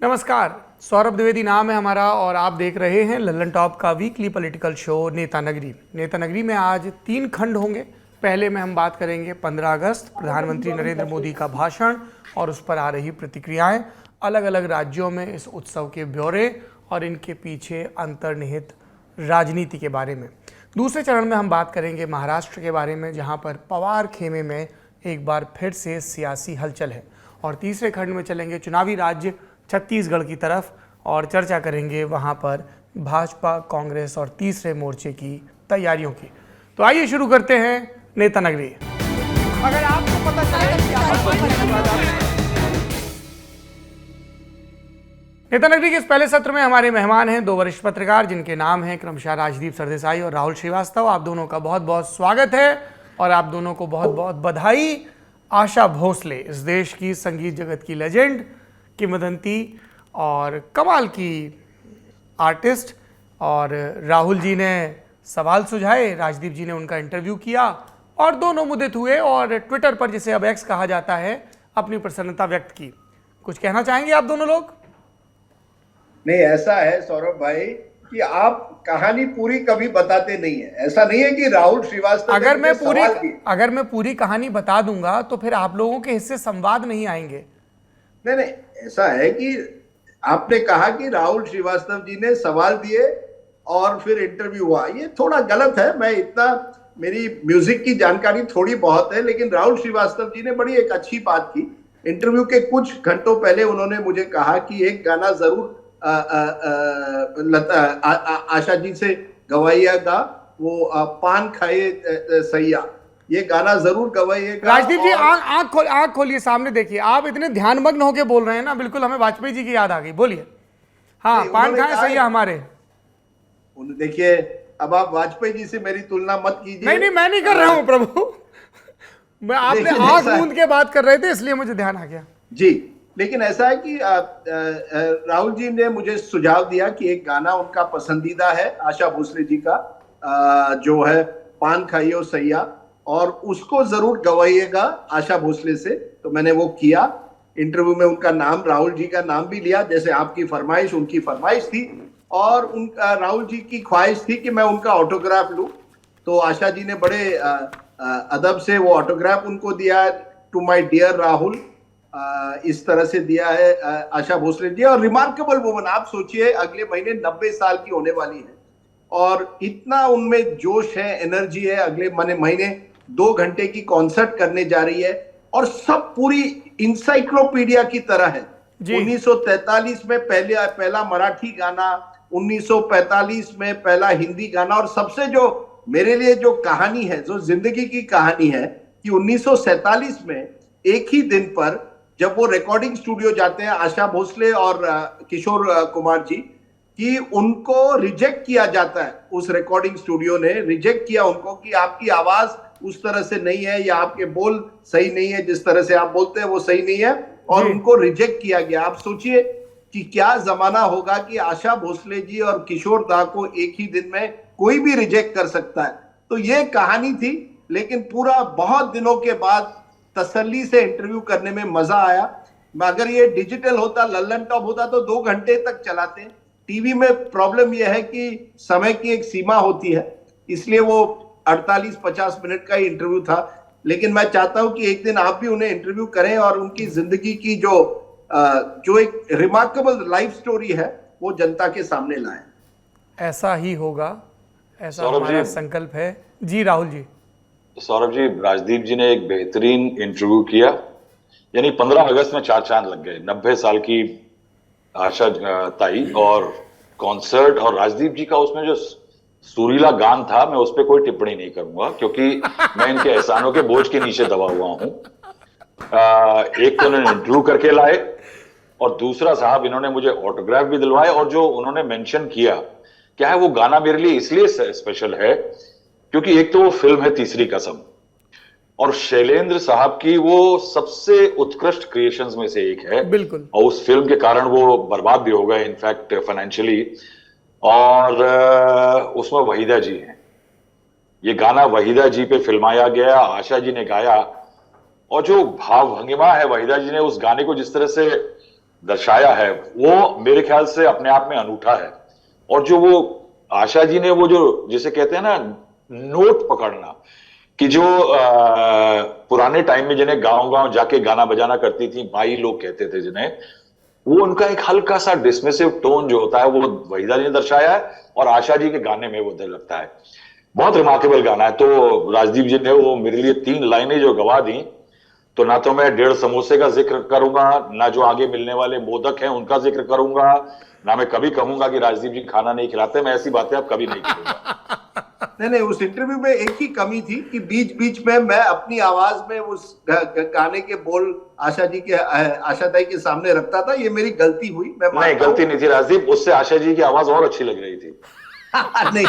नमस्कार, सौरभ द्विवेदी नाम है हमारा और आप देख रहे हैं लल्लन टॉप का वीकली पॉलिटिकल शो नेता नगरी। नेता नगरी में आज 3 खंड होंगे। पहले में हम बात करेंगे 15 अगस्त प्रधानमंत्री नरेंद्र मोदी का भाषण और उस पर आ रही प्रतिक्रियाएं, अलग अलग राज्यों में इस उत्सव के ब्यौरे और इनके पीछे अंतर्निहित राजनीति के बारे में। दूसरे चरण में हम बात करेंगे महाराष्ट्र के बारे में, जहां पर पवार खेमे में एक बार फिर से सियासी हलचल है। और तीसरे खंड में चलेंगे चुनावी राज्य छत्तीसगढ़ की तरफ और चर्चा करेंगे वहां पर भाजपा, कांग्रेस और तीसरे मोर्चे की तैयारियों की। तो आइए शुरू करते हैं नेता नगरी। अगर आपको पता चले नेता नगरी के इस पहले सत्र में हमारे मेहमान हैं 2 वरिष्ठ पत्रकार, जिनके नाम हैं क्रमशः राजदीप सरदेसाई और राहुल श्रीवास्तव। आप दोनों का बहुत बहुत स्वागत है और आप दोनों को बहुत बहुत बधाई। आशा भोसले, इस देश की संगीत जगत की लेजेंड, किंवदंती और कमाल की आर्टिस्ट, और राहुल जी ने सवाल सुझाए, राजदीप जी ने उनका इंटरव्यू किया और दोनों मुद्दित हुए और ट्विटर पर, जिसे अब एक्स कहा जाता है, अपनी प्रसन्नता व्यक्त की। कुछ कहना चाहेंगे आप दोनों लोग? नहीं, ऐसा है सौरभ भाई कि आप कहानी पूरी कभी बताते नहीं है। ऐसा नहीं है कि राहुल श्रीवास्तव अगर मैं पूरी कहानी बता दूंगा तो फिर आप लोगों के हिस्से संवाद नहीं आएंगे। नहीं, ऐसा है कि आपने कहा कि राहुल श्रीवास्तव जी ने सवाल दिए और फिर इंटरव्यू हुआ। ये थोड़ा गलत है। मेरी म्यूजिक की जानकारी थोड़ी बहुत है, लेकिन राहुल श्रीवास्तव जी ने बड़ी एक अच्छी बात की। इंटरव्यू के कुछ घंटों पहले उन्होंने मुझे कहा कि एक गाना जरूर आशा जी से गवाइएगा, वो पान खाए सैया, ये गाना जरूर गवाइएगा। राजदीप जी आंख खोलिए, सामने देखिए। आप इतने ध्यानमग्न होके बोल रहे हैं ना, बिल्कुल हमें वाजपेयी जी की याद आ गई। बोलिए। हाँ, पान खाए सैया हमारे। देखिए, अब आप वाजपेयी जी से मेरी तुलना मत कीजिए। नहीं, मैं नहीं कर रहा हूं प्रभु। मैं आपने आंख मूंद के बात कर रहे थे, इसलिए मुझे ध्यान आ गया जी। लेकिन ऐसा है कि राहुल जी ने मुझे सुझाव दिया कि एक गाना उनका पसंदीदा है आशा भोसले जी का, जो है पान खाइयो सैया, और उसको जरूर गवाइएगा आशा भोसले से। तो मैंने वो किया। इंटरव्यू में उनका नाम, राहुल जी का नाम भी लिया, जैसे आपकी फरमाइश उनकी फरमाइश थी, और उनका राहुल जी की ख्वाहिश थी कि मैं उनका ऑटोग्राफ लूं। तो आशा जी ने बड़े अदब से वो ऑटोग्राफ उनको दिया। टू माय डियर राहुल, इस तरह से दिया है आशा भोसले जी। और रिमार्केबल वुमन, आप सोचिए अगले महीने 90 साल की होने वाली है और इतना उनमें जोश है, एनर्जी है। अगले महीने 2 घंटे की कॉन्सर्ट करने जा रही है और सब पूरी इंसाइक्लोपीडिया की तरह है। 1943 में पहला मराठी गाना, 1945 में पहला हिंदी गाना, और सबसे जो मेरे लिए जो कहानी है, जो जिंदगी की कहानी है, कि 1947 में एक ही दिन पर जब वो रिकॉर्डिंग स्टूडियो जाते हैं, आशा भोसले और किशोर कुमार जी, कि उनको रिजेक्ट किया जाता है। उस रिकॉर्डिंग स्टूडियो ने रिजेक्ट किया उनको कि आपकी आवाज उस तरह से नहीं है, या आपके बोल सही नहीं है, जिस तरह से आप बोलते हैं वो सही नहीं है, और उनको रिजेक्ट किया गया। आप सोचिए कि क्या जमाना होगा कि आशा भोसले जी और किशोर दा को एक ही दिन में कोई भी रिजेक्ट कर सकता है। तो ये कहानी थी, लेकिन पूरा बहुत दिनों के बाद तसल्ली से इंटरव्यू करने में मजा आया। अगर ये डिजिटल होता, लल्लन टॉप होता, तो 2 घंटे तक चलाते। टीवी में प्रॉब्लम यह है कि समय की एक सीमा होती है, इसलिए वो 48-50 मिनट का ही इंटरव्यू था। लेकिन मैं चाहता हूं कि एक दिन आप भी उन्हें इंटरव्यू करें और उनकी जिंदगी की जो एक रिमार्केबल लाइफ स्टोरी है वो जनता के सामने लाएं। ऐसा ही होगा, ऐसा हमारा संकल्प है। जी राहुल जी। सौरभ जी, राजदीप जी ने एक बेहतरीन इंटरव्यू किया। यानी 15 अगस्त में 4 चांद लग गए। 90 साल की आशा ताई और कॉन्सर्ट, और राजदीप जी का उसमें जो सुरीला गान था, मैं उस पर कोई टिप्पणी नहीं करूंगा क्योंकि मैं इनके एहसानों के बोझ के नीचे दबा हुआ हूं। एक तो उन्होंने इंटरव्यू करके लाए और दूसरा साहब इन्होंने मुझे ऑटोग्राफ भी दिलवाए। और जो उन्होंने मेंशन किया, क्या है, वो गाना मेरे लिए इसलिए स्पेशल है क्योंकि एक तो वो फिल्म है तीसरी कसम, और शैलेंद्र साहब की वो सबसे उत्कृष्ट क्रिएशंस में से एक है। बिल्कुल। और उस फिल्म के कारण वो बर्बाद भी हो गए, इनफैक्ट फाइनेंशियली। और उसमें वहीदा जी हैं। ये गाना वहीदा जी पे फिल्माया गया, आशा जी ने गाया, और जो भाव भंगिमा है, वहीदा जी ने उस गाने को जिस तरह से दर्शाया है वो मेरे ख्याल से अपने आप में अनूठा है। और जो वो आशा जी ने वो जो जिसे कहते हैं ना नोट पकड़ना, कि जो पुराने टाइम में जिन्हें गांव गांव जाके गाना बजाना करती थी माई लोग कहते थे जिन्हें, वो उनका एक हल्का सा डिसमिसिव टोन जो होता है वो वहीदा जी ने दर्शाया है और आशा जी के गाने में वो लगता है। बहुत रिमार्केबल गाना है। तो राजदीप जी ने वो मेरे लिए 3 लाइनें जो गवा दी, तो ना तो मैं 1.5 समोसे का जिक्र करूंगा, ना जो आगे मिलने वाले मोदक हैं उनका जिक्र करूंगा, ना मैं कभी कहूंगा कि राजदीप जी खाना नहीं खिलाते। मैं ऐसी बातें अब कभी नहीं करूंगा। नहीं, उस इंटरव्यू में एक ही कमी थी कि बीच बीच में मैं अपनी आवाज में उस गाने के बोल आशा ताई के सामने रखता था। ये मेरी गलती हुई, मैं नहीं, गलती नहीं थी राजदीप, उससे आशा जी की आवाज और अच्छी लग रही थी। नहीं,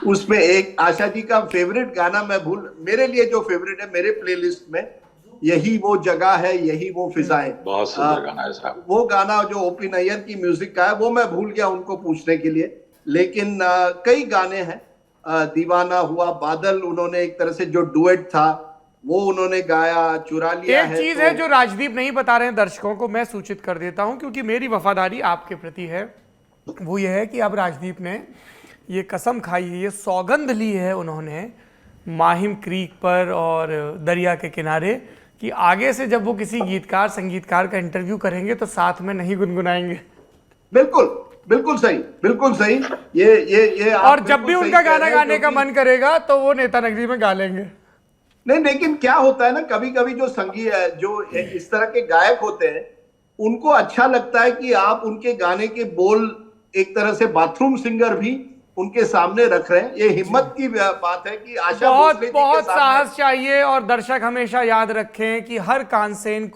उसमें एक आशा जी का फेवरेट गाना मेरे लिए जो फेवरेट है मेरे प्लेलिस्ट में, यही वो जगह है यही वो फिजाएं, बहुत सुंदर गाना है साहब। वो गाना जो ओपी नैयर की म्यूजिक का है वो मैं भूल गया उनको पूछने के लिए। लेकिन कई गाने हैं, दीवाना हुआ, बादल उन्होंने एक तरह से जो डुएट था वो उन्होंने गाया, चुरा लिया एक है। चीज है जो राजदीप नहीं बता रहे हैं दर्शकों को, मैं सूचित कर देता हूं क्योंकि मेरी वफादारी आपके प्रति है। वो ये है कि अब राजदीप ने ये कसम खाई है, ये सौगंध ली है उन्होंने माहिम क्रीक पर और दरिया के किनारे, कि आगे से जब वो किसी गीतकार संगीतकार का इंटरव्यू करेंगे तो साथ में नहीं गुनगुनाएंगे। बिल्कुल बिल्कुल सही, बिल्कुल सही। ये और जब भी उनका गाना गाने का मन करेगा तो वो नेता नगरी में गा लेंगे। नहीं, लेकिन क्या होता है ना, कभी कभी जो संगीत जो इस तरह के गायक होते हैं उनको अच्छा लगता है कि आप उनके गाने के बोल एक तरह से बाथरूम सिंगर भी उनके सामने रख रहे हैं। ये हिम्मत की बात है कि आशा भोसले जी के बहुत सामने साहस चाहिए। और दर्शक हमेशा याद रखें कि हर तानसेन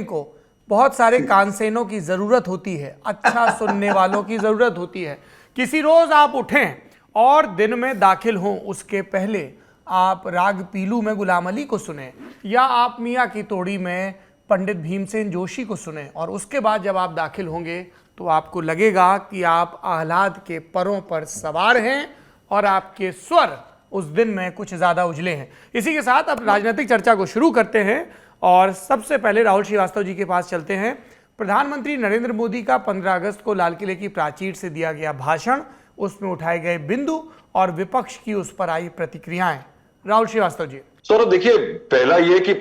को बहुत सारे कानसेनों की जरूरत होती है, अच्छा सुनने वालों की जरूरत होती है। किसी रोज आप उठें और दिन में दाखिल हों उसके पहले आप राग पीलू में गुलाम अली को सुने, या आप मियाँ की तोड़ी में पंडित भीमसेन जोशी को सुने, और उसके बाद जब आप दाखिल होंगे तो आपको लगेगा कि आप आह्लाद के परों पर सवार हैं और आपके स्वर उस दिन में कुछ ज़्यादा उजले हैं। इसी के साथ अब राजनीतिक चर्चा को शुरू करते हैं और सबसे पहले राहुल श्रीवास्तव जी के पास चलते हैं। प्रधानमंत्री नरेंद्र मोदी का 15 अगस्त को लाल किले की प्राचीर से दिया गया भाषण, उसमें उठाए गए बिंदु और विपक्ष की उस पर आई प्रतिक्रियाएं। राहुल श्रीवास्तव जी। सौरभ देखिए, पहला ये कि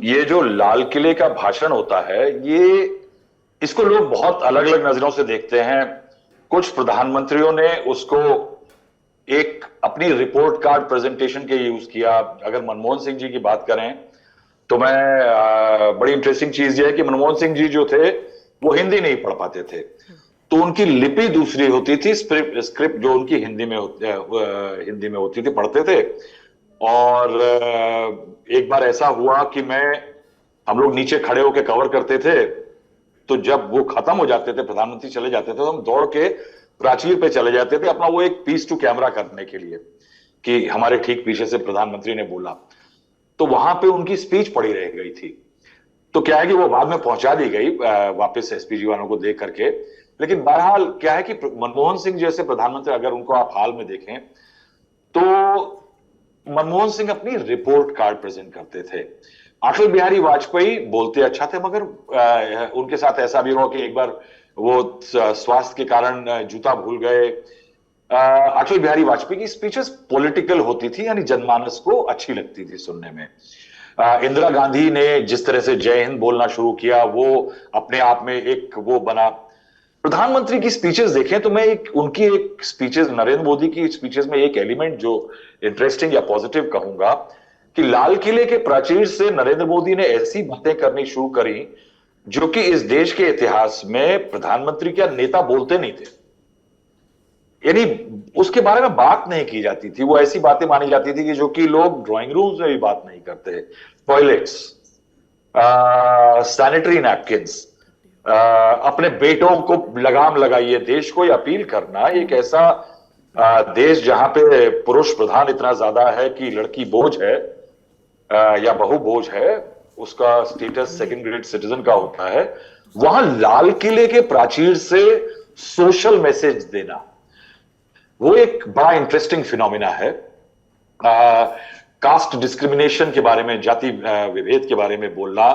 ये जो लाल किले का भाषण होता है, ये इसको लोग बहुत अलग अलग नजरों से देखते हैं। कुछ प्रधानमंत्रियों ने उसको एक अपनी रिपोर्ट कार्ड प्रेजेंटेशन के यूज किया। अगर मनमोहन सिंह जी की बात करें तो बड़ी इंटरेस्टिंग चीज ये है कि मनमोहन सिंह जी जो थे वो हिंदी नहीं पढ़ पाते थे, तो उनकी लिपि दूसरी होती थी, स्क्रिप्ट जो उनकी हिंदी में होती थी, पढ़ते थे। और एक बार ऐसा हुआ कि हम लोग नीचे खड़े होकर कवर करते थे, तो जब वो खत्म हो जाते थे, प्रधानमंत्री चले जाते थे, तो हम दौड़ के प्राचीर पे चले जाते थे अपना वो एक पीस टू कैमरा करने के लिए कि हमारे ठीक पीछे से प्रधानमंत्री ने बोला। तो वहां पे उनकी स्पीच पड़ी रह गई थी। तो क्या है कि वो बाद में पहुंचा दी गई वापस एसपीजी वालों को देख करके। लेकिन बहरहाल क्या है कि मनमोहन सिंह जैसे प्रधानमंत्री, अगर उनको आप हाल में देखें तो मनमोहन सिंह अपनी रिपोर्ट कार्ड प्रेजेंट करते थे। अटल बिहारी वाजपेयी बोलते अच्छा थे, मगर उनके साथ ऐसा भी हुआ कि एक बार वो स्वास्थ्य के कारण जूता भूल गए। अटल बिहारी वाजपेयी की स्पीचेस पॉलिटिकल होती थी, यानी जनमानस को अच्छी लगती थी सुनने में। इंदिरा गांधी ने जिस तरह से जय हिंद बोलना शुरू किया, वो अपने आप में एक वो बना। प्रधानमंत्री की स्पीचेस देखें तो मैं उनकी एक स्पीचेस, नरेंद्र मोदी की स्पीचेस में एक एलिमेंट जो इंटरेस्टिंग या पॉजिटिव कहूंगा कि लाल किले के प्राचीर से नरेंद्र मोदी ने ऐसी बातें करनी शुरू करी जो कि इस देश के इतिहास में प्रधानमंत्री क्या नेता बोलते नहीं थे, यानी उसके बारे में बात नहीं की जाती थी। वो ऐसी बातें मानी जाती थी कि जो कि लोग ड्राइंग रूम्स में भी बात नहीं करते। टॉयलेट्स, सैनिटरी नैपकिन्स, अपने बेटों को लगाम लगाइए, देश को अपील करना। एक ऐसा देश जहां पे पुरुष प्रधान इतना ज्यादा है कि लड़की बोझ है या बहू बोझ है, उसका स्टेटस सेकंड ग्रेड सिटीजन का होता है, वहां लाल किले के प्राचीर से सोशल मैसेज देना, वो एक बड़ा इंटरेस्टिंग फिनोमिना है। कास्ट डिस्क्रिमिनेशन के बारे में, जाति विभेद के बारे में बोलना,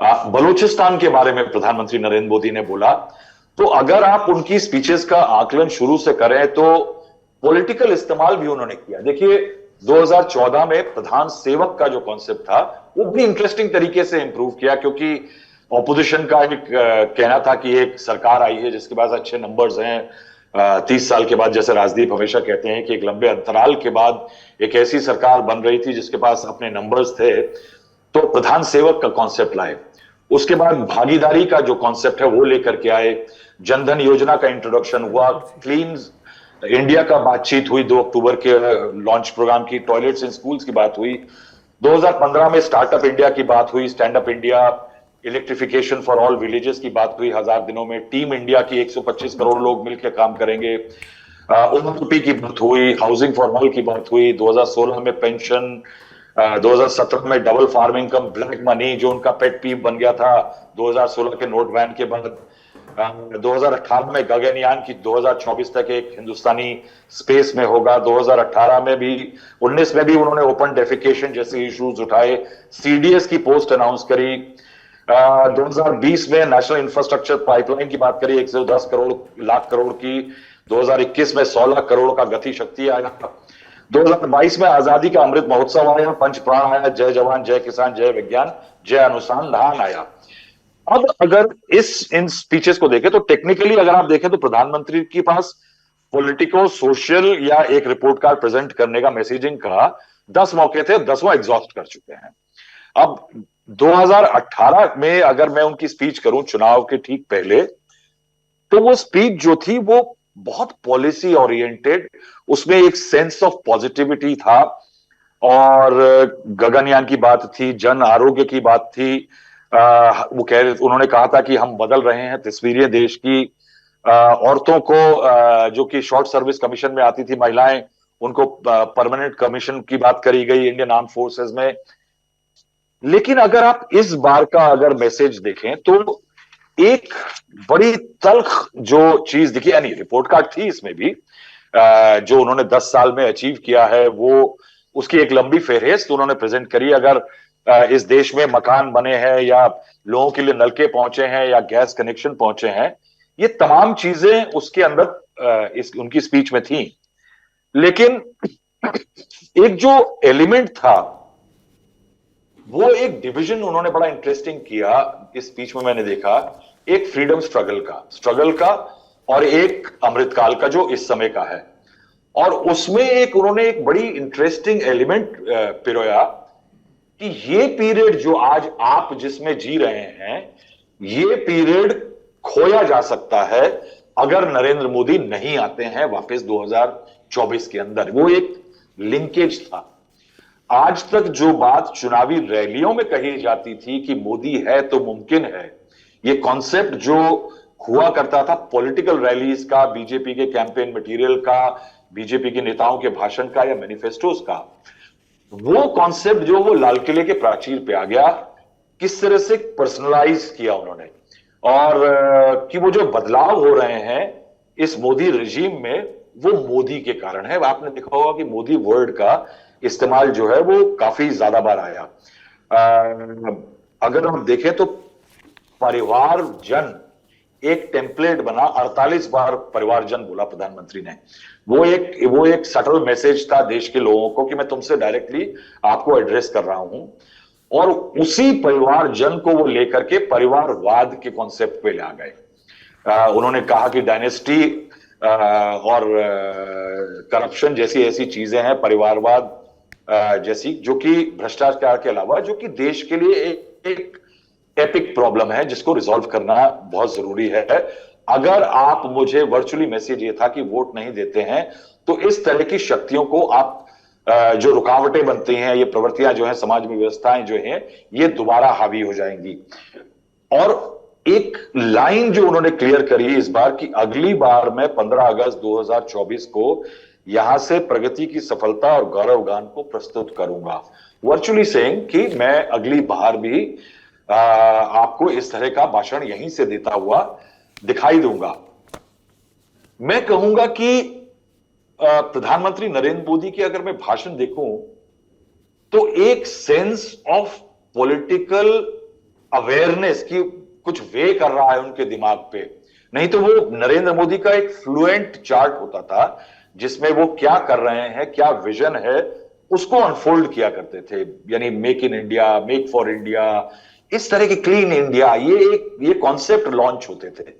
बलूचिस्तान के बारे में प्रधानमंत्री नरेंद्र मोदी ने बोला। तो अगर आप उनकी स्पीचेस का आकलन शुरू से करें तो पॉलिटिकल इस्तेमाल भी उन्होंने किया। देखिए 2014 में प्रधान सेवक का जो कॉन्सेप्ट था वो बड़ी इंटरेस्टिंग तरीके से इंप्रूव किया, क्योंकि ऑपोजिशन का एक कहना था कि एक सरकार आई है जिसके पास अच्छे नंबर्स हैं 30 साल के बाद, जैसे राजदीप हमेशा कहते हैं कि एक लंबे अंतराल के बाद एक ऐसी सरकार बन रही थी जिसके पास अपने नंबर्स थे, तो प्रधान सेवक का कॉन्सेप्ट लाए। उसके बाद भागीदारी का जो कॉन्सेप्ट है वो लेकर के आए, जनधन योजना का इंट्रोडक्शन हुआ, क्लीन इंडिया का बातचीत हुई 2 अक्टूबर के लॉन्च प्रोग्राम की, टॉयलेट्स इन स्कूल्स की बात हुई, 2015 में स्टार्टअप इंडिया की बात हुई, stand up India, electrification for all villages की बात हुई 1000 दिनों में, टीम इंडिया की 125 करोड़ लोग मिलकर काम करेंगे, ओपी की बात हुई, हाउसिंग फॉर ऑल की बात हुई, 2016 में पेंशन, 2017 में डबल फार्मिंग कम ब्लैक मनी जो उनका पेट पीव बन गया था 2016 के नोट बैन के बाद, 2018 में गगनयान की 2024 तक एक हिंदुस्तानी स्पेस में होगा, 2018 में भी 19 में भी उन्होंने ओपन डेफिकेशन जैसे इश्यूज उठाए, सीडीएस की पोस्ट अनाउंस करी, 2020 में नेशनल इंफ्रास्ट्रक्चर पाइपलाइन की बात करी 110 लाख करोड़ की, 2021 में 16 करोड़ का गति शक्ति आया, 2022 में आजादी का अमृत महोत्सव आया, पंच प्राण आया, जय जवान जय किसान जय विज्ञान जय अनुसंधान आया। अब अगर इन स्पीचेस को देखें तो टेक्निकली अगर आप देखें तो प्रधानमंत्री के पास पॉलिटिको सोशल या एक रिपोर्ट कार्ड प्रेजेंट करने का, मैसेजिंग का 10 मौके थे, 10वां एग्जॉस्ट कर चुके हैं। अब 2018 में अगर मैं उनकी स्पीच करूं चुनाव के ठीक पहले, तो वो स्पीच जो थी वो बहुत पॉलिसी ओरिएंटेड, उसमें एक सेंस ऑफ पॉजिटिविटी था, और गगनयान की बात थी, जन आरोग्य की बात थी, वो उन्होंने कहा था कि हम बदल रहे हैं तस्वीरें देश की, औरतों को जो कि शॉर्ट सर्विस कमीशन में आती थी महिलाएं, उनको परमानेंट कमीशन की बात करी गई इंडियन आर्म फोर्सेस में। लेकिन अगर आप इस बार का अगर मैसेज देखें तो एक बड़ी तल्ख जो चीज दिखी, यानी रिपोर्ट कार्ड थी इसमें भी, जो उन्होंने 10 साल में अचीव किया है वो, उसकी एक लंबी फेहरिस्त उन्होंने प्रेजेंट करी। अगर इस देश में मकान बने हैं या लोगों के लिए नलके पहुंचे हैं या गैस कनेक्शन पहुंचे हैं, ये तमाम चीजें उसके अंदर उनकी स्पीच में थी। लेकिन एक जो एलिमेंट था वो एक डिवीजन उन्होंने बड़ा इंटरेस्टिंग किया इस स्पीच में, मैंने देखा एक फ्रीडम स्ट्रगल का और एक अमृतकाल का जो इस समय का है, और उसमें उन्होंने एक बड़ी इंटरेस्टिंग एलिमेंट पिरोया कि ये पीरियड जो आज आप जिसमें जी रहे हैं, ये पीरियड खोया जा सकता है अगर नरेंद्र मोदी नहीं आते हैं वापस 2024 के अंदर। वो एक लिंकेज था। आज तक जो बात चुनावी रैलियों में कही जाती थी कि मोदी है तो मुमकिन है, ये कॉन्सेप्ट जो हुआ करता था पॉलिटिकल रैलीज का, बीजेपी के कैंपेन मटेरियल का, बीजेपी के नेताओं के भाषण का या मैनिफेस्टोज का, वो कॉन्सेप्ट जो वो लाल किले के प्राचीर पे आ गया, किस तरह से पर्सनलाइज किया उन्होंने, और कि वो जो बदलाव हो रहे हैं इस मोदी रिजीम में वो मोदी के कारण है। आपने देखा होगा कि मोदी वर्ड का इस्तेमाल जो है वो काफी ज्यादा बार आया। अगर हम देखें तो परिवार जन एक टेम्पलेट बना, 48 बार परिवार जन बोला प्रधानमंत्री ने। वो एक सटल मैसेज था देश के लोगों को कि मैं तुमसे डायरेक्टली आपको एड्रेस कर रहा हूं, और उसी परिवार जन को वो लेकर के परिवारवाद के कॉन्सेप्ट पे ले आ गए। उन्होंने कहा कि डायनेस्टी और करप्शन जैसी ऐसी चीजें हैं, परिवारवाद जैसी, जो कि भ्रष्टाचार के अलावा जो कि देश के लिए एक एपिक प्रॉब्लम है जिसको रिजॉल्व करना बहुत जरूरी है। अगर आप, मुझे वर्चुअली मैसेज ये था कि वोट नहीं देते हैं तो इस तरह की शक्तियों को आप जो रुकावटें बनती हैं, ये प्रवृत्तियां जो हैं, समाज में व्यवस्थाएं जो हैं, ये दोबारा हावी हो जाएंगी। और एक लाइन जो उन्होंने क्लियर करी इस बार की, अगली बार मैं 15 अगस्त 2024 को यहां से प्रगति की सफलता और गौरव गान को प्रस्तुत करूंगा, वर्चुअली सेइंग कि मैं अगली बार भी आपको इस तरह का भाषण यहीं से देता हुआ दिखाई दूंगा। मैं कहूंगा कि प्रधानमंत्री नरेंद्र मोदी की अगर मैं भाषण देखूं तो एक सेंस ऑफ पॉलिटिकल अवेयरनेस की कुछ वे कर रहा है उनके दिमाग पे। नहीं तो वो नरेंद्र मोदी का एक फ्लुएंट चार्ट होता था जिसमें वो क्या कर रहे हैं, क्या विजन है, उसको अनफोल्ड किया करते थे। यानी make in India, make for India, इस तरह की क्लीन इंडिया, ये कॉन्सेप्ट लॉन्च होते थे।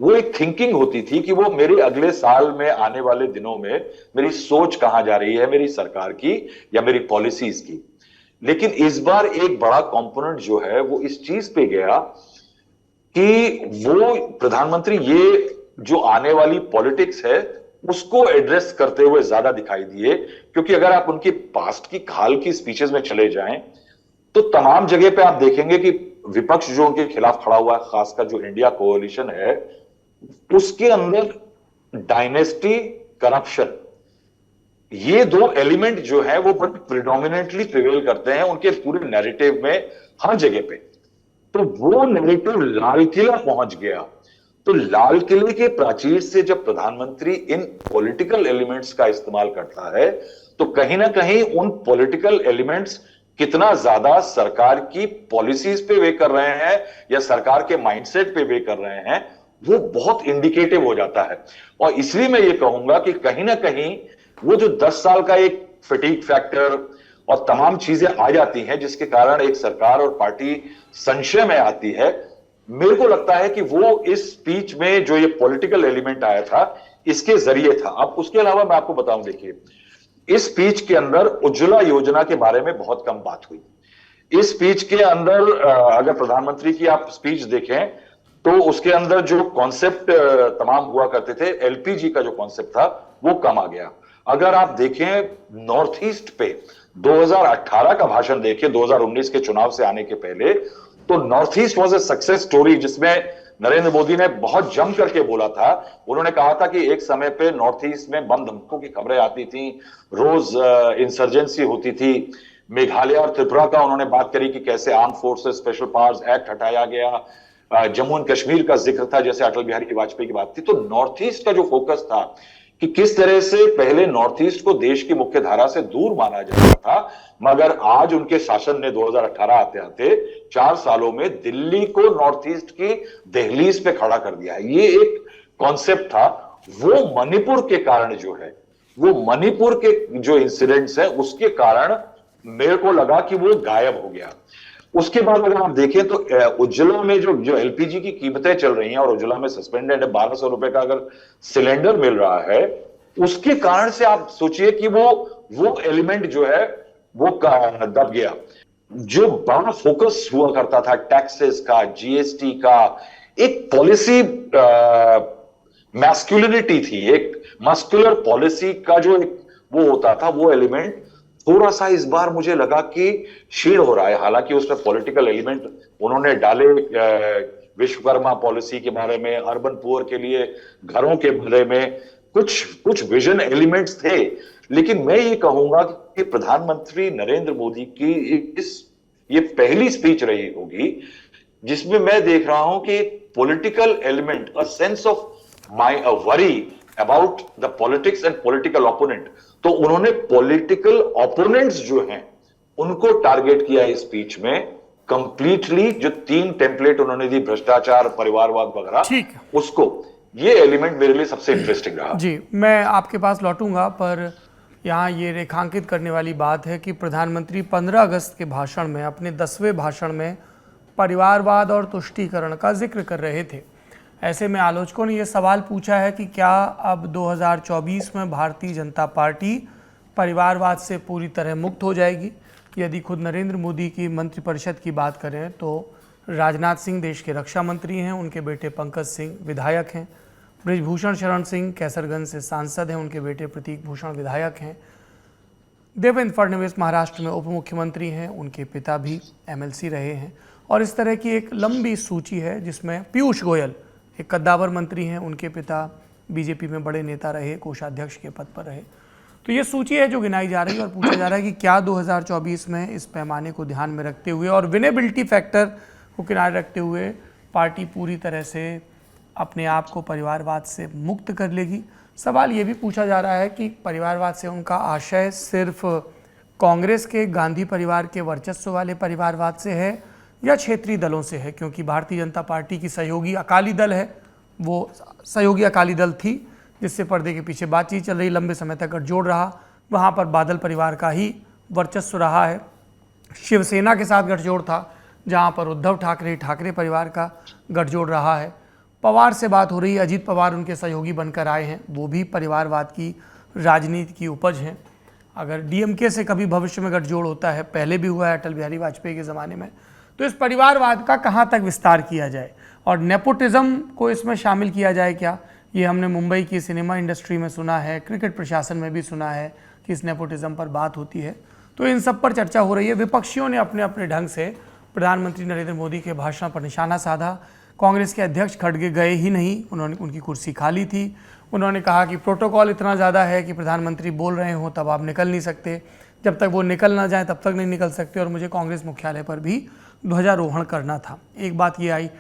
वो एक थिंकिंग होती थी कि वो मेरे अगले साल में, आने वाले दिनों में मेरी सोच कहां जा रही है, मेरी सरकार की या मेरी पॉलिसीज की। लेकिन इस बार एक बड़ा कंपोनेंट जो है वो इस चीज पे गया कि वो प्रधानमंत्री ये जो आने वाली पॉलिटिक्स है उसको एड्रेस करते हुए ज्यादा दिखाई दिए। क्योंकि अगर आप उनकी पास्ट की हाल की स्पीचेस में चले जाएं तो तमाम जगह पे आप देखेंगे कि विपक्ष जो उनके खिलाफ खड़ा हुआ है, खासकर जो इंडिया कोalition है, उसके अंदर डायनेस्टी, करप्शन, ये दो एलिमेंट जो है वो बड़े प्रिडोमिनेंटली प्रिवेल करते हैं उनके पूरे नैरेटिव में, हर जगह पे। तो वो नैरेटिव लाल किला पहुंच गया। तो लाल किले के प्राचीर से जब प्रधानमंत्री इन पॉलिटिकल एलिमेंट्स का इस्तेमाल करता है तो कहीं ना कहीं उन पॉलिटिकल एलिमेंट्स कितना ज्यादा सरकार की पॉलिसीज पे वे कर रहे हैं या सरकार के माइंडसेट पे वे कर रहे हैं, वो बहुत इंडिकेटिव हो जाता है। और इसलिए मैं ये कहूंगा कि कहीं ना कहीं वो जो 10 साल का एक फटीग फैक्टर और तमाम चीजें आ जाती हैं जिसके कारण एक सरकार और पार्टी संशय में आती है, मेरे को लगता है कि वो इस स्पीच में जो ये पॉलिटिकल एलिमेंट आया था इसके जरिए था। अब उसके अलावा मैं आपको बताऊं, देखिए इस स्पीच के अंदर उज्ज्वला योजना के बारे में बहुत कम बात हुई। इस स्पीच के अंदर अगर प्रधानमंत्री की आप स्पीच देखें तो उसके अंदर जो कॉन्सेप्ट तमाम हुआ करते थे, एलपीजी का जो कॉन्सेप्ट था वो कम आ गया। अगर आप देखें नॉर्थ ईस्ट पे 2018 का भाषण देखें 2019 के चुनाव से आने के पहले, तो north east was a success story जिसमें नरेंद्र मोदी ने बहुत जम करके बोला था। उन्होंने कहा था कि एक समय पे नॉर्थ ईस्ट में बम धमकों की खबरें आती थी, रोज इंसर्जेंसी होती थी। मेघालय और त्रिपुरा का उन्होंने बात करी कि कैसे arm forces special powers act हटाया गया। जम्मू एंड कश्मीर का जिक्र था जैसे अटल बिहारी वाजपेयी की बात थी। तो नॉर्थ ईस्ट का जो फोकस था कि किस तरह से पहले नॉर्थ ईस्ट को देश की मुख्य धारा से दूर माना जाता था, मगर आज उनके शासन ने 2018 आते आते 4 सालों में दिल्ली को नॉर्थ ईस्ट की दहलीज पे खड़ा कर दिया है। ये एक कॉन्सेप्ट था। वो मणिपुर के कारण जो है, वो मणिपुर के जो इंसिडेंट्स है उसके कारण मेरे को लगा कि वो गायब हो गया। उसके बाद अगर आप देखें तो उज्ज्वला में जो एलपीजी की कीमतें चल रही हैं और उज्ज्वला में सस्पेंडेड है, 1200 रुपए का अगर सिलेंडर मिल रहा है, उसके कारण से आप सोचिए कि वो एलिमेंट जो है वो दब गया। जो बड़ा फोकस हुआ करता था टैक्सेस का, जीएसटी का, एक पॉलिसी मैस्कुलिनिटी थी, एक मस्कुलर पॉलिसी का जो एक वो होता था, वो एलिमेंट थोड़ा सा इस बार मुझे लगा कि क्षीण हो रहा है। हालांकि उसमें पॉलिटिकल एलिमेंट उन्होंने डाले, विश्वकर्मा पॉलिसी के बारे में, अर्बन पुअर के लिए घरों के बारे में कुछ विजन एलिमेंट्स थे। लेकिन मैं ये कहूंगा कि प्रधानमंत्री नरेंद्र मोदी की ये पहली स्पीच रही होगी जिसमें मैं देख रहा हूं कि political element, a sense of worry about the politics and political opponent. तो उन्होंने पॉलिटिकल ओपोनेंट्स जो हैं उनको टारगेट किया इस स्पीच में कंप्लीटली। जो 3 टेम्पलेट उन्होंने दी, भ्रष्टाचार, परिवारवाद वगैरह, उसको, ये एलिमेंट मेरे लिए सबसे इंटरेस्टिंग रहा। जी, मैं आपके पास लौटूंगा, पर यहाँ ये रेखांकित करने वाली बात है कि प्रधानमंत्री 15 अगस्त के भाषण में, अपने 10वें भाषण में परिवारवाद और तुष्टीकरण का जिक्र कर रहे थे। ऐसे में आलोचकों ने यह सवाल पूछा है कि क्या अब 2024 में भारतीय जनता पार्टी परिवारवाद से पूरी तरह मुक्त हो जाएगी? यदि खुद नरेंद्र मोदी की मंत्रिपरिषद की बात करें तो राजनाथ सिंह देश के रक्षा मंत्री हैं, उनके बेटे पंकज सिंह विधायक हैं, बृजभूषण शरण सिंह कैसरगंज से सांसद हैं, उनके बेटे प्रतीक भूषण विधायक हैं, देवेंद्र फडणवीस महाराष्ट्र में उप मुख्यमंत्री हैं, उनके पिता भी एमएलसी रहे हैं। और इस तरह की एक लंबी सूची है जिसमें पीयूष गोयल एक कद्दावर मंत्री हैं, उनके पिता बीजेपी में बड़े नेता रहे, कोषाध्यक्ष के पद पर रहे। तो ये सूची है जो गिनाई जा रही है और पूछा जा रहा है कि क्या 2024 में इस पैमाने को ध्यान में रखते हुए और विनेबिलिटी फैक्टर को किनारे रखते हुए पार्टी पूरी तरह से अपने आप को परिवारवाद से मुक्त कर लेगी? सवाल ये भी पूछा जा रहा है कि परिवारवाद से उनका आशय सिर्फ कांग्रेस के गांधी परिवार के वर्चस्व वाले परिवारवाद से है या क्षेत्रीय दलों से है, क्योंकि भारतीय जनता पार्टी की सहयोगी अकाली दल है, वो सहयोगी अकाली दल थी जिससे पर्दे के पीछे बातचीत चल रही, लंबे समय तक गठजोड़ रहा, वहाँ पर बादल परिवार का ही वर्चस्व रहा है। शिवसेना के साथ गठजोड़ था, जहाँ पर उद्धव ठाकरे परिवार का गठजोड़ रहा है। पवार से बात हो रही है, अजीत पवार उनके सहयोगी बनकर आए हैं, वो भी परिवारवाद की राजनीति की उपज हैं। अगर डीएमके से कभी भविष्य में गठजोड़ होता है, पहले भी हुआ है अटल बिहारी वाजपेयी के ज़माने में, तो इस परिवारवाद का कहाँ तक विस्तार किया जाए और नेपोटिज्म को इसमें शामिल किया जाए क्या, ये हमने मुंबई की सिनेमा इंडस्ट्री में सुना है, क्रिकेट प्रशासन में भी सुना है कि इस नेपोटिज्म पर बात होती है। तो इन सब पर चर्चा हो रही है। विपक्षियों ने अपने अपने ढंग से प्रधानमंत्री नरेंद्र मोदी के भाषण पर निशाना साधा। कांग्रेस के अध्यक्ष खड़गे गए ही नहीं, उन्होंने उनकी कुर्सी खाली थी। उन्होंने कहा कि प्रोटोकॉल इतना ज़्यादा है कि प्रधानमंत्री बोल रहे हो तब आप निकल नहीं सकते, जब तक वो निकल ना जाए तब तक नहीं निकल सकते, और मुझे कांग्रेस मुख्यालय पर भी ध्वजारोहण करना था। एक बात ये आई,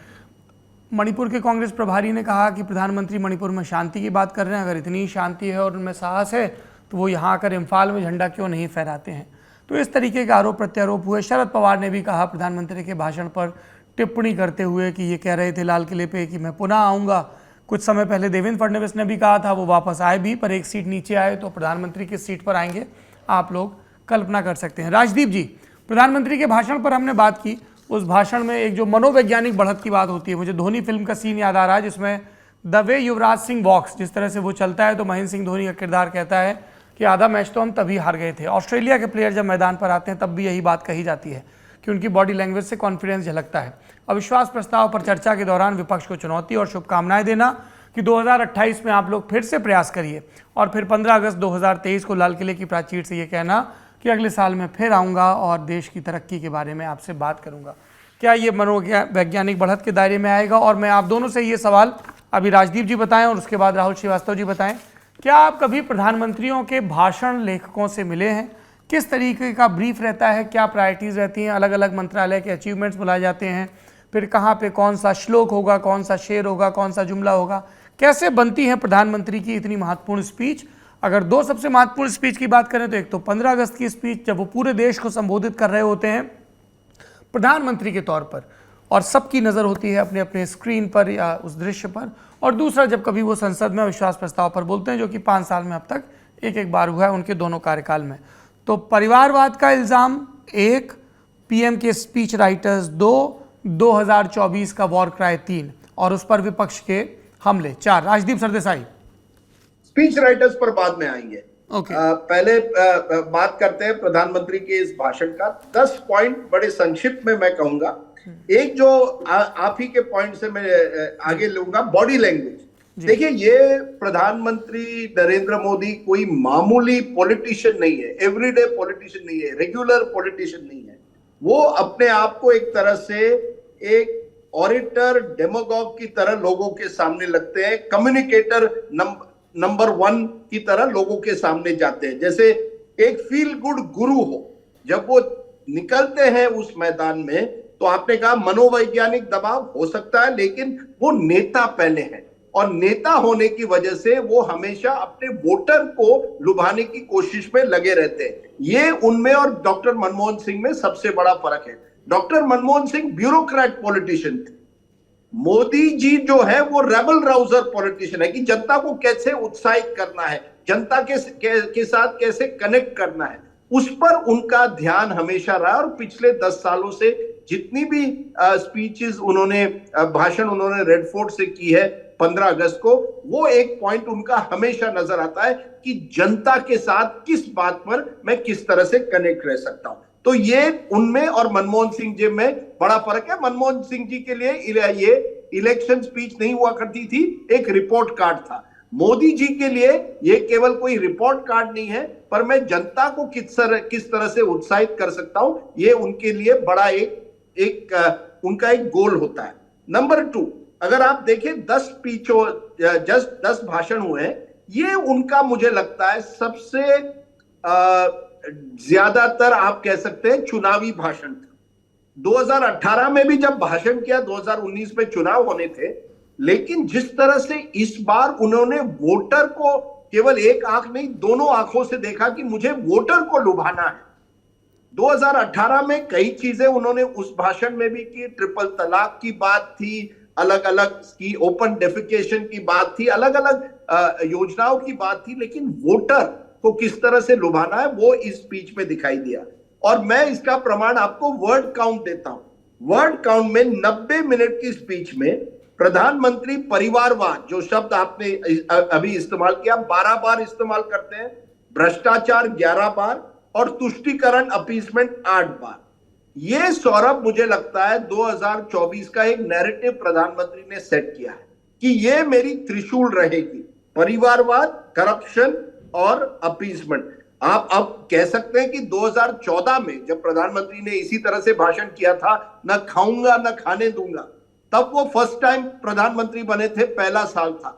मणिपुर के कांग्रेस प्रभारी ने कहा कि प्रधानमंत्री मणिपुर में शांति की बात कर रहे हैं, अगर इतनी शांति है और उनमें साहस है तो वो यहाँ आकर इम्फाल में झंडा क्यों नहीं फहराते हैं। तो इस तरीके के आरोप प्रत्यारोप हुए। शरद पवार ने भी कहा प्रधानमंत्री के भाषण पर टिप्पणी करते हुए कि ये कह रहे थे लाल किले पे कि मैं पुनः आऊँगा। कुछ समय पहले देवेंद्र फडणवीस ने भी कहा था, वो वापस आए भी, पर एक सीट नीचे आए, तो प्रधानमंत्री किस सीट पर आएंगे आप लोग कल्पना कर सकते हैं। राजदीप जी, प्रधानमंत्री के भाषण पर हमने बात की, उस भाषण में एक जो मनोवैज्ञानिक बढ़त की बात होती है, मुझे धोनी फिल्म का सीन याद आ रहा है जिसमें द वे युवराज सिंह वॉक्स, जिस तरह से वो चलता है, तो महेंद्र सिंह धोनी का किरदार कहता है कि आधा मैच तो हम तभी हार गए थे। ऑस्ट्रेलिया के प्लेयर जब मैदान पर आते हैं तब भी यही बात कही जाती है कि उनकी बॉडी लैंग्वेज से कॉन्फिडेंस झलकता है। अविश्वास प्रस्ताव पर चर्चा के दौरान विपक्ष को चुनौती और शुभकामनाएं देना कि 2028 में आप लोग फिर से प्रयास करिए, और फिर 15 अगस्त 2023 को लाल किले की प्राचीर से ये कहना कि अगले साल मैं फिर आऊँगा और देश की तरक्की के बारे में आपसे बात करूँगा। क्या ये मनोवैज्ञानिक बढ़त के दायरे में आएगा? और मैं आप दोनों से ये सवाल अभी राजदीप जी बताएं और उसके बाद राहुल श्रीवास्तव जी बताएं, क्या आप कभी प्रधानमंत्रियों के भाषण लेखकों से मिले हैं? किस तरीके का ब्रीफ रहता है, क्या प्रायोरिटीज़ रहती हैं? अलग अलग मंत्रालय के अचीवमेंट्स बुलाए जाते हैं, फिर कहाँ पे कौन सा श्लोक होगा, कौन सा शेर होगा, कौन सा जुमला होगा, कैसे बनती है प्रधानमंत्री की इतनी महत्वपूर्ण स्पीच? अगर दो सबसे महत्वपूर्ण स्पीच की बात करें तो एक तो 15 अगस्त की स्पीच, जब वो पूरे देश को संबोधित कर रहे होते हैं प्रधानमंत्री के तौर पर और सबकी नज़र होती है अपने अपने स्क्रीन पर या उस दृश्य पर, और दूसरा जब कभी वो संसद में अविश्वास प्रस्ताव पर बोलते हैं, जो कि 5 साल में अब तक एक बार हुआ है उनके दोनों कार्यकाल में। तो परिवारवाद का इल्ज़ाम 1, पीएम के स्पीच राइटर्स 2, 2024 का वॉर क्राई 3 और उस पर विपक्ष के हमले 4। राजदीप सरदेसाई, स्पीच राइटर्स पर बाद में आएंगे। ओके। पहले बात करते हैं प्रधानमंत्री के इस भाषण का। 10 पॉइंट बड़े संक्षिप्त में मैं कहूंगा। एक जो आप ही के पॉइंट से मैं आगे लूंगा, बॉडी लैंग्वेज। देखिए, ये प्रधानमंत्री नरेंद्र मोदी कोई मामूली पॉलिटिशियन नहीं है, एवरीडे पॉलिटिशियन नहीं है, रेगुलर पॉलिटिशियन नहीं है। वो अपने आप को एक तरह से एक ऑरेटर, डेमोगॉग की तरह लोगों के सामने लगते हैं, कम्युनिकेटर नंबर 1 की तरह लोगों के सामने जाते हैं, जैसे एक फील गुड गुरु हो। जब वो निकलते हैं उस मैदान में, तो आपने कहा मनोवैज्ञानिक दबाव हो सकता है, लेकिन वो नेता पहले हैं, और नेता होने की वजह से वो हमेशा अपने वोटर को लुभाने की कोशिश में लगे रहते हैं। ये उनमें और डॉक्टर मनमोहन सिंह में सबसे बड़ा फर्क है। Doctor Manmohan Singh bureaucrat politician थे, मोदी जी जो है वो रेबल राउजर पॉलिटिशियन है कि जनता को कैसे उत्साहित करना है, जनता के साथ कैसे कनेक्ट करना है, उस पर उनका ध्यान हमेशा रहा। और पिछले 10 सालों से जितनी भी स्पीचेस उन्होंने, भाषण उन्होंने रेड फोर्ट से की है 15 अगस्त को, वो एक पॉइंट उनका हमेशा नजर आता है कि जनता के साथ किस बात पर मैं किस तरह से कनेक्ट रह सकता हूं। तो ये उनमें और मनमोहन सिंह जी में बड़ा फर्क है। मनमोहन सिंह जी के लिए ये इलेक्शन स्पीच नहीं हुआ करती थी, एक रिपोर्ट कार्ड था। मोदी जी के लिए ये केवल कोई रिपोर्ट कार्ड नहीं है, पर मैं जनता को किस तरह से उत्साहित कर सकता हूं, ये उनके लिए बड़ा उनका एक गोल होता है। नंबर 2, अगर आप देखें 10 भाषण हुए, ये उनका मुझे लगता है सबसे ज्यादातर आप कह सकते हैं चुनावी भाषण था। 2018 में भी जब भाषण किया, 2019 में चुनाव होने थे, लेकिन जिस तरह से इस बार उन्होंने वोटर को केवल एक आंख नहीं, दोनों आंखों से देखा कि मुझे वोटर को लुभाना है, 2018 में कई चीजें उन्होंने उस भाषण में भी की, ट्रिपल तलाक की बात थी, अलग अलग की ओपन डेफिकेशन की बात थी, अलग अलग योजनाओं की बात थी, लेकिन वोटर को किस तरह से लुभाना है वो इस स्पीच में दिखाई दिया। और मैं इसका प्रमाण आपको वर्ड काउंट देता हूं। वर्ड काउंट में 90 मिनट की स्पीच में प्रधानमंत्री परिवारवाद, जो शब्द आपने अभी इस्तेमाल किया, 12 बार इस्तेमाल करते हैं, भ्रष्टाचार 11 बार और तुष्टीकरण अपीसमेंट 8 बार। ये सौरभ मुझे लगता है 2024 का एक नैरेटिव प्रधानमंत्री ने सेट किया है कि ये मेरी त्रिशूल रहेगी, परिवारवाद, करप्शन और अपीसमेंट। आप अब कह सकते हैं कि 2014 में जब प्रधानमंत्री ने इसी तरह से भाषण किया था, ना खाऊंगा ना खाने दूंगा, तब वो फर्स्ट टाइम प्रधानमंत्री बने थे, पहला साल था,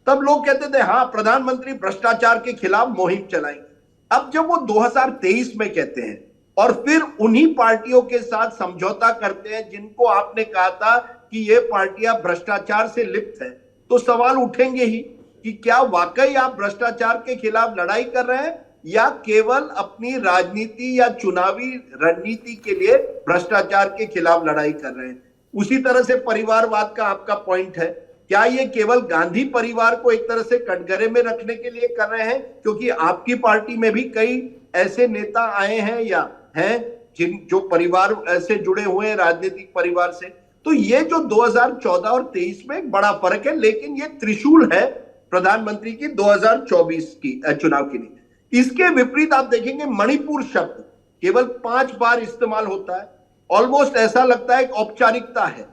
तब लोग कहते थे हाँ प्रधानमंत्री भ्रष्टाचार के खिलाफ मुहिम चलाएंगे। अब जब वो 2023 में कहते हैं और फिर उन्हीं पार्टियों के साथ समझौता करते हैं जिनको आपने कहा था कि ये पार्टियां भ्रष्टाचार से लिप्त हैं, तो सवाल उठेंगे ही कि क्या वाकई आप भ्रष्टाचार के खिलाफ लड़ाई कर रहे हैं या केवल अपनी राजनीति या चुनावी रणनीति के लिए भ्रष्टाचार के खिलाफ लड़ाई कर रहे हैं। उसी तरह से परिवारवाद का आपका पॉइंट है, क्या ये केवल गांधी परिवार को एक तरह से कटघरे में रखने के लिए कर रहे हैं? क्योंकि आपकी पार्टी में भी कई ऐसे नेता आए हैं या हैं जो परिवार से जुड़े हुए हैं, राजनीतिक परिवार से। तो ये जो 2014 और 23 में एक बड़ा फर्क है, लेकिन ये त्रिशूल है प्रधानमंत्री की 2024 की चुनाव के लिए। इसके विपरीत आप देखेंगे मणिपुर शब्द केवल 5 बार इस्तेमाल होता है, ऑलमोस्ट ऐसा लगता है एक औपचारिकता है।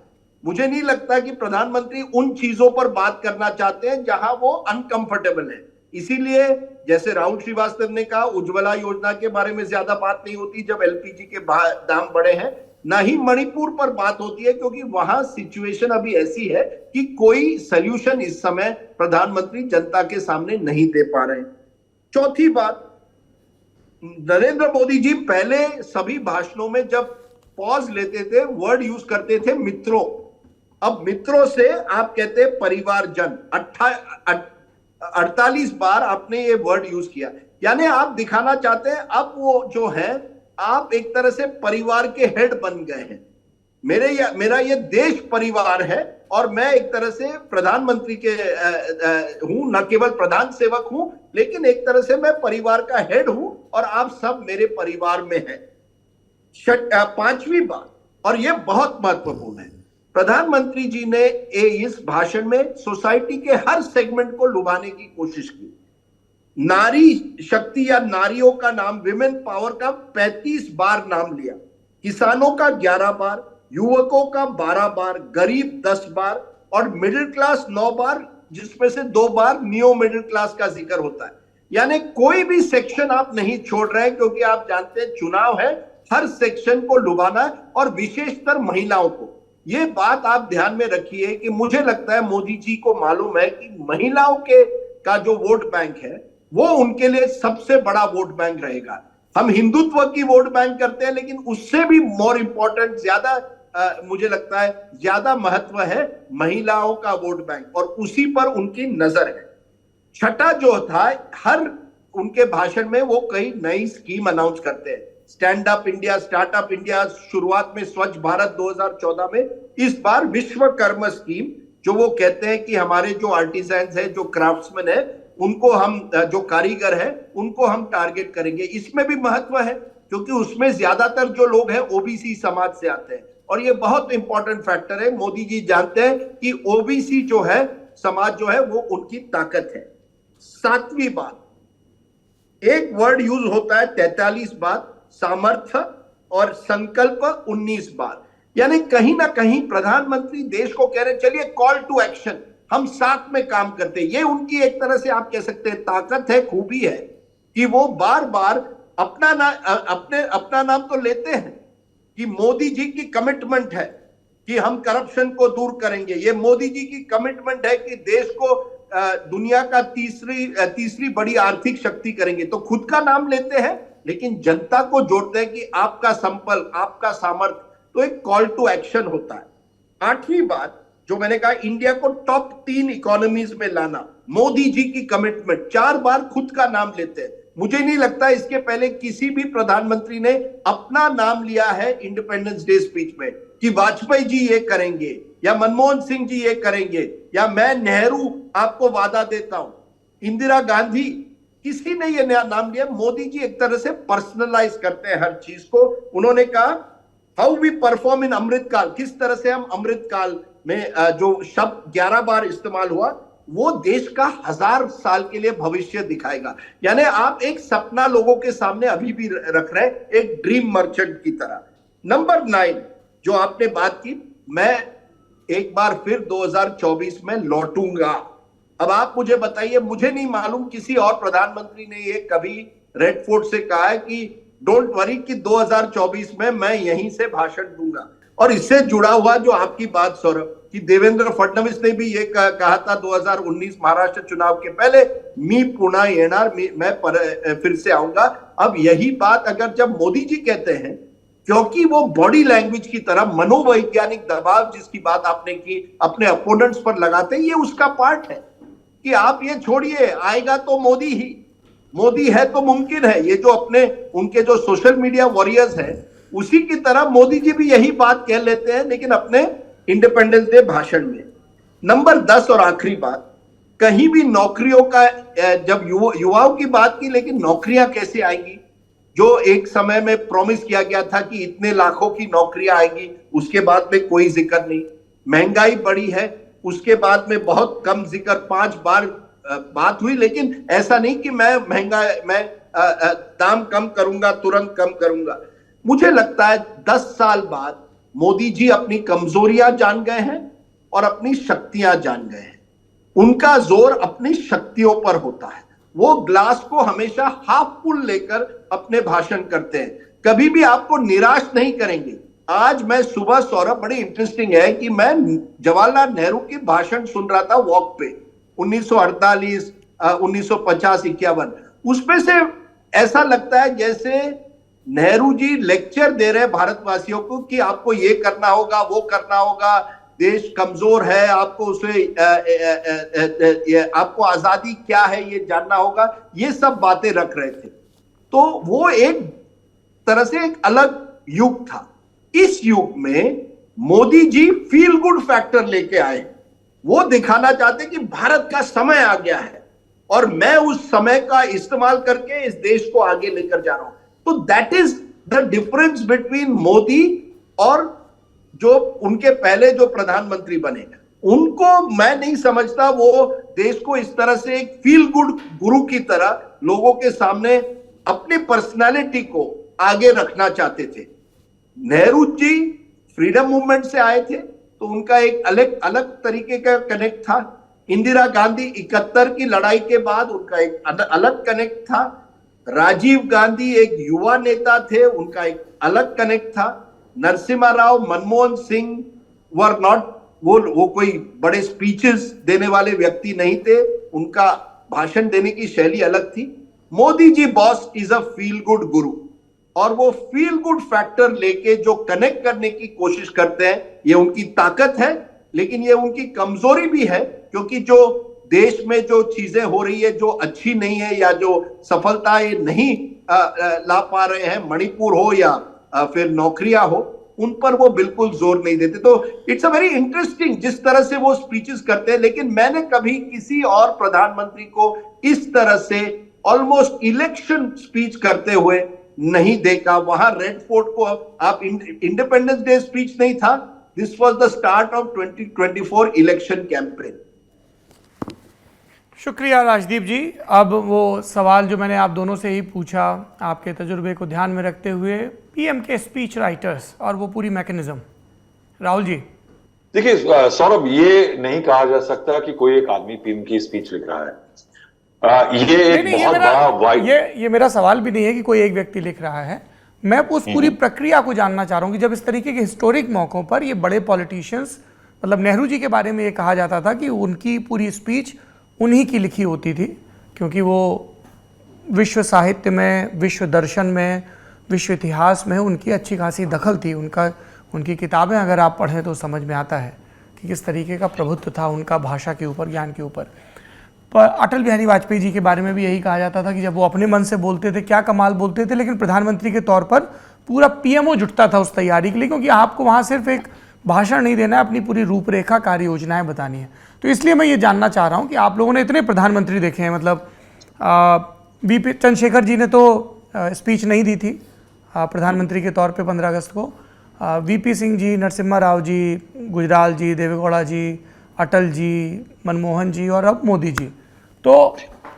मुझे नहीं लगता कि प्रधानमंत्री उन चीजों पर बात करना चाहते हैं जहां वो अनकंफर्टेबल है। इसीलिए जैसे राहुल श्रीवास्तव ने कहा, उज्ज्वला योजना के बारे में ज्यादा बात नहीं होती जब एलपीजी के दाम बढ़े हैं, ना ही मणिपुर पर बात होती है, क्योंकि वहां सिचुएशन अभी ऐसी है कि कोई सॉल्यूशन इस समय प्रधानमंत्री जनता के सामने नहीं दे पा रहे। चौथी बात, नरेंद्र मोदी जी पहले सभी भाषणों में जब पॉज लेते थे वर्ड यूज करते थे मित्रों। अब मित्रों से आप कहते हैं परिवारजन। 48 बार आपने ये वर्ड यूज किया, यानी आप दिखाना चाहते हैं अब वो जो है आप एक तरह से परिवार के हेड बन गए हैं। मेरा ये देश परिवार है और मैं एक तरह से प्रधानमंत्री के हूं, न केवल प्रधान सेवक हूं, लेकिन एक तरह से मैं परिवार का हेड हूं और आप सब मेरे परिवार में हैं। 5वीं बात, और यह बहुत महत्वपूर्ण है, प्रधानमंत्री जी ने इस भाषण में सोसाइटी के हर सेगमेंट को लुभाने की कोशिश की। नारी शक्ति या नारियों का नाम, विमेन पावर का 35 बार नाम लिया, किसानों का 11 बार, युवकों का 12 बार, गरीब 10 बार और मिडिल क्लास 9 बार, जिसमें से 2 बार नियो मिडिल क्लास का जिक्र होता है। यानी कोई भी सेक्शन आप नहीं छोड़ रहे हैं, क्योंकि आप जानते हैं चुनाव है, हर सेक्शन को लुभाना है और विशेषकर महिलाओं को। ये बात आप ध्यान में रखिए कि मुझे लगता है मोदी जी को मालूम है कि महिलाओं के का जो वोट बैंक है वो उनके लिए सबसे बड़ा वोट बैंक रहेगा। हम हिंदुत्व की वोट बैंक करते हैं, लेकिन उससे भी मोर इंपॉर्टेंट, ज्यादा मुझे लगता है ज्यादा महत्व है महिलाओं का वोट बैंक, और उसी पर उनकी नजर है। छठा जो था, हर उनके भाषण में वो कई नई स्कीम अनाउंस करते हैं, stand up India, startup India, शुरुआत में स्वच्छ भारत 2014 में, इस बार विश्वकर्मा स्कीम, जो वो कहते हैं कि हमारे जो आर्टिजन्स है, जो क्राफ्ट्समैन है, उनको हम, जो कारीगर है, उनको हम टारगेट करेंगे। इसमें भी महत्व है क्योंकि उसमें ज्यादातर जो लोग हैं ओबीसी समाज से आते हैं, और ये बहुत इंपॉर्टेंट फैक्टर है। मोदी जी जानते हैं कि ओबीसी जो है समाज जो है वो उनकी ताकत है। 7वीं बात, एक वर्ड यूज होता है 43 बार, सामर्थ्य, और संकल्प 19 बार। यानी कहीं ना कहीं प्रधानमंत्री देश को कह रहे चलिए कॉल टू एक्शन, हम साथ में काम करते हैं। ये उनकी एक तरह से आप कह सकते हैं ताकत है, खूबी है कि वो बार बार अपना नाम तो लेते हैं कि मोदी जी की कमिटमेंट है कि हम करप्शन को दूर करेंगे। ये मोदी जी की कमिटमेंट है कि देश को दुनिया का तीसरी बड़ी आर्थिक शक्ति करेंगे। तो खुद का नाम लेते हैं लेकिन जनता को जोड़ते हैं कि आपका संकल्प, आपका सामर्थ्य, तो एक कॉल टू एक्शन होता है। 8वीं बात जो मैंने कहा, इंडिया को टॉप 3 इकोनॉमीज में लाना, मोदी जी की कमिटमेंट, 4 बार खुद का नाम लेते हैं। मुझे नहीं लगता इसके पहले किसी भी प्रधानमंत्री ने अपना नाम लिया है इंडिपेंडेंस डे स्पीच में कि वाजपेयी जी ये करेंगे या मनमोहन सिंह जी ये करेंगे या मैं नेहरू आपको वादा देता हूं, इंदिरा गांधी, किसी ने ये नया नाम लिया। मोदी जी एक तरह से पर्सनलाइज करते हैं हर चीज को। उन्होंने कहा हाउ वी परफॉर्म इन अमृतकाल, किस तरह से हम अमृतकाल में जो शब्द 11 बार इस्तेमाल हुआ वो देश का 1000 साल के लिए भविष्य दिखाएगा। यानी आप एक सपना लोगों के सामने अभी भी रख रहे हैं, एक ड्रीम मर्चेंट की तरह। नंबर 9 जो आपने बात की, मैं एक बार फिर 2024 में लौटूंगा। अब आप मुझे बताइए, मुझे नहीं मालूम किसी और प्रधानमंत्री ने ये कभी रेड फोर्ट से कहा है कि डोंट वरी कि 2024 में मैं यहीं से भाषण दूंगा। और इससे जुड़ा हुआ जो आपकी बात सौरभ, कि देवेंद्र फडणवीस ने भी ये कहा था 2019 महाराष्ट्र चुनाव के पहले, मी पुन्हा येणार, मैं फिर से आऊंगा। अब यही बात अगर जब मोदी जी कहते हैं, क्योंकि वो बॉडी लैंग्वेज की तरह मनोवैज्ञानिक दबाव जिसकी बात आपने की अपने अपोनेंट्स पर लगाते हैं, ये उसका पार्ट है कि आप ये छोड़िए, आएगा तो मोदी ही, मोदी है तो मुमकिन है। ये जो अपने उनके जो सोशल मीडिया वॉरियर्स हैं, उसी की तरह मोदी जी भी यही बात कह लेते हैं, लेकिन अपने इंडिपेंडेंस डे भाषण में। नंबर 10 और आखिरी बात, कहीं भी नौकरियों का, जब युवाओं की बात की, लेकिन नौकरियां कैसे आएंगी? जो एक समय में प्रॉमिस किया गया था कि इतने लाखों की नौकरियां आएंगी, उसके बाद में कोई जिक्र नहीं। महंगाई बढ़ी है, उसके बाद में बहुत कम जिक्र, 5 बार बात हुई, लेकिन ऐसा नहीं कि मैं दाम कम करूंगा, तुरंत कम करूंगा। मुझे लगता है 10 साल बाद मोदी जी अपनी कमजोरियां जान गए हैं और अपनी शक्तियां जान गए हैं। उनका जोर अपनी शक्तियों पर होता है। वो ग्लास को हमेशा हाफ फुल लेकर अपने भाषण करते हैं, कभी भी आपको निराश नहीं करेंगे। आज मैं सुबह, सौरभ, बड़ी इंटरेस्टिंग है कि मैं जवाहरलाल नेहरू के भाषण सुन रहा था वॉक पे, 1948, 1950, 51। उसमें से ऐसा लगता है जैसे नेहरू जी लेक्चर दे रहे हैं भारतवासियों को कि आपको ये करना होगा, वो करना होगा, देश कमजोर है, आपको उसे आपको आजादी क्या है ये जानना होगा, ये सब बातें रख रहे थे। तो वो एक तरह से एक अलग युग था। इस युग में Modi ji feel good factor लेके आए। वो दिखाना चाहते कि भारत का समय आ गया है और मैं उस समय का इस्तेमाल करके इस देश को आगे लेकर जा रहा हूं। तो that is the difference between Modi और जो उनके पहले जो प्रधानमंत्री बने। उनको मैं नहीं समझता वो देश को इस तरह से एक फील गुड गुरु की तरह लोगों के सामने अपनी पर्सनालिटी को आगे रखना चाहते थे। नेहरू जी फ्रीडम मूवमेंट से आए थे, तो उनका एक अलग तरीके का कनेक्ट था। इंदिरा गांधी 71 की लड़ाई के बाद उनका एक अलग कनेक्ट था। राजीव गांधी एक युवा नेता थे, उनका एक अलग कनेक्ट था। नरसिम्हा राव, मनमोहन सिंह वर नॉट, वो कोई बड़े स्पीचेस देने वाले व्यक्ति नहीं थे, उनका भाषण देने की शैली अलग थी। Modi ji boss is a feel good guru, और वो फील गुड फैक्टर लेके जो कनेक्ट करने की कोशिश करते हैं, ये उनकी ताकत है, लेकिन ये उनकी कमजोरी भी है, क्योंकि जो देश में जो चीजें हो रही है जो अच्छी नहीं है या जो सफलता ये नहीं ला पा रहे हैं, मणिपुर हो या फिर नौकरियां हो, उन पर वो बिल्कुल जोर नहीं देते। तो इट्स अ वेरी इंटरेस्टिंग जिस तरह से वो स्पीचेस करते हैं, लेकिन मैंने कभी किसी और प्रधानमंत्री को इस तरह से ऑलमोस्ट इलेक्शन स्पीच करते हुए नहीं देखा। वहां रेड फोर्ट को आप इंडिपेंडेंस डे स्पीच नहीं था, this was the start of 2024 election campaign. शुक्रिया राजदीप जी। अब वो सवाल जो मैंने आप दोनों से ही पूछा, आपके तजुर्बे को ध्यान में रखते हुए, पीएम के स्पीच राइटर्स और वो पूरी मैकेनिज्म, राहुल जी। देखिए सौरभ, ये नहीं कहा जा सकता कि कोई एक आदमी पीएम की स्पीच लिख रहा है। ये एक बहुत बड़ा ये मेरा सवाल भी नहीं है कि कोई एक व्यक्ति लिख रहा है। मैं उस पूरी प्रक्रिया को जानना चाह रहा हूँ कि जब इस तरीके के हिस्टोरिक मौकों पर ये बड़े पॉलिटिशियंस, मतलब नेहरू जी के बारे में ये कहा जाता था कि उनकी पूरी स्पीच उन्हीं की लिखी होती थी, क्योंकि वो विश्व साहित्य में, विश्व दर्शन में, विश्व इतिहास में उनकी अच्छी खासी दखल थी। उनकी किताबें अगर आप पढ़ें तो समझ में आता है कि किस तरीके का प्रभुत्व था उनका भाषा के ऊपर, ज्ञान के ऊपर। पर अटल बिहारी वाजपेयी जी के बारे में भी यही कहा जाता था कि जब वो अपने मन से बोलते थे क्या कमाल बोलते थे, लेकिन प्रधानमंत्री के तौर पर पूरा पीएमओ जुटता था उस तैयारी के लिए, क्योंकि आपको वहाँ सिर्फ एक भाषण नहीं देना है, अपनी पूरी रूपरेखा कार्य योजनाएं बतानी है। तो इसलिए मैं ये जानना चाह रहा हूँ कि आप लोगों ने इतने प्रधानमंत्री देखे हैं, मतलब वीपी चंद्रशेखर जी ने तो स्पीच नहीं दी थी प्रधानमंत्री के तौर पे 15 अगस्त को, वीपी सिंह जी, नरसिम्हा राव जी, गुजराल जी, देवेगौड़ा जी, अटल जी, मनमोहन जी और अब मोदी जी। तो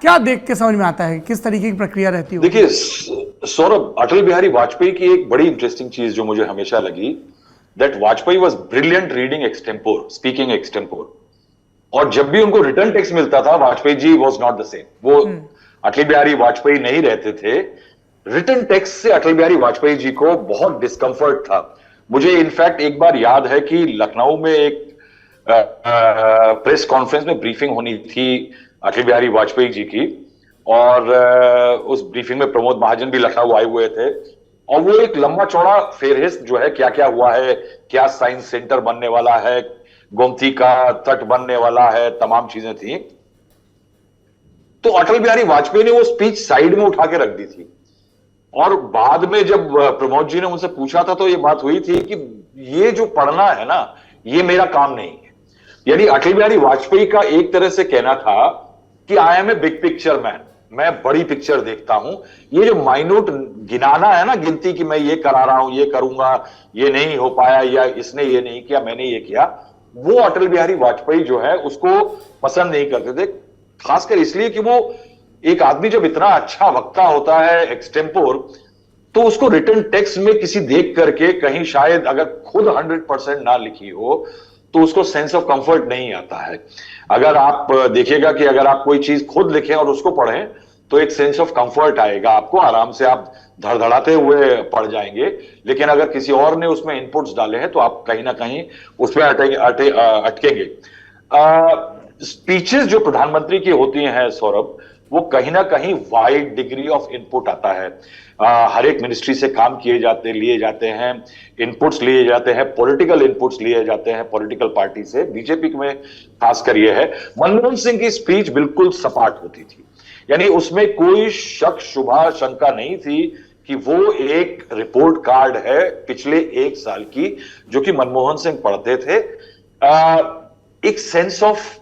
क्या देख के समझ में आता है किस तरीके की प्रक्रिया रहती है? देखिए सौरभ, अटल बिहारी वाजपेयी की एक बड़ी इंटरेस्टिंग चीज जो मुझे हमेशा लगी, that Vajpayee was brilliant reading extempore, speaking extempore. और जब भी उनको रिटर्न टेक्स्ट मिलता था, Vajpayee ji was not the same. वो अटल बिहारी वाजपेयी नहीं रहते थे। रिटर्न टेक्स्ट से अटल बिहारी वाजपेयी जी को बहुत डिस्कंफर्ट था। मुझे इनफैक्ट एक बार याद है कि लखनऊ में एक प्रेस कॉन्फ्रेंस में ब्रीफिंग होनी थी अटल बिहारी वाजपेयी जी की, और उस ब्रीफिंग में प्रमोद महाजन भी लखनऊ आए हुए थे, और वो एक लंबा चौड़ा फेहरिस्त जो है क्या क्या हुआ है, क्या साइंस सेंटर बनने वाला है, गोमती का तट बनने वाला है, तमाम चीजें थी। तो अटल बिहारी वाजपेयी ने वो स्पीच साइड में उठा के रख दी थी, और बाद में जब प्रमोद जी ने उनसे पूछा था तो ये बात हुई थी कि ये जो पढ़ना है ना, ये मेरा काम नहीं है। यानी अटल बिहारी वाजपेयी का एक तरह से कहना था कि I am a big picture man, मैं बड़ी पिक्चर देखता हूं। ये जो माइन्यूट गिनाना है ना, गिनती कि मैं ये करा रहा हूं, ये करूंगा, ये नहीं हो पाया, या इसने ये नहीं किया, मैंने ये किया, वो अटल बिहारी वाजपेयी जो है उसको पसंद नहीं करते थे। खासकर इसलिए कि वो एक आदमी जब इतना अच्छा वक्ता होता है एक्सटेम्पोर, तो उसको रिटर्न टेक्स्ट में किसी देख करके कहीं शायद अगर खुद 100% ना लिखी हो तो उसको सेंस ऑफ कंफर्ट नहीं आता है। अगर आप देखिएगा कि अगर आप कोई चीज खुद लिखें और उसको पढ़ें तो एक सेंस ऑफ कंफर्ट आएगा आपको, आराम से आप धड़धड़ाते हुए पढ़ जाएंगे। लेकिन अगर किसी और ने उसमें इनपुट्स डाले हैं तो आप कहीं ना कहीं उसमें अटकेंगे। स्पीचेस जो प्रधानमंत्री की होती हैं सौरभ, वो कहीं ना कहीं वाइड डिग्री ऑफ इनपुट आता है। हर एक मिनिस्ट्री से काम लिए जाते हैं, इनपुट्स लिए जाते हैं, पॉलिटिकल इनपुट्स लिए जाते हैं पॉलिटिकल पार्टी से। बीजेपी में खासकर ये है। मनमोहन सिंह की स्पीच बिल्कुल सपाट होती थी, यानी उसमें कोई शक शुबा शंका नहीं थी कि वो एक रिपोर्ट कार्ड है पिछले 1 साल की, जो कि मनमोहन सिंह पढ़ते थे। एक सेंस ऑफ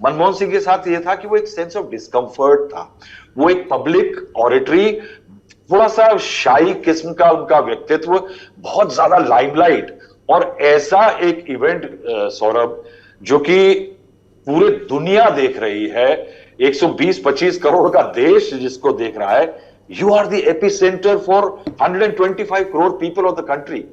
मनमोहन सिंह के साथ यह था कि वो एक सेंस ऑफ डिस्कंफर्ट था। वो एक पब्लिक ऑरेटरी, थोड़ा सा शाई किस्म का उनका व्यक्तित्व, बहुत ज्यादा लाइमलाइट, और ऐसा एक इवेंट सौरभ जो कि पूरे दुनिया देख रही है, 120-25 करोड़ का देश जिसको देख रहा है। You are the epicentre for 125 crore people of the country.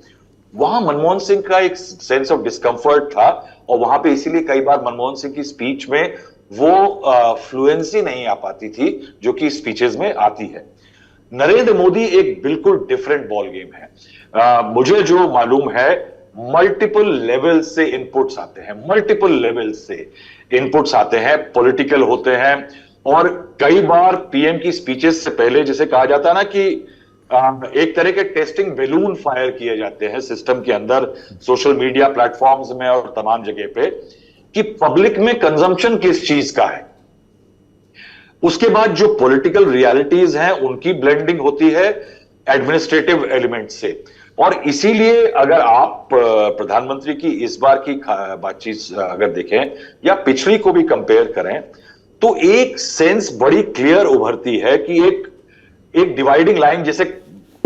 वहां मनमोहन सिंह का एक सेंस ऑफ डिस्कंफर्ट था, और वहां पे इसीलिए कई बार मनमोहन सिंह की स्पीच में वो फ्लुएंसी नहीं आ पाती थी जो कि स्पीचेस में आती है। नरेंद्र मोदी एक बिल्कुल डिफरेंट बॉल गेम है। मुझे जो मालूम है, मल्टीपल लेवल से इनपुट्स आते हैं, मल्टीपल लेवल से इनपुट्स आते हैं, पॉलिटिकल होते हैं, और कई बार पीएम की स्पीचेस से पहले जैसे कहा जाता है ना कि एक तरह के टेस्टिंग बैलून फायर किए जाते हैं सिस्टम के अंदर, सोशल मीडिया प्लेटफॉर्म्स में और तमाम जगह पे, कि पब्लिक में कंजम्पशन किस चीज का है। उसके बाद जो पॉलिटिकल रियलिटीज हैं उनकी ब्लेंडिंग होती है एडमिनिस्ट्रेटिव एलिमेंट से। और इसीलिए अगर आप प्रधानमंत्री की इस बार की बातचीत अगर देखें या पिछली को भी कंपेयर करें, तो एक सेंस बड़ी क्लियर उभरती है कि एक डिवाइडिंग लाइन, जैसे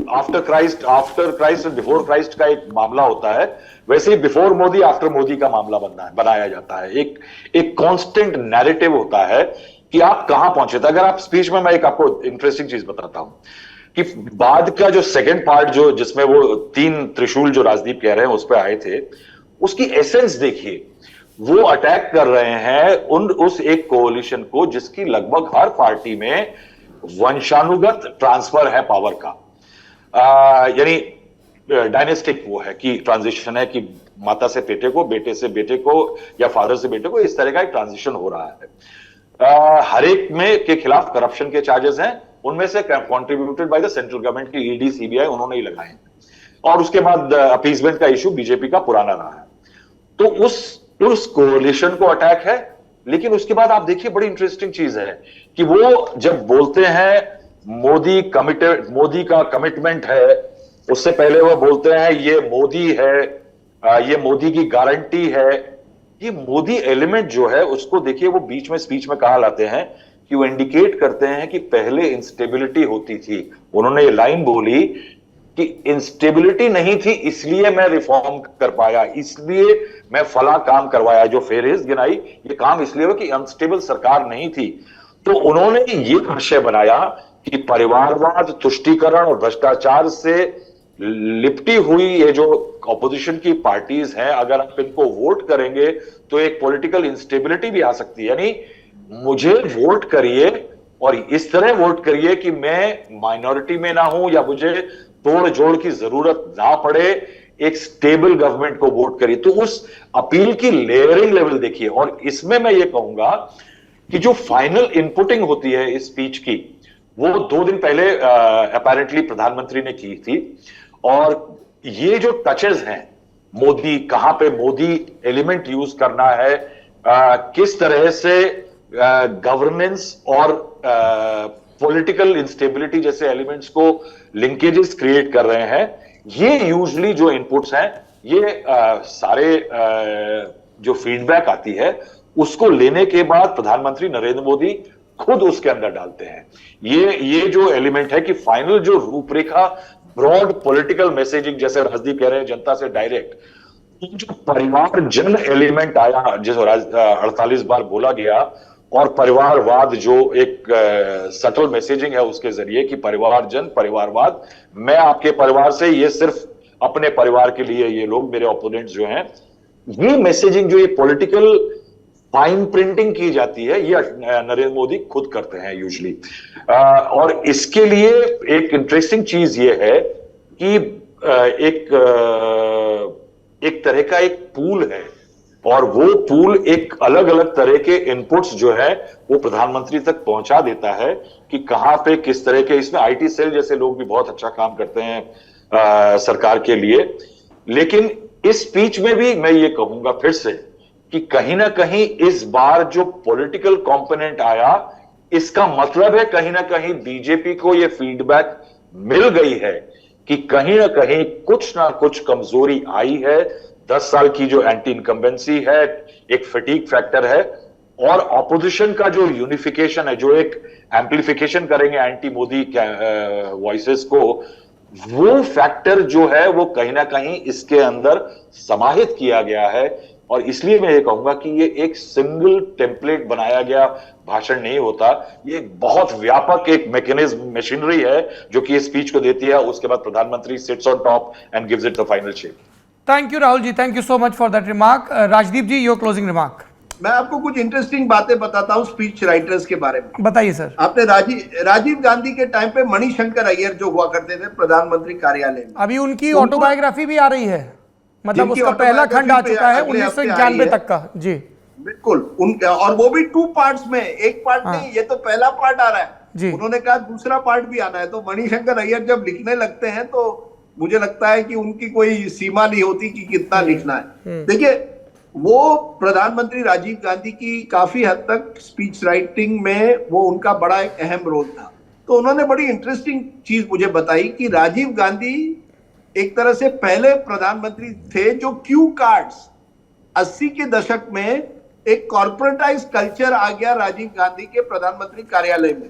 आफ्टर क्राइस्ट और बिफोर क्राइस्ट का एक मामला होता है, वैसे ही बिफोर मोदी आफ्टर मोदी का मामला बनाया जाता है। एक कांस्टेंट नैरेटिव होता है कि आप कहां पहुंचे थे। अगर आप स्पीच में, मैं एक आपको इंटरेस्टिंग चीज बताता हूं कि बाद का जो सेकंड पार्ट जो जिसमें वो 3 त्रिशूल जो राजदीप कह रहे हैं उस पर आए थे, उसकी एसेंस देखिए। वो अटैक कर रहे हैं उस एक कोalition को जिसकी लगभग हर पार्टी में वंशानुगत ट्रांसफर है पावर का, यानी डायनेस्टिक वो है कि ट्रांजिशन है कि माता से बेटे से बेटे को या फादर से बेटे को, इस तरह का एक ट्रांजिशन हो रहा है। हर एक में के खिलाफ करप्शन के चार्जेस हैं, उनमें से contributed by the central government की ईडी सीबीआई उन्होंने ही लगाए हैं, और उसके बाद अपीसमेंट का इशू बीजेपी का पुराना रहा है। तो उस कोalition को अटैक है, लेकिन उसके बाद आप देखिए बड़ी इंटरेस्टिंग चीज है कि वो जब बोलते हैं मोदी का कमिटमेंट है, उससे पहले वो बोलते हैं ये मोदी है, ये मोदी की गारंटी है। ये मोदी एलिमेंट जो है उसको देखिए, वो बीच में स्पीच में कहा लाते हैं कि वो इंडिकेट करते हैं कि पहले इंस्टेबिलिटी होती थी। उन्होंने ये लाइन बोली कि इंस्टेबिलिटी नहीं थी इसलिए मैं रिफॉर्म कर पाया, इसलिए मैं फला काम करवाया। जो फेहरिस्त गिनाई, ये काम इसलिए हो कि अनस्टेबल सरकार नहीं थी। तो उन्होंने ये आशय बनाया कि परिवारवाद, तुष्टीकरण और भ्रष्टाचार से लिपटी हुई ये जो ऑपोजिशन की पार्टीज हैं, अगर आप इनको वोट करेंगे तो एक पॉलिटिकल इंस्टेबिलिटी भी आ सकती है। यानी मुझे वोट करिए और इस तरह वोट करिए कि मैं माइनॉरिटी में ना हूं या मुझे तोड़ जोड़ की जरूरत ना पड़े, एक स्टेबल गवर्नमेंट को वोट करिए। तो उस अपील की लेयरिंग लेवल देखिए। और इसमें मैं ये कहूंगा कि जो फाइनल इनपुटिंग होती है इस स्पीच की, वो 2 दिन पहले अपेरेंटली प्रधानमंत्री ने की थी। और ये जो टचेस हैं, मोदी कहां पे मोदी एलिमेंट यूज करना है, किस तरह से गवर्नेंस और पॉलिटिकल इंस्टेबिलिटी जैसे एलिमेंट्स को लिंकेजेस क्रिएट कर रहे हैं, ये यूजली जो इनपुट्स हैं, ये सारे जो फीडबैक आती है उसको लेने के बाद प्रधानमंत्री नरेंद्र मोदी खुद उसके अंदर डालते हैं। ये जो एलिमेंट है कि फाइनल जो रूपरेखा, ब्रॉड पॉलिटिकल मैसेजिंग, जैसे राजदीप कह रहे हैं जनता से डायरेक्ट, जो परिवार जन एलिमेंट आया, जिसको 48 बार बोला गया, और परिवारवाद जो एक सटल मैसेजिंग है उसके जरिए कि परिवार जन परिवारवाद, मैं आपके परिवार से, ये सिर्फ अपने परिवार के लिए ये लोग मेरे ओपोनेंट्स जो हैं, ये मैसेजिंग जो ये पॉलिटिकल फाइन प्रिंटिंग की जाती है, ये नरेंद्र मोदी खुद करते हैं यूजुअली। और इसके लिए एक इंटरेस्टिंग चीज ये है कि एक तरह का एक पूल है, और वो पूल एक अलग अलग तरह के इनपुट्स जो है वो प्रधानमंत्री तक पहुंचा देता है कि कहां पे किस तरह के, इसमें आईटी सेल जैसे लोग भी बहुत अच्छा काम करते हैं सरकार के लिए। लेकिन इस स्पीच में भी मैं ये कहूंगा फिर से कि कहीं ना कहीं इस बार जो पॉलिटिकल कंपोनेंट आया, इसका मतलब है कहीं ना कहीं बीजेपी को ये फीडबैक मिल गई है कि कहीं ना कुछ कमजोरी आई है। 10 साल की जो एंटी इनकम्बेंसी है, एक फटीग फैक्टर है, और ऑपोजिशन का जो यूनिफिकेशन है, जो एक एम्प्लीफिकेशन करेंगे एंटी मोदी वॉइसेस को, वो फैक्टर जो है वो कहीं ना कहीं इसके अंदर समाहित किया गया है। और इसलिए मैं ये कहूंगा कि ये एक सिंगल टेम्पलेट बनाया गया भाषण नहीं होता, ये एक बहुत व्यापक एक मैकेनिज्म, मशीनरी है जो कि इस स्पीच को देती है। उसके बाद प्रधानमंत्री sits on top and gives it the final shape. Thank you Rahul ji, thank you so much for that remark. Rajdeep ji, your closing remark. मैं आपको कुछ इंटरेस्टिंग बातें बताता हूँ स्पीच राइटर्स के बारे में। बताइए सर। आपने राजीव गांधी के टाइम पे मणिशंकर अय्यर जो हुआ करते थे प्रधानमंत्री कार्यालय में, अभी उनकी ऑटोबायोग्राफी भी आ रही है, मतलब उसका पहला खंड आ चुका है 1991 तक का। जी बिल्कुल, उनका, और वो भी 2 पार्ट्स में, एक पार्ट नहीं, ये तो पहला पार्ट आ रहा है। उन्होंने कहा दूसरा पार्ट भी आना है। तो मणिशंकर अय्यर जब लिखने लगते हैं तो मुझे लगता है कि उनकी कोई सीमा नहीं होती कि कितना लिखना है। देखिए, वो प्रधानमंत्री राजीव गांधी की काफी हद तक स्पीच राइटिंग में वो उनका बड़ा एक अहम रोल था। तो उन्होंने बड़ी इंटरेस्टिंग चीज मुझे बताई कि राजीव गांधी एक तरह से पहले प्रधानमंत्री थे जो क्यू कार्ड्स, 80 के दशक में एक कॉर्पोरेटाइज कल्चर आ गया राजीव गांधी के प्रधानमंत्री कार्यालय में,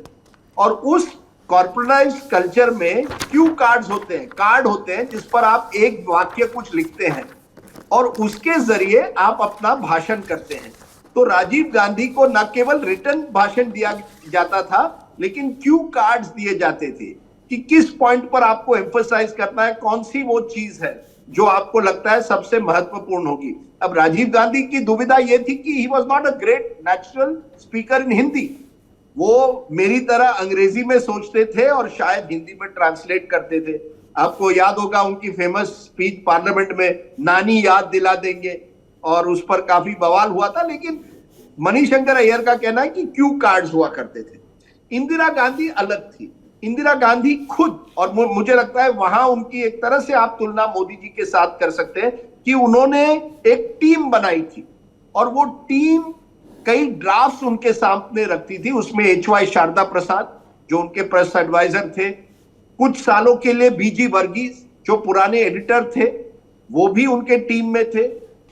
और उस कॉर्पोरेटाइज कल्चर में क्यू कार्ड्स होते हैं, कार्ड होते हैं जिस पर आप एक वाक्य कुछ लिखते हैं और उसके जरिए आप अपना भाषण करते हैं। तो राजीव गांधी को न केवल रिटन भाषण दिया जाता था, लेकिन क्यू कार्ड्स दिए जाते थे कि किस पॉइंट पर आपको एम्फसाइज करना है, कौन सी वो चीज है जो आपको लगता है सबसे महत्वपूर्ण होगी। अब राजीव गांधी की दुविधा यह थी कि he was not a great natural speaker in Hindi. वो मेरी तरह अंग्रेजी में सोचते थे और शायद हिंदी में ट्रांसलेट करते थे। आपको याद होगा उनकी फेमस स्पीच पार्लियामेंट में, नानी याद दिला देंगे, और उस पर काफी बवाल हुआ था। लेकिन मणिशंकर अय्यर का कहना है कि क्यू कार्ड्स हुआ करते थे। इंदिरा गांधी अलग थी। इंदिरा गांधी खुद, और मुझे लगता है वहां उनकी एक तरह से आप तुलना मोदी जी के साथ कर सकते हैं कि उन्होंने एक टीम बनाई थी, और वो टीम कई ड्राफ्ट्स उनके सामने रखती थी। उसमें HY शारदा प्रसाद जो उनके प्रेस एडवाइजर थे, कुछ सालों के लिए BG वर्गीस जो पुराने एडिटर थे वो भी उनके टीम में थे।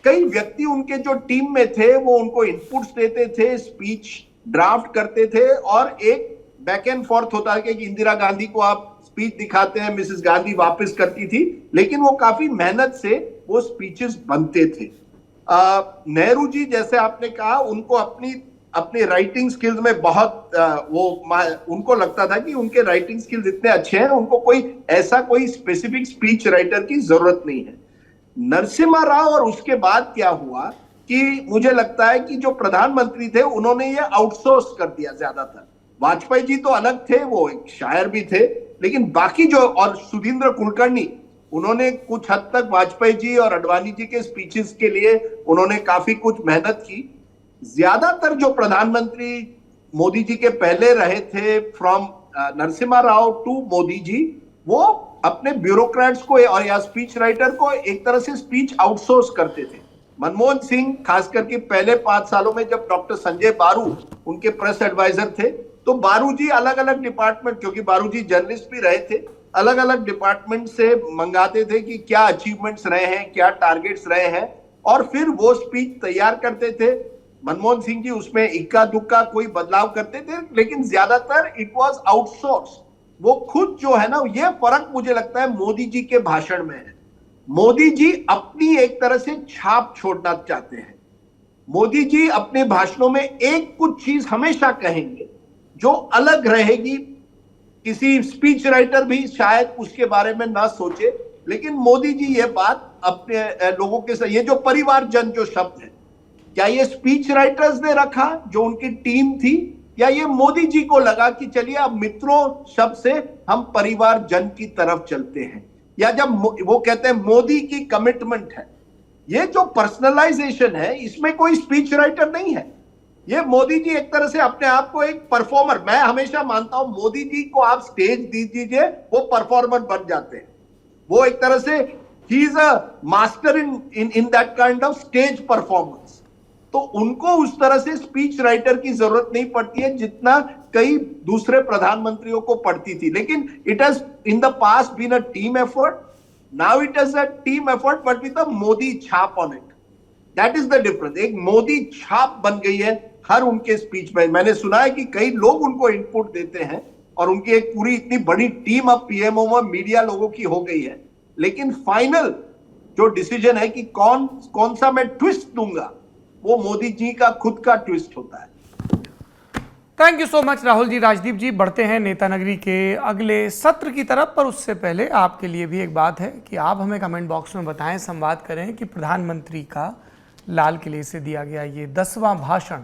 कई व्यक्ति उनके जो टीम में थे वो उनको इनपुट्स देते थे, स्पीच ड्राफ्ट करते थे और एक बैक एंड फोर्थ होता है कि इंदिरा गांधी को आप स्पीच दिखाते हैं, मिसेस गांधी वापस करती थी, लेकिन वो काफी मेहनत से वो स्पीचेस बनते थे। नेहरू जी जैसे आपने कहा, उनको अपनी राइटिंग स्किल्स में बहुत उनको लगता था कि उनके राइटिंग स्किल्स इतने अच्छे हैं, उनको कोई स्पेसिफिक स्पीच राइटर की जरूरत नहीं है। नरसिम्हा राव और उसके बाद क्या हुआ कि मुझे लगता है कि जो प्रधानमंत्री थे उन्होंने ये आउटसोर्स कर दिया ज्यादातर। वाजपेयी जी तो अलग थे, वो एक शायर भी थे, लेकिन बाकी जो, और सुधींद्र कुलकर्णी, उन्होंने कुछ हद तक वाजपेयी जी और अडवाणी जी के स्पीचेस के लिए उन्होंने काफी कुछ मेहनत की। ज्यादातर जो प्रधानमंत्री मोदी जी के पहले रहे थे, फ्रॉम नरसिम्हा राव टू मोदी जी, वो अपने ब्यूरोक्रेट्स को और या स्पीच राइटर को एक तरह से स्पीच आउटसोर्स करते थे। मनमोहन सिंह खास करके पहले 5 सालों में जब डॉक्टर संजय बारू उनके प्रेस एडवाइजर थे, तो बारू जी अलग अलग डिपार्टमेंट, क्योंकि बारू जी जर्नलिस्ट भी रहे थे, अलग अलग डिपार्टमेंट से मंगाते थे कि क्या अचीवमेंट्स रहे हैं, क्या टारगेट्स रहे हैं, और फिर वो स्पीच तैयार करते थे। मनमोहन सिंह जी उसमें इक्का दुक्का कोई बदलाव करते थे, लेकिन ज्यादातर इट वाज आउटसोर्स। वो खुद जो है ना, ये फर्क मुझे लगता है मोदी जी के भाषण में है। मोदी जी अपनी एक तरह से छाप छोड़ना चाहते हैं। मोदी जी अपने भाषणों में एक कुछ चीज हमेशा कहेंगे जो अलग रहेगी। किसी स्पीच राइटर भी शायद उसके बारे में ना सोचे, लेकिन मोदी जी ये बात अपने लोगों के साथ, ये जो परिवारजन जो शब्द है, क्या ये स्पीच राइटर्स ने रखा जो उनकी टीम थी, या ये मोदी जी को लगा कि चलिए अब मित्रों शब्द से हम परिवारजन की तरफ चलते हैं, या जब वो कहते हैं मोदी की कमिटमेंट है। ये जो पर्सनलाइजेशन है, इसमें कोई स्पीच राइटर नहीं है। ये मोदी जी एक तरह से अपने आप को एक परफॉर्मर, मैं हमेशा मानता हूं मोदी जी को आप स्टेज दे दीजिए, वो परफॉर्मर बन जाते हैं। वो एक तरह से he is a master in that kind of stage performance. तो उनको उस तरह से स्पीच राइटर की जरूरत नहीं पड़ती है जितना कई दूसरे प्रधानमंत्रियों को पड़ती थी। लेकिन it has in the past been a team effort, now it is a team effort but with a Modi छाप on it. That is the difference. एक मोदी छाप बन गई है हर उनके स्पीच में। मैंने सुना है कि कई लोग उनको इनपुट देते हैं और उनकी एक पूरी इतनी बड़ी टीम अब पीएमओ में मीडिया लोगों की हो गई है, लेकिन फाइनल जो डिसीजन है कि कौन सा मैं ट्विस्ट दूंगा, वो मोदी जी का खुद का ट्विस्ट होता है। Thank you so much Rahul ji, Rajdeep ji. बढ़ते हैं नेता नगरी के अगले सत्र की तरफ, पर उससे पहले आपके लिए भी एक बात है कि आप हमें कमेंट बॉक्स में बताएं, संवाद करें कि प्रधानमंत्री का लाल किले से दिया गया ये 10वां भाषण,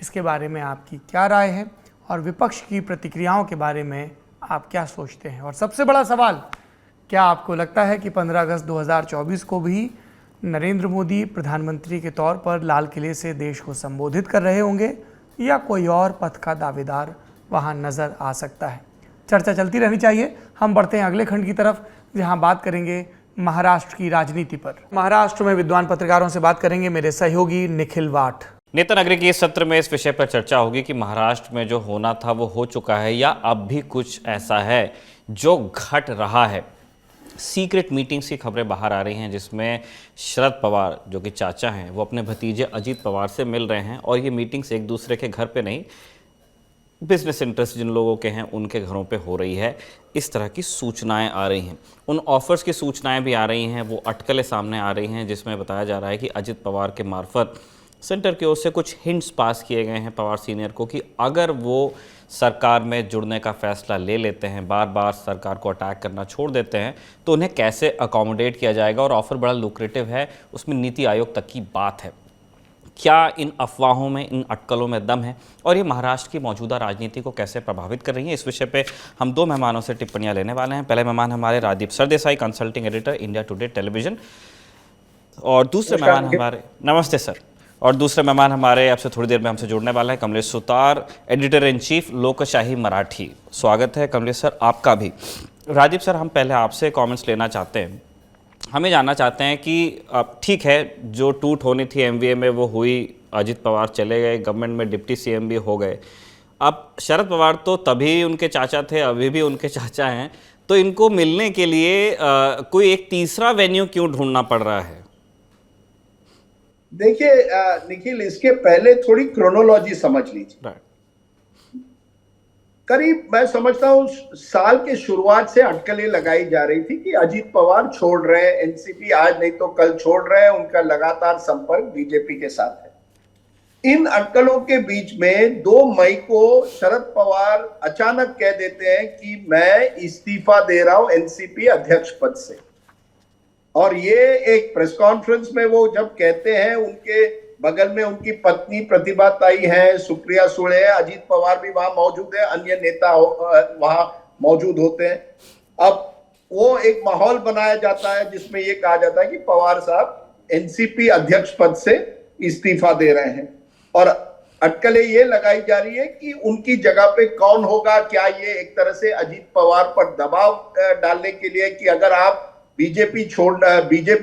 इसके बारे में आपकी क्या राय है और विपक्ष की प्रतिक्रियाओं के बारे में आप क्या सोचते हैं। और सबसे बड़ा सवाल, क्या आपको लगता है कि 15 अगस्त 2024 को भी नरेंद्र मोदी प्रधानमंत्री के तौर पर लाल किले से देश को संबोधित कर रहे होंगे, या कोई और पथ का दावेदार वहां नजर आ सकता है? चर्चा चलती रहनी चाहिए। हम बढ़ते हैं अगले खंड की तरफ, जहां बात करेंगे महाराष्ट्र की राजनीति पर। महाराष्ट्र में विद्वान पत्रकारों से बात करेंगे मेरे सहयोगी निखिल वाट। नेता नगरी के इस सत्र में इस विषय पर चर्चा होगी कि महाराष्ट्र में जो होना था वो हो चुका है, या अब भी कुछ ऐसा है जो घट रहा है। सीक्रेट मीटिंग्स की खबरें बाहर आ रही हैं, जिसमें शरद पवार जो कि चाचा हैं, वो अपने भतीजे अजीत पवार से मिल रहे हैं, और ये मीटिंग्स एक दूसरे के घर पे नहीं, बिजनेस इंटरेस्ट जिन लोगों के हैं उनके घरों पे हो रही है। इस तरह की सूचनाएं आ रही हैं। उन ऑफर्स की सूचनाएं भी आ रही हैं, वो अटकलें सामने आ रही हैं, जिसमें बताया जा रहा है कि अजित पवार के मार्फत सेंटर की ओर से कुछ हिंट्स पास किए गए हैं पवार सीनियर को कि अगर वो सरकार में जुड़ने का फैसला ले लेते हैं, बार बार सरकार को अटैक करना छोड़ देते हैं, तो उन्हें कैसे अकोमोडेट किया जाएगा। और ऑफर बड़ा लुक्रेटिव है, उसमें नीति आयोग तक की बात है। क्या इन अफवाहों में, इन अटकलों में दम है, और ये महाराष्ट्र की मौजूदा राजनीति को कैसे प्रभावित कर रही है? इस विषय पे हम 2 मेहमानों से टिप्पणियां लेने वाले हैं। पहले मेहमान हमारे Rajdeep Sardesai, consulting editor, India today television, और दूसरे मेहमान हमारे, नमस्ते सर, और दूसरे मेहमान हमारे आपसे थोड़ी देर में हमसे जुड़ने वाला है Kamlesh Sutar, editor in chief, लोकशाही मराठी। स्वागत है कमलेश सर आपका भी। राजीव सर, हम पहले आपसे कमेंट्स लेना चाहते हैं। हमें जानना चाहते हैं कि ठीक है, जो टूट होनी थी एमवीए में वो हुई, अजित पवार चले गए, गवर्नमेंट में डिप्टी सीएम भी हो गए। अब शरद पवार तो तभी उनके चाचा थे, अभी भी उनके चाचा हैं, तो इनको मिलने के लिए कोई एक तीसरा वेन्यू क्यों ढूंढना पड़ रहा है? देखिए निखिल, इसके पहले थोड़ी क्रोनोलॉजी समझ लीजिए। करीब मैं समझता हूं साल के शुरुआत से अटकलें लगाई जा रही थी कि अजीत पवार छोड़ रहे हैं एनसीपी, आज नहीं तो कल छोड़ रहे हैं, उनका लगातार संपर्क बीजेपी के साथ है। इन अटकलों के बीच में 2 मई को शरद पवार अचानक कह देते हैं कि मैं इस्तीफा दे रहा हूं एनसीपी अध्यक्ष पद से। और ये एक प्रेस कॉन्फ्रेंस में वो जब कहते हैं, उनके बगल में उनकी पत्नी प्रतिभा ताई है, सुप्रिया सुळे है, अजीत पवार भी वहां मौजूद है, अन्य नेता वहां मौजूद होते हैं। अब वो एक माहौल बनाया जाता है जिसमें ये कहा जाता है कि पवार साहब एनसीपी अध्यक्ष पद से इस्तीफा दे रहे हैं। और अटकलें ये लगाई जा रही है कि उनकी जगह पे कौन होगा। क्या ये एक तरह से अजीत पवार पर दबाव डालने के लिए कि अगर आप बीजेपी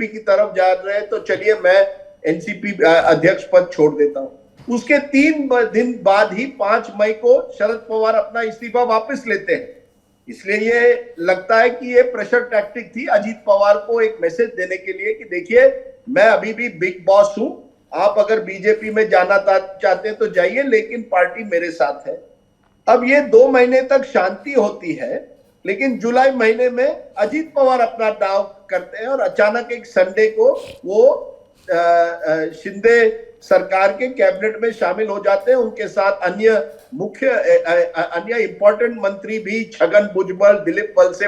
की तरफ जा रहे हैं तो चलिए मैं एनसीपी अध्यक्ष पद छोड़ देता हूं। उसके 3 दिन बाद ही 5 मई को शरद पवार अपना इस्तीफा वापस लेते हैं। इसलिए ये लगता है कि ये प्रेशर टैक्टिक थी अजीत पवार को एक मैसेज देने के लिए कि देखिए मैं अभी भी बिग बॉस हूं, आप अगर बीजेपी में जाना चाहते हैं तो जाइए, लेकिन पार्टी मेरे साथ है। अब ये 2 महीने तक शांति होती है, लेकिन जुलाई महीने में अजीत पवार अपना दांव करते हैं और अचानक एक संडे को वो शिंदे सरकार के कैबिनेट में शामिल हो जाते हैं। उनके साथ अन्य इंपॉर्टेंट मंत्री भी, छगन भुजबल, दिलीप वलसे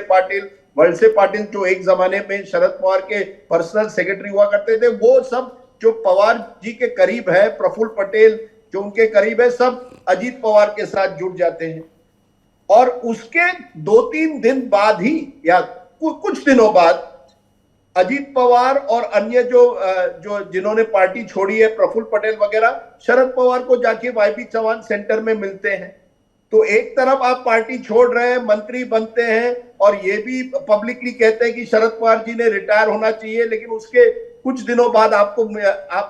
पाटिल जो एक जमाने में शरद पवार के पर्सनल सेक्रेटरी हुआ करते थे, वो सब जो पवार जी के करीब है, प्रफुल्ल पटेल जो उनके करीब है, सब अजीत पवार के साथ जुड़ जाते हैं। और उसके 2-3 दिन बाद ही या कुछ दिनों बाद अजीत पवार और अन्य जो जिन्होंने पार्टी छोड़ी है, प्रफुल्ल पटेल वगैरह, शरद पवार को जाके वाईपी चौहान सेंटर में मिलते हैं। तो एक तरफ आप पार्टी छोड़ रहे हैं, मंत्री बनते हैं और ये भी पब्लिकली कहते हैं कि शरद पवार जी ने रिटायर होना चाहिए, लेकिन उसके कुछ दिनों बाद आप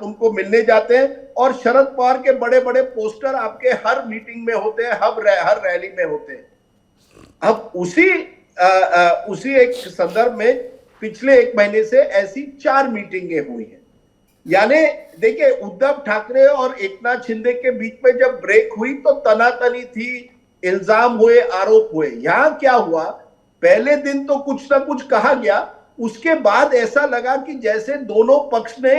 उनको मिलने जाते हैं और शरद पवार के बड़े बड़े पोस्टर आपके हर मीटिंग में होते हैं, हर रैली में होते हैं। अब उसी एक संदर्भ में पिछले 1 महीने से ऐसी 4 मीटिंगें हुई हैं। यानी देखिए, उद्धव ठाकरे और एकनाथ शिंदे के बीच में जब ब्रेक हुई तो तनातनी थी, इल्जाम हुए, आरोप हुए। यहां क्या हुआ, पहले दिन तो कुछ ना कुछ कहा गया, उसके बाद ऐसा लगा कि जैसे दोनों पक्ष ने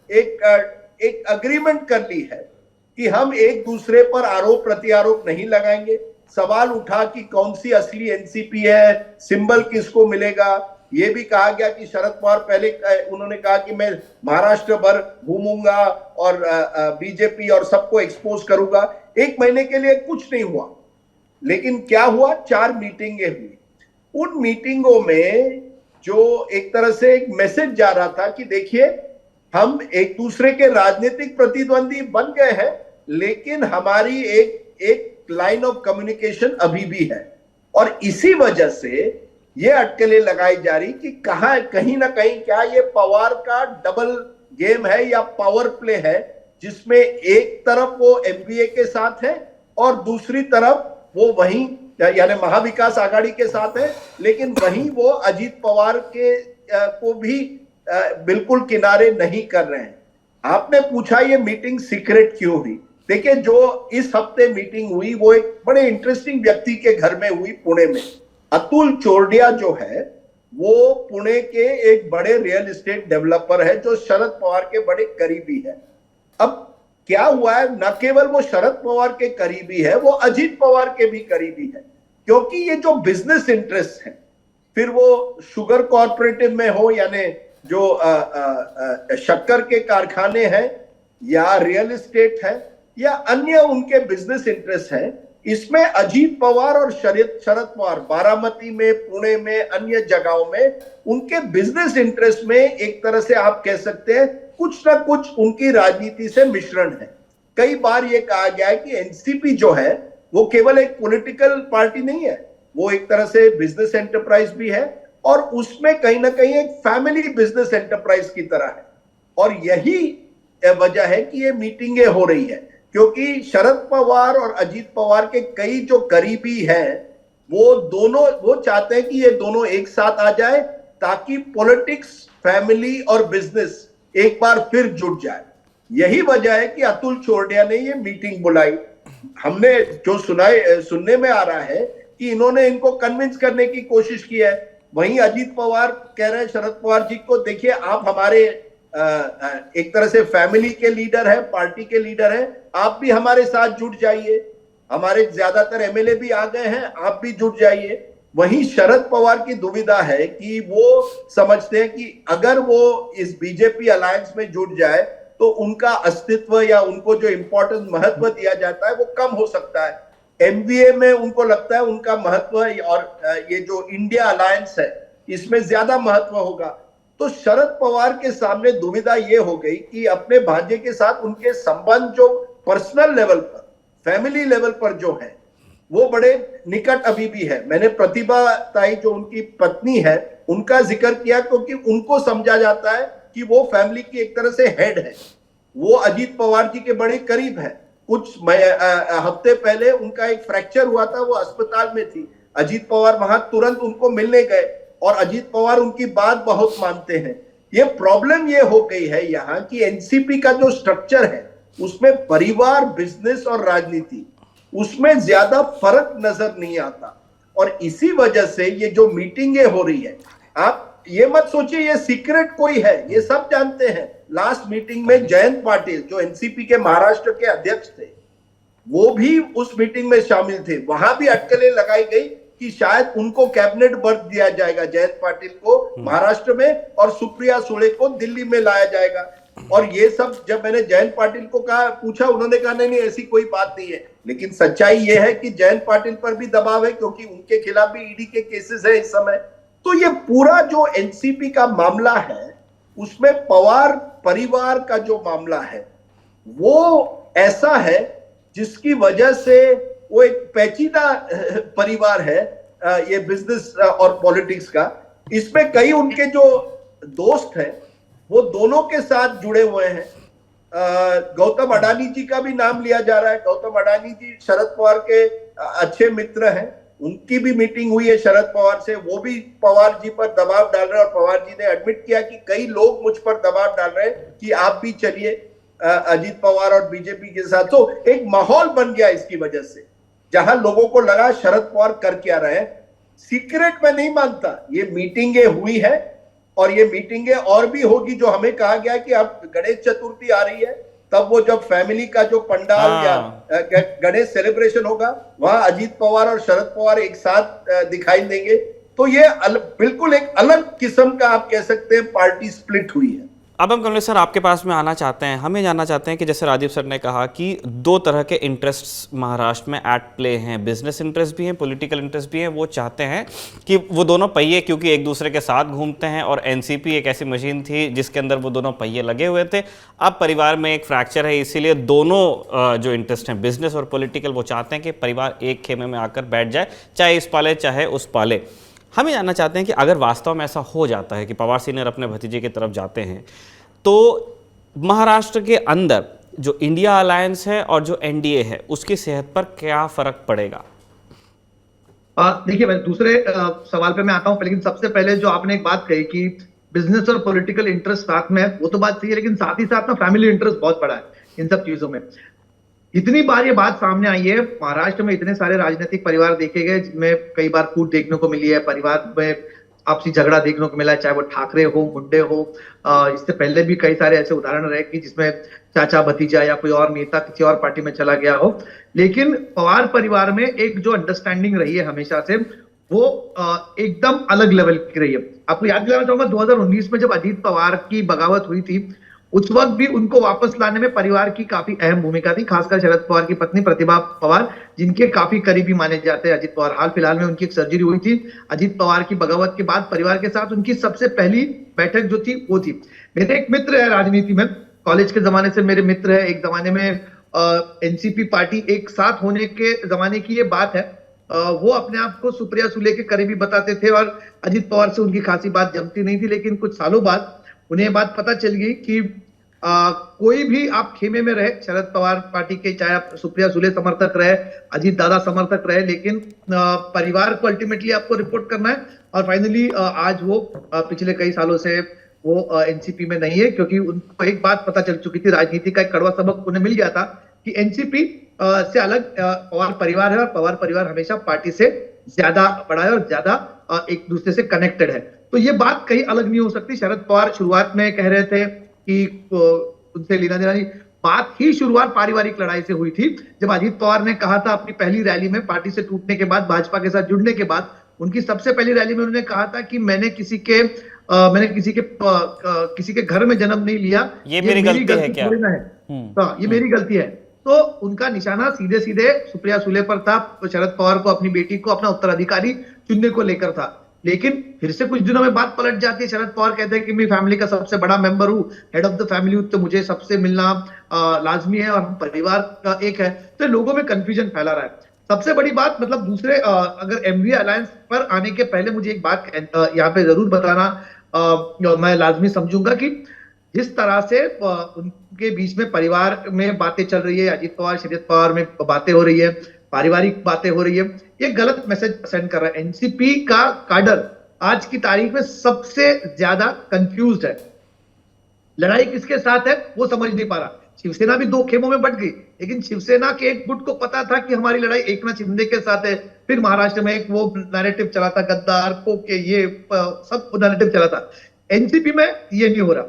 एक अग्रीमेंट कर ली है कि हम एक दूसरे पर आरोप प्रत्यारोप नहीं लगाएंगे। सवाल उठा कि कौन सी असली एनसीपी है, सिंबल किसको मिलेगा। ये भी कहा गया कि शरद पवार पहले उन्होंने कहा कि मैं महाराष्ट्र भर घूमूंगा और बीजेपी और सबको एक्सपोज करूंगा। 1 महीने के लिए कुछ नहीं हुआ, लेकिन क्या हुआ, 4 मीटिंगें हुई। उन मीटिंगों में जो एक तरह से एक मैसेज जा रहा था कि देखिए हम एक दूसरे के राजनीतिक प्रतिद्वंदी बन गए हैं, लेकिन हमारी एक लाइन ऑफ कम्युनिकेशन अभी भी है। और इसी वजह से ये अटकलें लगाई जा रही कि कहीं ना कहीं क्या ये पवार का डबल गेम है या पावर प्ले है, जिसमें एक तरफ वो एमवीए के साथ है और दूसरी तरफ वो वहीं यानी महाविकास आघाड़ी के साथ है, लेकिन वहीं वो अजीत पवार को भी बिल्कुल किनारे नहीं कर रहे हैं। आपने पूछा ये मीटिंग सीक्रेट क्यों हुई। देखिए, जो इस हफ्ते मीटिंग हुई वो एक बड़े इंटरेस्टिंग व्यक्ति के घर में हुई, पुणे में। अतुल चोरडिया जो है वो पुणे के एक बड़े रियल एस्टेट डेवलपर है जो शरद पवार के बड़े करीबी है। अब क्या हुआ है, न केवल वो शरद पवार के करीबी है, वो अजीत पवार के भी करीबी है, क्योंकि ये जो बिजनेस इंटरेस्ट है, फिर वो शुगर कॉर्पोरेटिव में हो, यानी जो शक्कर के कारखाने हैं या रियल एस्टेट है या अन्य उनके बिजनेस इंटरेस्ट है, इसमें अजीत पवार और शरद पवार बारामती में, पुणे में, अन्य जगहों में उनके बिजनेस इंटरेस्ट में एक तरह से आप कह सकते हैं कुछ ना कुछ उनकी राजनीति से मिश्रण है। कई बार यह कहा गया है कि एनसीपी जो है वो केवल एक पॉलिटिकल पार्टी नहीं है, वो एक तरह से बिजनेस एंटरप्राइज भी है और उसमें कहीं ना कहीं एक फैमिली बिजनेस एंटरप्राइज की तरह है। और यही वजह है कि ये मीटिंगें हो रही है, क्योंकि शरद पवार और अजीत पवार के कई जो करीबी हैं वो चाहते हैं कि ये दोनों एक साथ आ जाए ताकि पॉलिटिक्स, फैमिली और बिजनेस एक बार फिर जुड़ जाए। यही वजह है कि अतुल चोरडिया ने ये मीटिंग बुलाई। हमने जो सुनने में आ रहा है कि इन्होंने इनको कन्विंस करने की कोशिश की है। वहीं अजीत पवार कह रहे हैं शरद पवार जी को, देखिए आप हमारे एक तरह से फैमिली के लीडर हैं, पार्टी के लीडर हैं, आप भी हमारे साथ जुड़ जाइए, हमारे ज्यादातर एमएलए भी आ गए हैं, आप भी जुड़ जाइए। वहीं शरद पवार की दुविधा है कि वो समझते हैं कि अगर वो इस बीजेपी अलायंस में जुड़ जाए तो उनका अस्तित्व या उनको जो इंपॉर्टेंस महत्व दिया जाता है वो कम हो सकता है। एमवीए में उनको लगता है उनका महत्व और ये जो इंडिया अलायंस है इसमें ज्यादा महत्व होगा। तो शरद पवार के सामने दुविधा ये हो गई कि अपने भांजे के साथ उनके संबंध जो पर्सनल लेवल पर, फैमिली लेवल पर जो है वो बड़े निकट अभी भी है। मैंने प्रतिभा ताई जो उनकी पत्नी है उनका जिक्र किया क्योंकि उनको समझा जाता है कि वो फैमिली की एक तरह से हेड है, वो अजीत पवार जी के बड़े करीब है। कुछ हफ्ते पहले उनका एक फ्रैक्चर हुआ था, वो अस्पताल में थी, अजीत पवार वहां तुरंत उनको मिलने गए और अजीत पवार उनकी बात बहुत मानते हैं। ये प्रॉब्लम ये हो गई है यहाँ कि एनसीपी का जो स्ट्रक्चर है उसमें परिवार, बिजनेस और राजनीति, उसमें ज्यादा फर्क नजर नहीं आता। और इसी वजह से ये जो मीटिंगें हो रही है, आप ये मत सोचिए ये सीक्रेट कोई है, ये सब जानते हैं। लास्ट मीटिंग में जयंत पाटिल जो एनसीपी के महाराष्ट्र के अध्यक्ष थे वो भी उस मीटिंग में शामिल थे। वहां भी अटकलें लगाई गई कि शायद उनको कैबिनेट बर्थ दिया जाएगा, जयंत पाटिल को महाराष्ट्र में और सुप्रिया सुले को दिल्ली में लाया जाएगा। और ये सब जब मैंने जयंत पाटिल को पूछा, उन्होंने कहा नहीं ऐसी कोई बात नहीं है। लेकिन सच्चाई ये है कि जयंत पाटिल पर भी दबाव है क्योंकि उनके खिलाफ भी ईडी के केसेस है इस समय। तो ये पूरा जो एनसीपी का मामला है उसमें पवार परिवार का जो मामला है वो ऐसा है जिसकी वजह से वो एक पेचीदा परिवार है, ये बिजनेस और पॉलिटिक्स का। इसमें कई उनके जो दोस्त हैं वो दोनों के साथ जुड़े हुए हैं। गौतम अडानी जी का भी नाम लिया जा रहा है। गौतम अडानी जी शरद पवार के अच्छे मित्र हैं, उनकी भी मीटिंग हुई है शरद पवार से, वो भी पवार जी पर दबाव डाल रहे हैं। और पवार जी ने एडमिट किया कि कई लोग मुझ पर दबाव डाल रहे हैं कि आप भी चलिए अजीत पवार और बीजेपी के साथ। तो एक माहौल बन गया इसकी वजह से, जहां लोगों को लगा शरद पवार कर क्या रहे हैं। सीक्रेट में नहीं मानता, ये मीटिंगें हुई है और ये मीटिंगें और भी होगी। जो हमें कहा गया कि अब गणेश चतुर्थी आ रही है, तब वो जब फैमिली का जो पंडाल या गणेश सेलिब्रेशन होगा वहां अजीत पवार और शरद पवार एक साथ दिखाई देंगे। तो ये बिल्कुल एक अलग किस्म का आप कह सकते हैं पार्टी स्प्लिट हुई है। अब हम कमलेश सर आपके पास में आना चाहते हैं, हमें जानना चाहते हैं कि जैसे राजीव सर ने कहा कि दो तरह के इंटरेस्ट्स महाराष्ट्र में एट प्ले हैं, बिजनेस इंटरेस्ट भी हैं, पॉलिटिकल इंटरेस्ट भी हैं। वो चाहते हैं कि वो दोनों पहिए क्योंकि एक दूसरे के साथ घूमते हैं और एनसीपी एक ऐसी मशीन थी जिसके अंदर वो दोनों पहिए लगे हुए थे। अब परिवार में एक फ्रैक्चर है, इसीलिए दोनों जो इंटरेस्ट हैं बिजनेस और पॉलिटिकल, वो चाहते हैं कि परिवार एक खेमे में आकर बैठ जाए, चाहे इस पाले चाहे उस पाले। हम ये जानना चाहते हैं कि अगर वास्तव में ऐसा हो जाता है कि पवार सीनियर अपने भतीजे की तरफ जाते हैं तो महाराष्ट्र के अंदर जो इंडिया अलायंस है और जो एनडीए है उसकी सेहत पर क्या फर्क पड़ेगा? देखिए मैं दूसरे सवाल पे मैं आता हूं, लेकिन सबसे पहले जो आपने एक बात कही कि बिजनेस और पॉलिटिकल इंटरेस्ट साथ में है, वो तो बात सही है, लेकिन साथ ही साथ ना फैमिली इंटरेस्ट बहुत बड़ा है इन सब चीजों में। इतनी बार ये बात सामने आई है, महाराष्ट्र में इतने सारे राजनीतिक परिवार देखे गए जिनमें कई बार फूट देखने को मिली है, परिवार में आपसी झगड़ा देखने को मिला है, चाहे वो ठाकरे हो, मुंडे हो। इससे पहले भी कई सारे ऐसे उदाहरण रहे कि जिसमें चाचा भतीजा या कोई और नेता किसी और पार्टी में चला गया हो। लेकिन पवार परिवार में एक जो अंडरस्टैंडिंग रही है हमेशा से, वो एकदम अलग लेवल की रही है। आपको याद दिलाना चाहूंगा 2019 में जब अजीत पवार की बगावत हुई थी, उस वक्त भी उनको वापस लाने में परिवार की काफी अहम भूमिका थी, खासकर शरद पवार की पत्नी प्रतिभा पवार, जिनके काफी करीबी माने जाते हैं अजीत पवार। हाल फिलहाल में उनकी एक सर्जरी हुई थी। अजीत पवार की बगावत के बाद परिवार के साथ उनकी सबसे पहली बैठक जो थी वो थी। मेरे एक मित्र है राजनीति में, कॉलेज के जमाने से मेरे मित्र है, एक जमाने में एनसीपी पार्टी एक साथ होने के जमाने की ये बात है। वो अपने आप को सुप्रिया सुले के करीबी बताते थे और अजीत पवार से उनकी खासी बात जमती नहीं थी, लेकिन कुछ सालों बाद उन्हें बात पता चल गई कि कोई भी आप खेमे में रहे, शरद पवार पार्टी के, चाहे आप सुप्रिया सुले समर्थक रहे, अजीत दादा समर्थक रहे, लेकिन परिवार को अल्टीमेटली आपको रिपोर्ट करना है। और फाइनली आज वो पिछले कई सालों से वो एनसीपी में नहीं है, क्योंकि उनको एक बात पता चल चुकी थी, राजनीति का एक कड़वा सबक उन्हें मिल गया था कि एनसीपी से अलग पवार परिवार है, और पवार परिवार हमेशा पार्टी से ज्यादा बड़ा है और ज्यादा एक दूसरे से कनेक्टेड है। तो ये बात कहीं अलग नहीं हो सकती। शरद पवार शुरुआत में कह रहे थे कि उनसे लेना देना नहीं, बात ही शुरुआत पारिवारिक लड़ाई से हुई थी, जब अजीत पवार ने कहा था अपनी पहली रैली में, पार्टी से टूटने के बाद, भाजपा के साथ जुड़ने के बाद, उनकी सबसे पहली रैली में उन्होंने कहा था कि मैंने किसी के घर में जन्म नहीं लिया, ये मेरी गलती है क्या? हाँ, ये मेरी गलती है। तो उनका निशाना सीधे सीधे सुप्रिया सुले पर था, शरद पवार को, अपनी बेटी को अपना उत्तराधिकारी चुनने को लेकर था। लेकिन फिर से कुछ दिनों में बात पलट जाती है। शरद पवार कहते हैं कि मैं फैमिली का सबसे बड़ा मेंबर हूँ, हेड ऑफ द फैमिली, तो मुझे सबसे मिलना लाजमी है और हम परिवार का एक है। तो लोगों में कंफ्यूजन फैला रहा है। सबसे बड़ी बात, मतलब दूसरे अगर एमवी अलायंस पर आने के पहले मुझे एक बात यहाँ पे जरूर बताना मैं लाजमी समझूंगा कि जिस तरह से उनके बीच में परिवार में बातें चल रही है, अजीत पवार शरद पवार में बातें हो रही है, पारिवारिक बातें हो रही है, ये गलत मैसेज सेंड कर रहा है। एनसीपी का काडर आज की तारीख में सबसे ज्यादा कंफ्यूज्ड है। लड़ाई किसके साथ है वो समझ नहीं पा रहा। शिवसेना भी दो खेमों में बट गई, लेकिन शिवसेना के एक गुट को पता था कि हमारी लड़ाई एकनाथ शिंदे के साथ है। फिर महाराष्ट्र में एक वो नैरेटिव चला था, गद्दार पोके, ये सब नैरेटिव चला था। एनसीपी में ये नहीं हो रहा।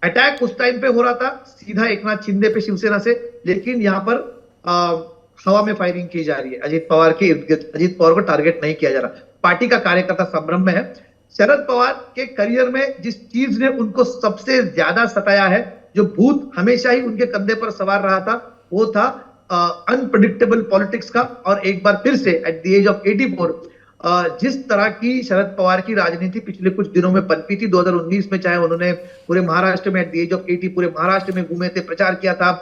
अटैक उस टाइम पे हो रहा था सीधा एकनाथ शिंदे पे शिवसेना से, लेकिन यहाँ पर हवा में फायरिंग की जा रही है। अजीत पवार के इर्द गिर्द, अजीत पवार को टारगेट नहीं किया जा रहा। पार्टी का कार्यकर्ता संभ्रम में है। शरद पवार के करियर में जिस चीज ने उनको सबसे ज्यादा सताया है, जो भूत हमेशा ही उनके कंधे पर सवार रहा था, वो था अनप्रेडिक्टेबल पॉलिटिक्स का। और एक बार फिर से एट द एज ऑफ 84 जिस तरह की शरद पवार की राजनीति पिछले कुछ दिनों में पनपी थी, 2019 में चाहे उन्होंने पूरे महाराष्ट्र में एट द एज ऑफ 80 पूरे महाराष्ट्र में घूमे थे, प्रचार किया था,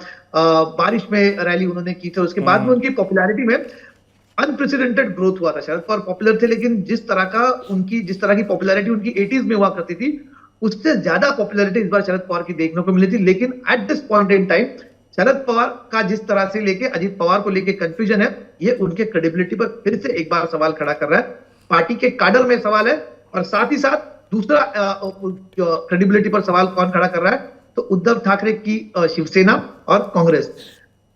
बारिश में रैली उन्होंने की थी, उसके बाद में उनकी पॉपुलैरिटी में अनप्रेसिडेंटेड ग्रोथ हुआ था। शरद पवार पॉपुलर थे, लेकिन जिस तरह की पॉपुलैरिटी उनकी 80s में हुआ करती थी, उससे ज्यादा पॉपुलैरिटी इस बार शरद पवार की देखने को मिली थी। लेकिन at this point in time Sharad Pawar का जिस तरह से लेके अजीत पवार को लेके कंफ्यूजन है, ये उनके क्रेडिबिलिटी पर फिर से एक बार सवाल खड़ा कर रहा है। पार्टी के काडर में सवाल है, और साथ ही साथ दूसरा क्रेडिबिलिटी पर सवाल कौन खड़ा कर रहा है, तो उद्धव ठाकरे की शिवसेना और कांग्रेस।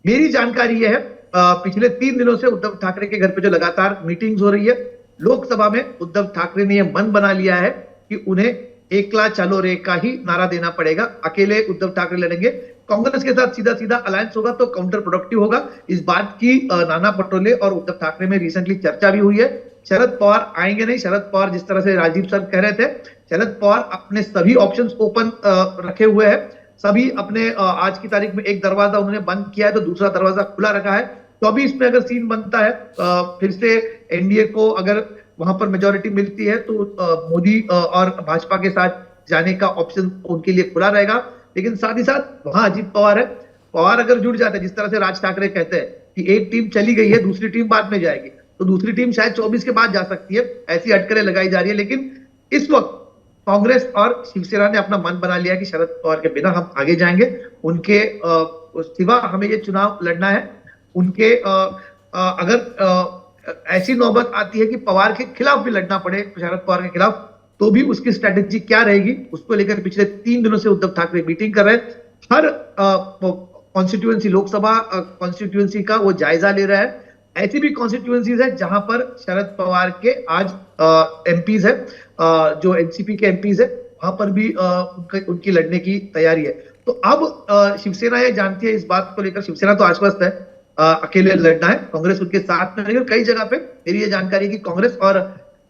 मेरी जानकारी यह है, पिछले 3 दिनों से उद्धव ठाकरे के घर पे जो लगातार मीटिंग्स हो रही है, लोकसभा में उद्धव ठाकरे ने यह मन बना लिया है कि उन्हें एकला चलो रे का ही नारा देना पड़ेगा। अकेले उद्धव ठाकरे लड़ेंगे, कांग्रेस के साथ सीधा सीधा अलायंस होगा तो काउंटर प्रोडक्टिव होगा। इस बात की नाना पटोले और उद्धव ठाकरे में रिसेंटली चर्चा भी हुई है। शरद पवार आएंगे नहीं। शरद पवार, जिस तरह से राजीव सर कह रहे थे, शरद पवार अपने सभी ऑप्शंस ओपन रखे हुए हैं। सभी अपने आज की तारीख में एक दरवाजा उन्होंने बंद किया है तो दूसरा दरवाजा खुला रखा है। 24 में अगर सीन बनता है, फिर से एनडीए को अगर वहां पर मेजोरिटी मिलती है, तो मोदी और भाजपा के साथ जाने का ऑप्शन उनके लिए खुला रहेगा। लेकिन साथ ही साथ वहां अजीत पवार है। पवार अगर जुड़ जाते हैं, जिस तरह से राज ठाकरे कहते हैं कि एक टीम चली गई है, दूसरी टीम बाद में जाएगी, तो दूसरी टीम शायद 24 के बाद जा सकती है। ऐसी अटकलें लगाई जा रही है। लेकिन इस वक्त कांग्रेस और शिवसेना ने अपना मन बना लिया कि शरद पवार के बिना हम आगे जाएंगे। उनके सिवा हमें ये चुनाव लड़ना है। उनके अगर ऐसी नौबत आती है कि पवार के खिलाफ भी लड़ना पड़े, शरद पवार के खिलाफ, तो भी उसकी स्ट्रेटेजी क्या रहेगी, उसको लेकर पिछले 3 दिनों से उद्धव ठाकरे मीटिंग कर रहे हैं। हर कॉन्स्टिट्यूएंसी, लोकसभा कॉन्स्टिट्यूएंसी का वो जायजा ले रहा है। ऐसी भी कॉन्स्टिट्यूएंसीज है जहां पर शरद पवार के आज एमपीज है, जो एनसीपी के एमपीज है, वहां पर भी उनकी लड़ने की तैयारी है। तो अब शिवसेना ये जानती है, इस बात को लेकर शिवसेना तो आश्वस्त है, अकेले लड़ना है, कांग्रेस उनके साथ में। लेकिन कई जगह पे मेरी ये जानकारी है कि कांग्रेस और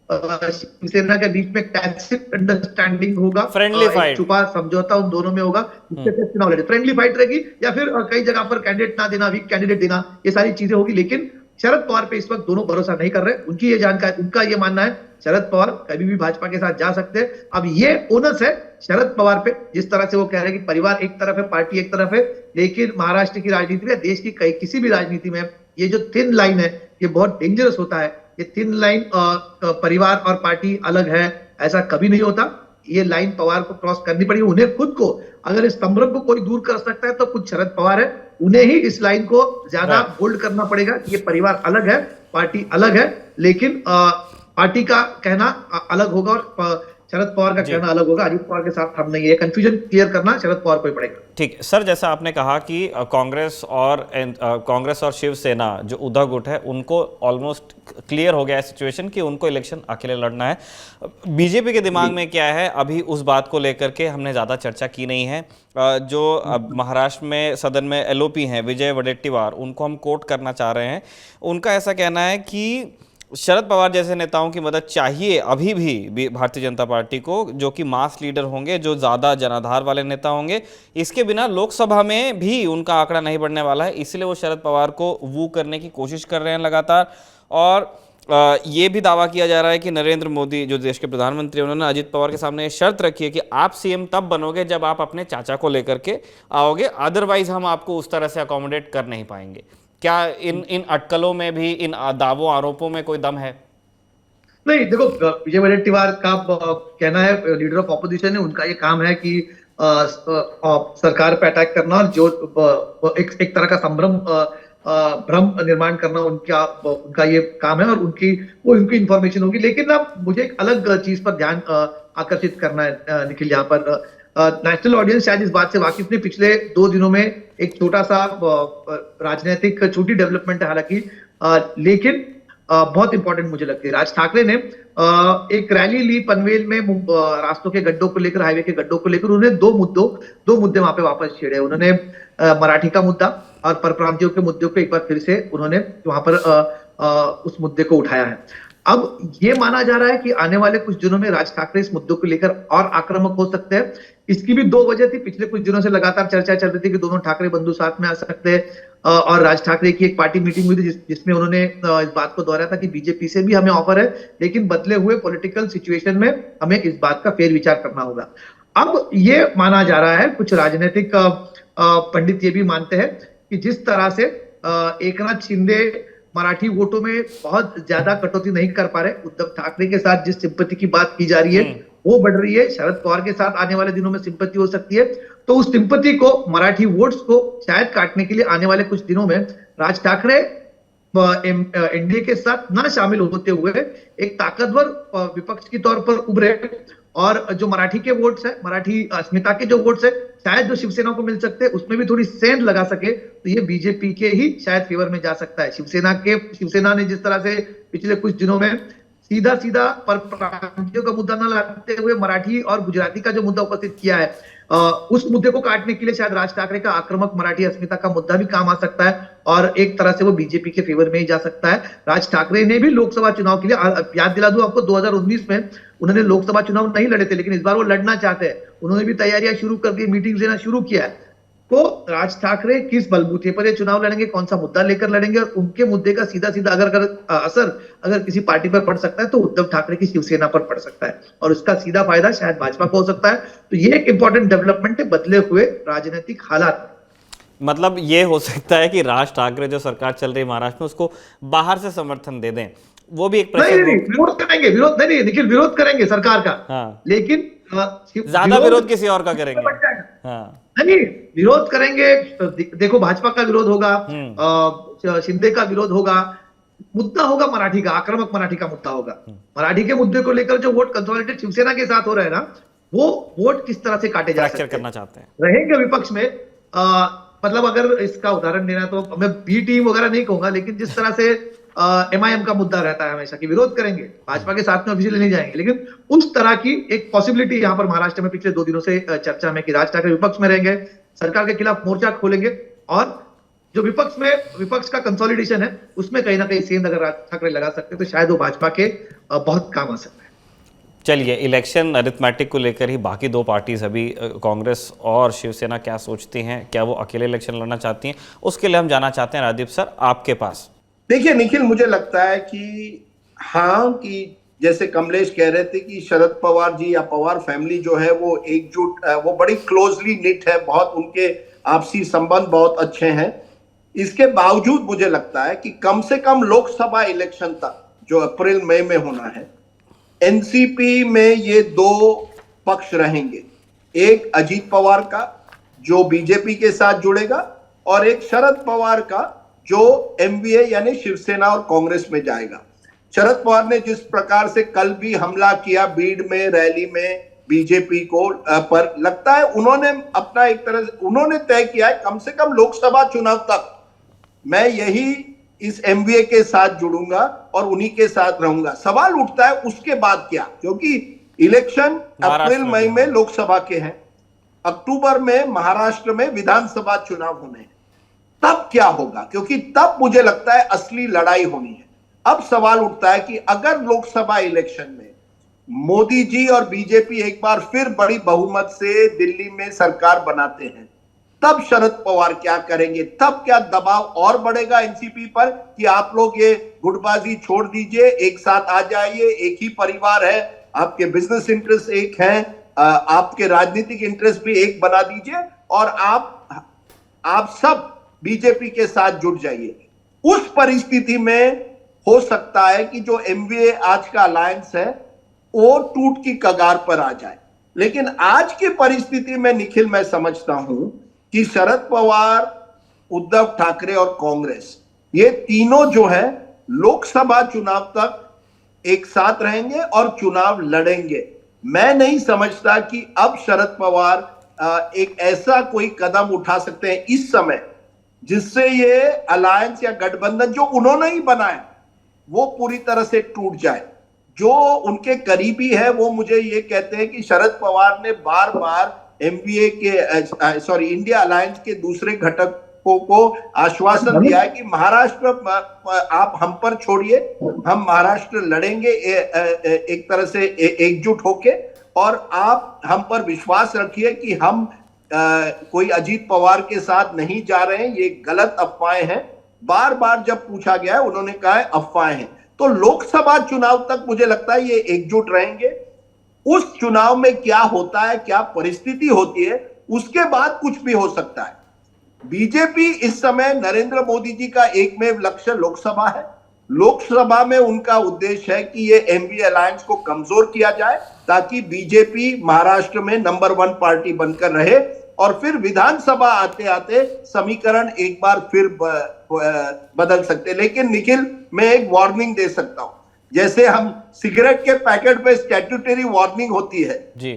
शिवसेना के बीच में टैक्सिट अंडरस्टैंडिंग होगा, फ्रेंडली फाइट, छुपा समझौता उन दोनों में होगा। चुनाव लड़े, फ्रेंडली फाइट रहेगी, या फिर कई जगह पर कैंडिडेट ना देना, वीक कैंडिडेट देना, ये सारी चीजें होगी। लेकिन शरद पवार पे इस वक्त दोनों भरोसा नहीं कर रहे। उनकी ये जानकारी, उनका ये मानना है शरद पवार कभी भी भाजपा के साथ जा सकते हैं। अब ये ओनस है शरद पवार पे, जिस तरह से वो कह रहे हैं कि परिवार एक तरफ है, पार्टी एक तरफ है। लेकिन महाराष्ट्र की राजनीति में, देश की किसी भी राजनीति में, ये जो थिन लाइन है, ये बहुत डेंजरस होता है। ये थिन लाइन परिवार और पार्टी अलग है, ऐसा कभी नहीं होता। ये लाइन पवार को क्रॉस करनी पड़ेगी उन्हें खुद को। अगर इस संभ्रम को कोई दूर कर सकता है तो खुद शरद पवार है, उन्हें ही इस लाइन को ज्यादा बोल्ड करना पड़ेगा कि ये परिवार अलग है, पार्टी अलग है, लेकिन पार्टी का कहना अलग होगा और शरद पवार का कहना अलग होगा। अजित पवार के साथ हम नहीं है, कंफ्यूजन क्लियर करना शरद पवार को ही पड़ेगा। ठीक सर, जैसा आपने कहा कि कांग्रेस और शिवसेना जो उद्धव गुट है उनको ऑलमोस्ट क्लियर हो गया है सिचुएशन कि उनको इलेक्शन अकेले लड़ना है। बीजेपी के दिमाग में क्या है अभी उस बात को लेकर के हमने ज़्यादा चर्चा की नहीं है। जो महाराष्ट्र में सदन में एलओपी हैं विजय वडेट्टीवार, उनको हम कोट करना चाह रहे हैं। उनका ऐसा कहना है कि शरद पवार जैसे नेताओं की मदद चाहिए अभी भी भारतीय जनता पार्टी को, जो कि मास लीडर होंगे, जो ज़्यादा जनाधार वाले नेता होंगे। इसके बिना लोकसभा में भी उनका आंकड़ा नहीं बढ़ने वाला है, इसलिए वो शरद पवार को वू करने की कोशिश कर रहे हैं लगातार। और ये भी दावा किया जा रहा है कि नरेंद्र मोदी जो देश के प्रधानमंत्री हैं, उन्होंने अजित पवार के सामने ये शर्त रखी है कि आप सीएम तब बनोगे जब आप अपने चाचा को लेकर के आओगे, अदरवाइज हम आपको उस तरह से अकोमोडेट कर नहीं पाएंगे। क्या इन अटकलों में भी, इन दावों आरोपों में कोई दम है? नहीं, देखो विजय वडेट्टीवार का कहना है, लीडर ऑफ ऑपोजिशन है, उनका ये काम है कि सरकार पे अटैक करना और जो एक तरह का संभ्रम भ्रम निर्माण करना उनका ये काम है और उनकी इंफॉर्मेशन होगी। लेकिन अब मुझे एक अलग चीज पर ध्यान आकर्षित करना है निखिल। यहाँ पर नेशनल ऑडियंस शायद इस बात से वाकिफ नहीं, पिछले 2 दिनों में एक छोटा सा राजनीतिक छोटी डेवलपमेंट है हालांकि, लेकिन बहुत इंपॉर्टेंट मुझे लगती है। राज ठाकरे ने एक रैली ली पनवेल में रास्तों के गड्ढों को लेकर, हाईवे के गड्ढों को लेकर। उन्होंने दो मुद्दे वहां पे वापस छेड़े। उन्होंने मराठी का मुद्दा और परप्रांतियों के मुद्दे को एक बार फिर से उन्होंने वहां पर उस मुद्दे को उठाया है। अब ये माना जा रहा है कि आने वाले कुछ दिनों में राज ठाकरे इस मुद्दे को लेकर और आक्रामक हो सकते हैं। इसकी भी 2 वजह थी। पिछले कुछ दिनों से लगातार चर्चा चल रही थी कि दोनों ठाकरे बंधु साथ में आ सकते हैं और राज ठाकरे की एक पार्टी मीटिंग हुई थी जिसमें उन्होंने इस बात को दोहराया था कि बीजेपी से भी हमें ऑफर है, लेकिन बदले हुए पॉलिटिकल सिचुएशन में हमें इस बात का फेर विचार करना होगा। अब ये माना जा रहा है, कुछ राजनीतिक पंडित ये भी मानते हैं कि जिस तरह से एकनाथ शिंदे मराठी वोटों में बहुत ज्यादा कटौती नहीं कर पा रहे, उद्धव ठाकरे के साथ जिस सिंपैथी की बात की जा रही है वो बढ़ रही है, शरद पवार के साथ आने वाले दिनों में सिंपैथी हो सकती है। तो उस सिंपैथी को, मराठी वोट्स को शायद काटने के लिए आने वाले कुछ दिनों में राज ठाकरे एनडीए के साथ ना शामिल होते हुए एक ताकतवर विपक्ष के तौर पर उभरे और जो मराठी के वोट्स है, मराठी अस्मिता के जो वोट्स है, शायद जो शिवसेना को मिल सकते हैं उसमें भी थोड़ी सेंध लगा सके तो ये बीजेपी के ही शायद फेवर में जा सकता है। शिवसेना ने जिस तरह से पिछले कुछ दिनों में सीधा परप्रांतियों का मुद्दा न लाते हुए मराठी और गुजराती का जो मुद्दा उपस्थित किया है, उस मुद्दे को काटने के लिए शायद राज ठाकरे का आक्रामक मराठी अस्मिता का मुद्दा भी काम आ सकता है और एक तरह से वो बीजेपी के फेवर में ही जा सकता है। राज ठाकरे ने भी लोकसभा चुनाव के लिए, याद दिला दूं आपको, 2019 में उन्होंने लोकसभा चुनाव नहीं लड़े थे, लेकिन इस बार वो लड़ना चाहते हैं। उन्होंने भी तैयारियां शुरू कर दी, मीटिंग लेना शुरू किया है। तो राज ठाकरे किस बलबूते पर ये चुनाव लड़ेंगे, कौन सा मुद्दा लेकर लड़ेंगे और उनके मुद्दे का सीधा असर किसी पार्टी पर पड़ सकता है तो उद्धव ठाकरे की शिवसेना पर पड़ सकता है और उसका सीधा फायदा शायद भाजपा को हो सकता है। तो ये एक इंपॉर्टेंट डेवलपमेंट है बदले हुए राजनीतिक हालात। मतलब ये हो सकता है कि राज ठाकरे जो सरकार चल रही है महाराष्ट्र में उसको बाहर से समर्थन दे दें, वो भी एक विरोध करेंगे, निखिल विरोध करेंगे सरकार का। हाँ। लेकिन ज्यादा विरोध किसी और का करेंगे। हाँ। नहीं, विरोध करेंगे। देखो भाजपा का विरोध होगा, शिंदे का विरोध होगा, मुद्दा होगा मराठी का, आक्रामक मराठी का मुद्दा होगा। मराठी के मुद्दे को लेकर जो वोट कंसोलिडेटेड शिवसेना के साथ हो रहे हैं ना, वो वोट किस तरह से काटे जा सकते करना चाहते हैं, रहेंगे विपक्ष में। मतलब अगर इसका उदाहरण देना तो मैं बी टीम वगैरह नहीं कहूंगा, लेकिन जिस तरह से एमआईएम का मुद्दा रहता है हमेशा कि विरोध करेंगे, भाजपा के साथ में ऑफिशियली नहीं जाएंगे, लेकिन उस तरह की एक पॉसिबिलिटी यहाँ पर महाराष्ट्र में पिछले 2 दिनों से चर्चा में कि राज ठाकरे विपक्ष में रहेंगे, सरकार के खिलाफ मोर्चा खोलेंगे और जो विपक्ष का कंसोलिडेशन है उसमें कहीं ना कहीं सेंध अगर राज ठाकरे लगा सकते तो शायद वो भाजपा के बहुत काम आ सकता है। चलिए, इलेक्शन अरिथमेटिक को लेकर ही बाकी 2 पार्टीज अभी कांग्रेस और शिवसेना क्या सोचती हैं, क्या वो अकेले इलेक्शन लड़ना चाहती हैं, उसके लिए हम जाना चाहते हैं राजदीप सर आपके पास। देखिए निखिल, मुझे लगता है कि हाँ, कि जैसे कमलेश कह रहे थे कि शरद पवार जी या पवार फैमिली जो है वो एकजुट, वो बड़ी क्लोजली निट है, बहुत उनके आपसी संबंध बहुत अच्छे हैं। इसके बावजूद मुझे लगता है कि कम से कम लोकसभा इलेक्शन तक जो अप्रैल मई में होना है, एनसीपी में ये 2 पक्ष रहेंगे। एक अजीत पवार का जो बीजेपी के साथ जुड़ेगा और एक शरद पवार का जो एमवीए यानी शिवसेना और कांग्रेस में जाएगा। शरद पवार ने जिस प्रकार से कल भी हमला किया बीड में रैली में बीजेपी को पर लगता है उन्होंने अपना एक तरह से उन्होंने तय किया है कम से कम लोकसभा चुनाव तक मैं यही इस एमवीए के साथ जुड़ूंगा और उन्हीं के साथ रहूंगा। सवाल उठता है उसके बाद क्या, क्योंकि इलेक्शन अप्रैल मई में लोकसभा के हैं, अक्टूबर में महाराष्ट्र में विधानसभा चुनाव होने हैं, तब क्या होगा, क्योंकि तब मुझे लगता है असली लड़ाई होनी है। अब सवाल उठता है कि अगर लोकसभा इलेक्शन में मोदी जी और बीजेपी एक बार फिर बड़ी बहुमत से दिल्ली में सरकार बनाते हैं, तब शरद पवार क्या करेंगे, तब क्या दबाव और बढ़ेगा एनसीपी पर कि आप लोग ये गुटबाजी छोड़ दीजिए, एक साथ आ जाइए, एक ही परिवार है, आपके बिजनेस इंटरेस्ट एक हैं, आपके राजनीतिक इंटरेस्ट भी एक बना दीजिए और आप सब बीजेपी के साथ जुट जाइए। उस परिस्थिति में हो सकता है कि जो एमवीए आज का अलायंस है वो टूट की कगार पर आ जाए। लेकिन आज की परिस्थिति में निखिल मैं समझता हूं कि शरद पवार, उद्धव ठाकरे और कांग्रेस ये तीनों जो है लोकसभा चुनाव तक एक साथ रहेंगे और चुनाव लड़ेंगे। मैं नहीं समझता कि अब शरद पवार एक ऐसा कोई कदम उठा सकते हैं इस समय जिससे ये अलायंस या गठबंधन जो उन्होंने ही बनाया वो पूरी तरह से टूट जाए। जो उनके करीबी है वो मुझे ये कहते हैं कि शरद पवार ने बार बार एमवीए के इंडिया अलायंस के दूसरे घटकों को आश्वासन दिया है कि महाराष्ट्र आप हम पर छोड़िए, हम महाराष्ट्र लड़ेंगे एक तरह से एकजुट होके, और आप हम पर विश्वास रखिए कि हम कोई अजीत पवार के साथ नहीं जा रहे हैं, ये गलत अफवाहें हैं। बार बार जब पूछा गया है उन्होंने कहा है अफवाहें हैं। तो लोकसभा चुनाव तक मुझे लगता है ये एकजुट रहेंगे। उस चुनाव में क्या होता है, क्या परिस्थिति होती है, उसके बाद कुछ भी हो सकता है। बीजेपी इस समय नरेंद्र मोदी जी का एकमेव लक्ष्य लोकसभा है। लोकसभा में उनका उद्देश्य है कि ये एमवीए अलायंस को कमजोर किया जाए ताकि बीजेपी महाराष्ट्र में नंबर 1 पार्टी बनकर रहे और फिर विधानसभा आते आते समीकरण एक बार फिर बदल सकते। लेकिन निखिल मैं एक वार्निंग दे सकता हूं, जैसे हम सिगरेट के पैकेट पे स्टैट्यूटरी वार्निंग होती है जी,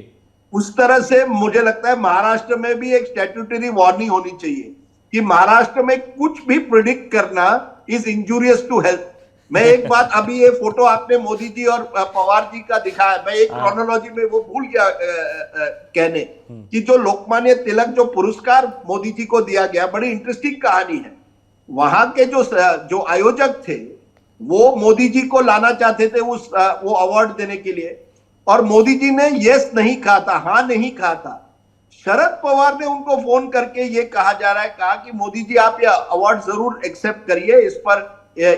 उस तरह से मुझे लगता है महाराष्ट्र में भी एक स्टैट्यूटरी वार्निंग होनी चाहिए कि महाराष्ट्र में कुछ भी प्रिडिक्ट करना इज इंजूरियस टू हेल्थ। मैं एक बात, अभी ये फोटो आपने मोदी जी और पवार जी का दिखाया, मैं एक क्रोनोलॉजी में वो भूल गया कहने कि जो लोकमान्य तिलक जो पुरस्कार मोदी जी को दिया गया, बड़ी इंटरेस्टिंग कहानी है। वहां के जो आयोजक थे वो मोदी जी को लाना चाहते थे वो अवार्ड देने के लिए, और मोदी जी ने यस नहीं कहा था, हाँ नहीं कहा था। शरद पवार ने उनको फोन करके ये कहा जा रहा है, कहा कि मोदी जी आप ये अवार्ड जरूर एक्सेप्ट करिए,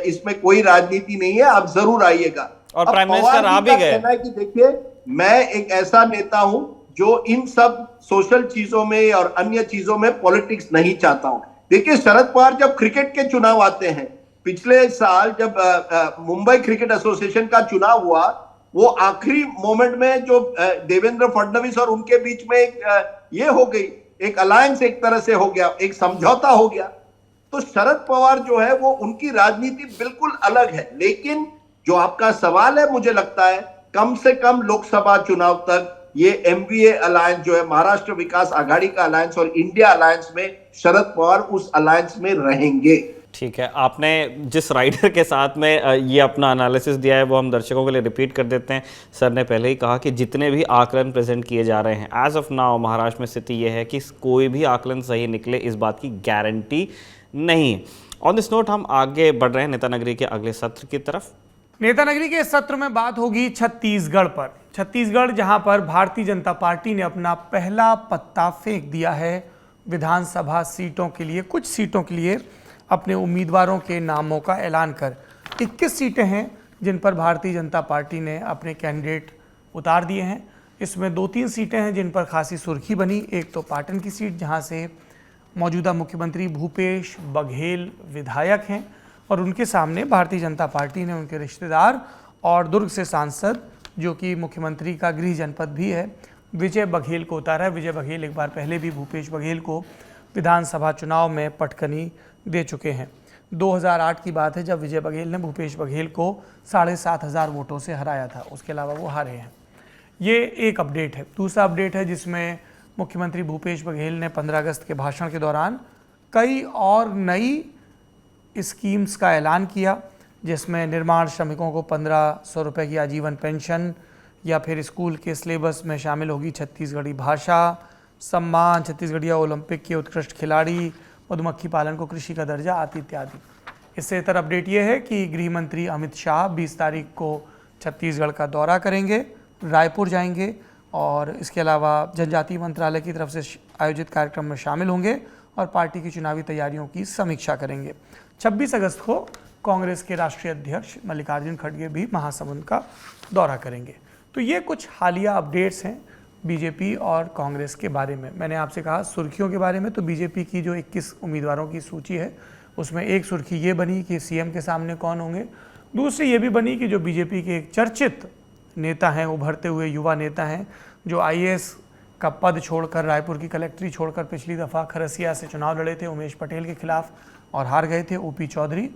इसमें कोई राजनीति नहीं है, आप जरूर आइएगा। और प्राइम मिनिस्टर आ भी गए। कहना है कि देखिए मैं एक ऐसा नेता हूं जो इन सब सोशल चीजों में और अन्य चीजों में पॉलिटिक्स नहीं चाहता हूं। देखिए शरद पवार जब क्रिकेट के चुनाव आते हैं, पिछले साल जब मुंबई क्रिकेट एसोसिएशन का चुनाव हुआ, वो आखिरी मोमेंट में जो देवेंद्र फडणवीस और उनके बीच में ये हो गई, एक अलायंस एक तरह से हो गया, एक समझौता हो गया। तो शरद पवार जो है वो उनकी राजनीति बिल्कुल अलग है। लेकिन जो आपका सवाल है, मुझे लगता है कम से कम लोकसभा चुनाव तक ये एमवीए अलायंस जो है महाराष्ट्र विकास आघाड़ी का अलायंस और इंडिया अलायंस में शरद पवार उस अलायंस में रहेंगे। ठीक है, आपने जिस राइडर के साथ में ये अपना एनालिसिस दिया है वो हम दर्शकों के लिए रिपीट कर देते हैं। सर ने पहले ही कहा कि जितने भी आकलन प्रेजेंट किए जा रहे हैं एज ऑफ नाउ महाराष्ट्र में स्थिति ये है कि कोई भी आकलन सही निकले इस बात की गारंटी नहीं। ऑन दिस नोट हम आगे बढ़ रहे हैं नेता नगरी के अगले सत्र की तरफ। नेता नगरी के सत्र में बात होगी छत्तीसगढ़ पर। छत्तीसगढ़ जहां पर भारतीय जनता पार्टी ने अपना पहला पत्ता फेंक दिया है विधानसभा सीटों के लिए, कुछ सीटों के लिए अपने उम्मीदवारों के नामों का ऐलान कर 21 सीटें हैं जिन पर भारतीय जनता पार्टी ने अपने कैंडिडेट उतार दिए हैं। इसमें 2-3 सीटें हैं जिन पर खासी सुर्खी बनी। एक तो पाटन की सीट जहां से मौजूदा मुख्यमंत्री भूपेश बघेल विधायक हैं और उनके सामने भारतीय जनता पार्टी ने उनके रिश्तेदार और दुर्ग से सांसद जो कि मुख्यमंत्री का गृह जनपद भी है विजय बघेल को उतारा है। विजय बघेल एक बार पहले भी भूपेश बघेल को विधानसभा चुनाव में पटकनी दे चुके हैं। 2008 की बात है जब विजय बघेल ने भूपेश बघेल को 7,500 वोटों से हराया था। उसके अलावा वो हारे हैं। ये एक अपडेट है। दूसरा अपडेट है जिसमें मुख्यमंत्री भूपेश बघेल ने 15 अगस्त के भाषण के दौरान कई और नई स्कीम्स का ऐलान किया, जिसमें निर्माण श्रमिकों को 1,500 रुपये की आजीवन पेंशन, या फिर स्कूल के सिलेबस में शामिल होगी छत्तीसगढ़ी भाषा, सम्मान, छत्तीसगढ़िया ओलंपिक के उत्कृष्ट खिलाड़ी, मधुमक्खी पालन को कृषि का दर्जा आदि इत्यादि। इससे इतर अपडेट ये है कि गृह मंत्री अमित शाह 20 तारीख को छत्तीसगढ़ का दौरा करेंगे, रायपुर जाएंगे और इसके अलावा जनजातीय मंत्रालय की तरफ से आयोजित कार्यक्रम में शामिल होंगे और पार्टी की चुनावी तैयारियों की समीक्षा करेंगे। 26 अगस्त को कांग्रेस के राष्ट्रीय अध्यक्ष मल्लिकार्जुन खड़गे भी महासमुंद का दौरा करेंगे। तो ये कुछ हालिया अपडेट्स हैं बीजेपी और कांग्रेस के बारे में। मैंने आपसे कहा सुर्खियों के बारे में, तो बीजेपी की जो 21 उम्मीदवारों की सूची है उसमें एक सुर्खी ये बनी कि सीएम के सामने कौन होंगे। दूसरी ये भी बनी कि जो बीजेपी के एक चर्चित नेता हैं, उभरते हुए युवा नेता हैं, जो आईएएस का पद छोड़कर, रायपुर की कलेक्ट्री छोड़कर पिछली दफ़ा खरसिया से चुनाव लड़े थे उमेश पटेल के खिलाफ और हार गए थे, ओपी चौधरी।